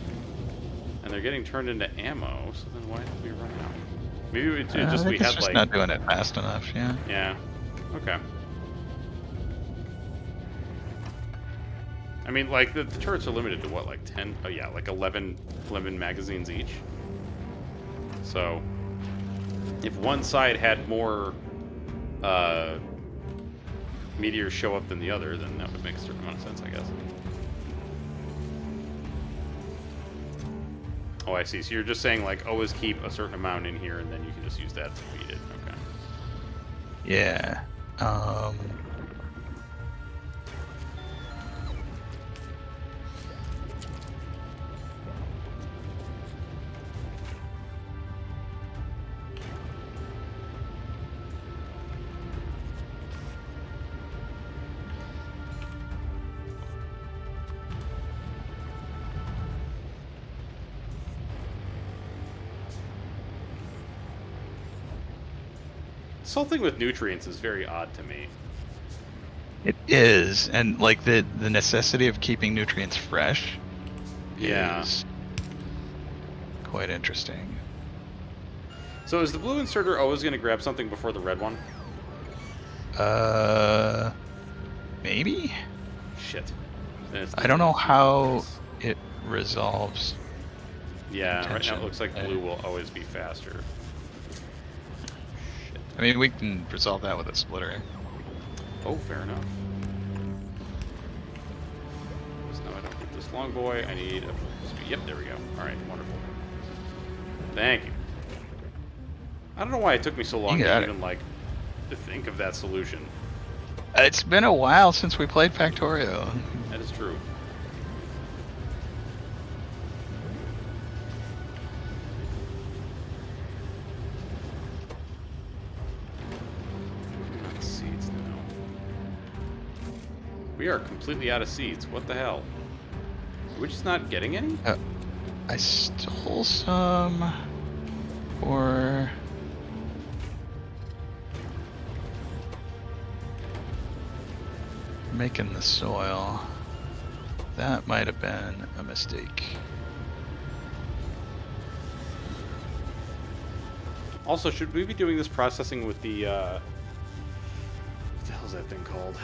And they're getting turned into ammo, so then why did we run out? Maybe we just we had just like... not doing it fast enough, yeah. Yeah. Okay. I mean, like, the turrets are limited to what, like 10? Oh, yeah, like 11 magazines each. So, if one side had more meteors show up than the other, then that would make a certain amount of sense, I guess. Oh, I see. So you're just saying, like, always keep a certain amount in here, and then you can just use that to feed it. Okay. Yeah. This whole thing with nutrients is very odd to me. It is, and like the necessity of keeping nutrients fresh Yeah. is quite interesting. So is the blue inserter always going to grab something before the red one? Maybe? Shit. Then it's I don't know how it resolves. Yeah, right now Tension. it looks like blue will always be faster. I mean, we can resolve that with a splitter. Oh, fair enough. So now I don't need this long boy. I need a... Yep, there we go. Alright, wonderful. Thank you. I don't know why it took me so long You to got it. even, like, to think of that solution. It's been a while since we played Factorio. That is true. Seeds now. We are completely out of seeds. What the hell? Are we just not getting any? I stole some for... making the soil. That might have been a mistake. Also, should we be doing this processing with the, what the hell's that thing called?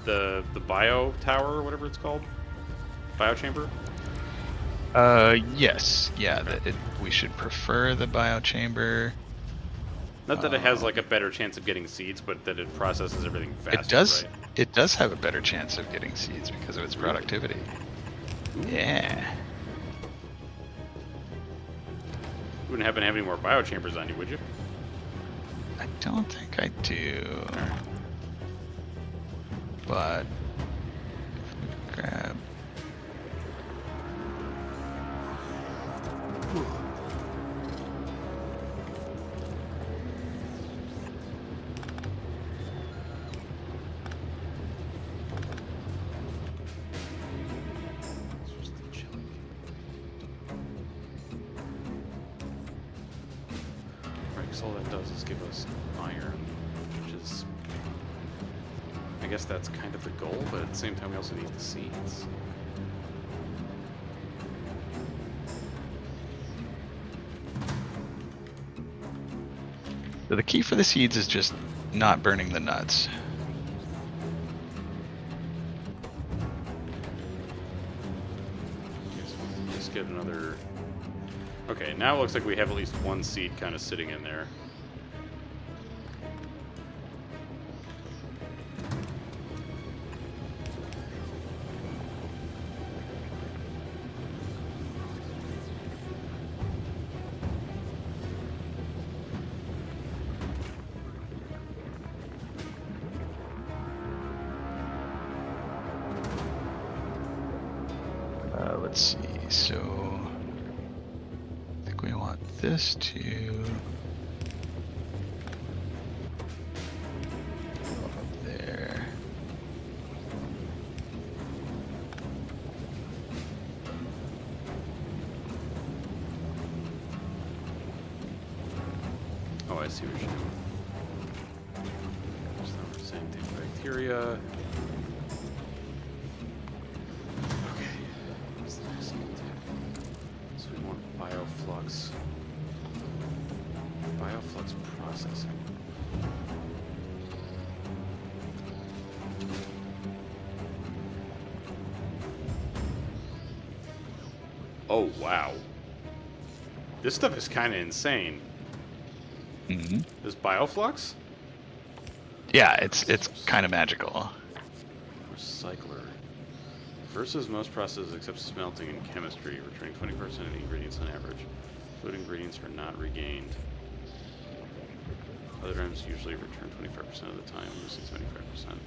The bio tower or whatever it's called? Biochamber? Yes. Yeah, we should prefer the biochamber. Not that it has, like, a better chance of getting seeds, but that it processes everything faster, right? It does have a better chance of getting seeds because of its productivity. Yeah. You wouldn't happen to have any more biochambers on you, would you? I don't think I do. But grab. Right, because all that does is give us iron, which is... I guess that's kind of the goal, but at the same time we also need the seeds. So the key for the seeds is just not burning the nuts. Just get another... Okay, now it looks like we have at least one seed kind of sitting in there. Let's see. So I think we want this to go up there. Oh, I see what you're doing. So we're saying take bacteria. Okay. What's the next one? So we want bioflux. Bioflux processing. Oh, wow. This stuff is kind of insane. Mm-hmm. This bioflux? Yeah, it's kind of magical. Recycler. Versus most processes except smelting and chemistry, returning 20% of the ingredients on average. Food ingredients are not regained. Other items usually return 25% of the time, losing 75%.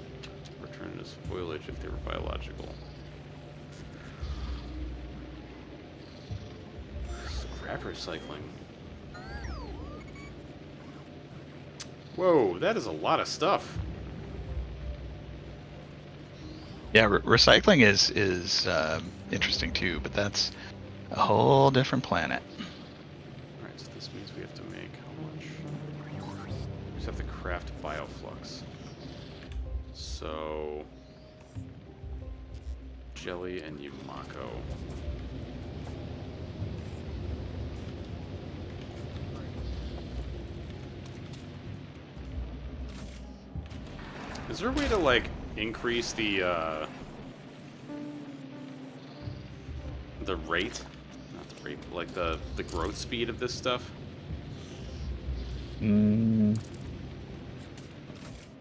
Return as spoilage if they were biological. Scrap recycling. Whoa, that is a lot of stuff. Yeah, recycling is interesting too, but that's a whole different planet. Alright, so this means we have to make how much? We just have to craft bioflux. So... Jelly and Yumako. Is there a way to, like, increase the rate? Not the rate, but, like, the growth speed of this stuff? You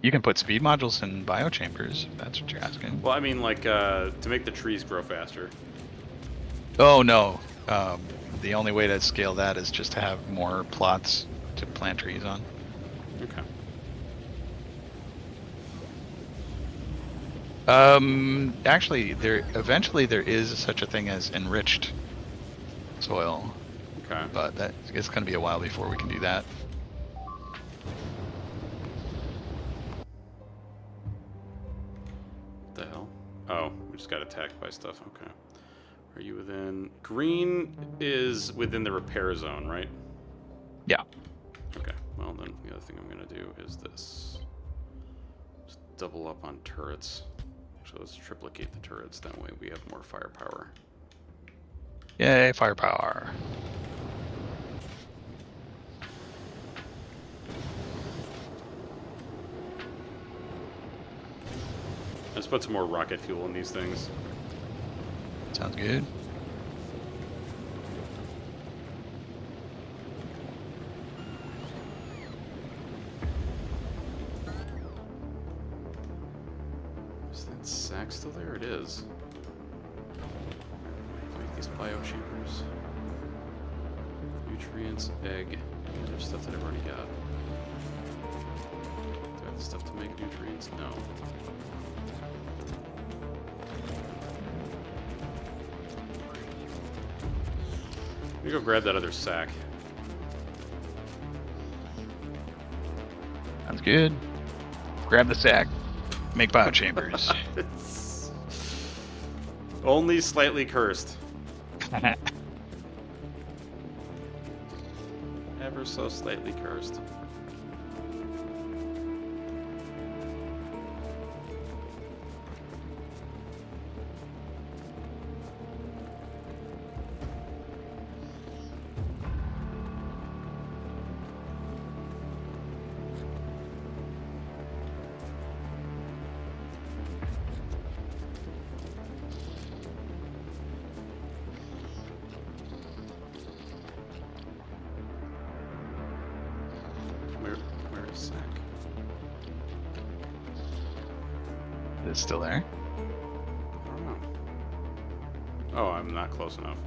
can put speed modules in biochambers, if that's what you're asking. Well, I mean, like, to make the trees grow faster. Oh, no. the only way to scale that is just to have more plots to plant trees on. Okay. Actually, eventually there is such a thing as enriched soil, Okay. but it's going to be a while before we can do that. What the hell? Oh, we just got attacked by stuff. Okay. Are you within... Green is within the repair zone, right? Yeah. Okay. Well, then the other thing I'm going to do is this. Just double up on turrets. Actually, let's triplicate the turrets. That way we have more firepower. Yay, firepower. Let's put some more rocket fuel in these things. Sounds good. Is that sack still there? It is. Make these biochambers. Nutrients, egg, any other stuff that I've already got. Do I have the stuff to make nutrients? No. Let me go grab that other sack. Sounds good. Grab the sack. Make biochambers. It's only slightly cursed. Ever so slightly cursed. Where is Sack? It's still there. I don't know. Oh, I'm not close enough.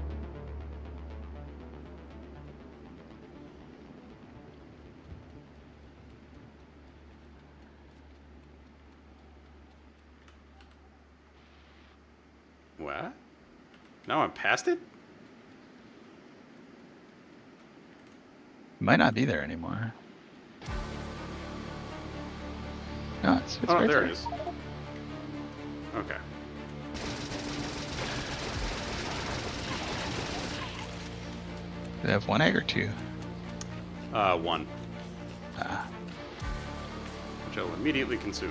What? Now I'm past it? Might not be there anymore. No, it's Oh, right there it is. Okay. Did it have one egg or two? One. Ah, Which I'll immediately consume.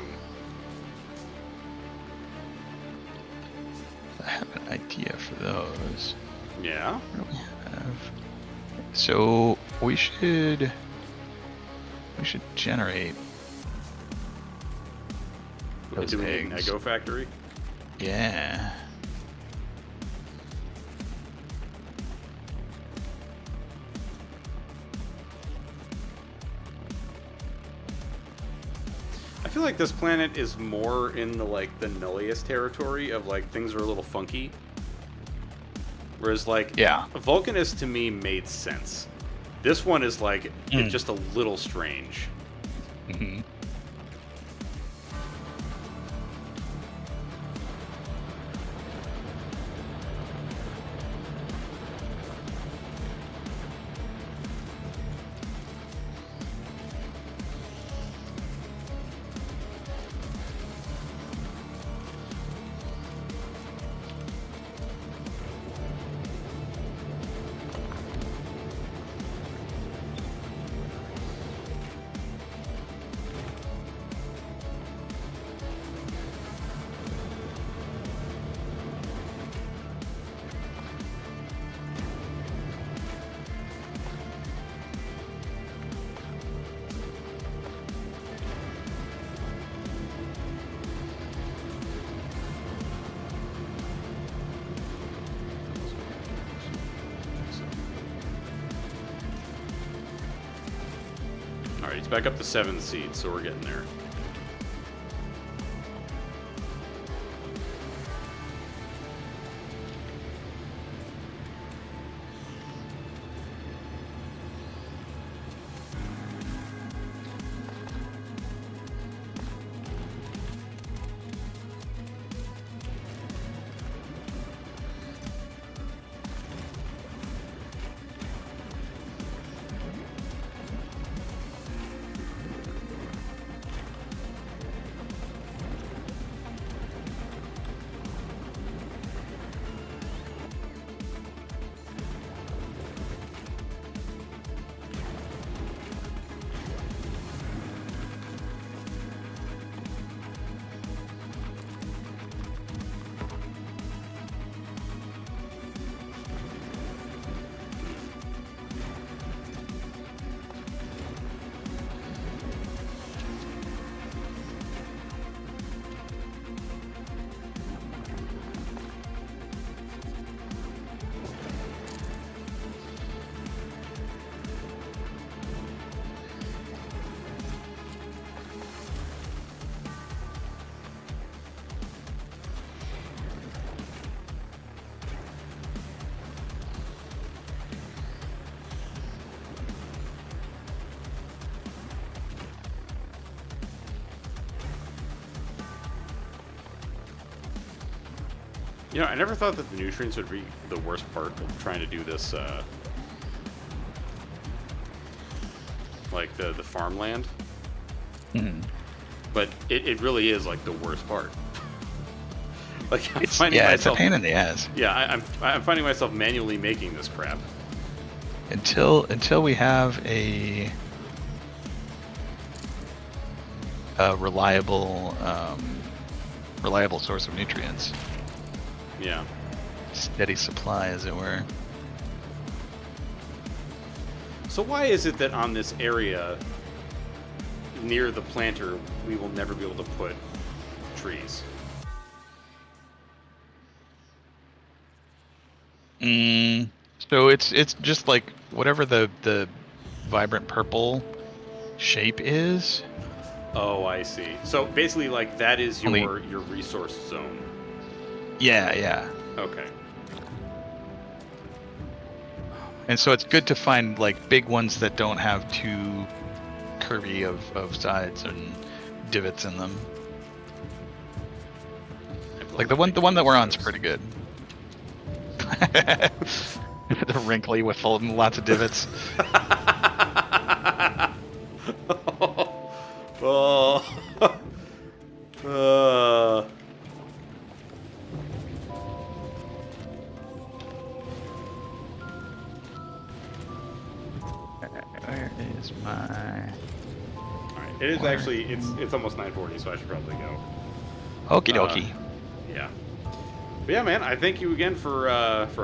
I have an idea for those. Yeah? What do we have? So we should generate those Doing eggs. an Eggo factory? Yeah. I feel like this planet is more in the the Nullius territory of things are a little funky. Whereas Yeah. Vulcanus to me made sense. This one is it's just a little strange. Mm-hmm. Alright, it's back up to 7 seeds, so we're getting there. You know, I never thought that the nutrients would be the worst part of trying to do this, like the farmland. Mhm. But it really is like the worst part. Like I'm It's finding yeah, it's a myself, pain in the ass. yeah, I'm finding myself manually making this crap. Until we have a reliable source of nutrients, Yeah. steady supply, as it were. So why is it that on this area near the planter we will never be able to put trees? So it's just like whatever the vibrant purple shape is. Oh, I see. So basically, like that is Only your resource zone. yeah. Okay. And so it's good to find like big ones that don't have too curvy of sides and divots in them. Like the one that we're on is pretty good. The wrinkly with lots of divots. Oh. Where is my? All right. It is actually it's almost 9:40, so I should probably go. Okie dokie. Yeah. But yeah, man. I thank you again for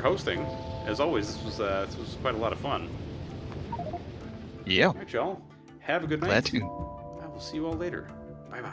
hosting. As always, this was quite a lot of fun. Yeah. All right, y'all. Have a good night. Glad to. I will see you all later. Bye bye.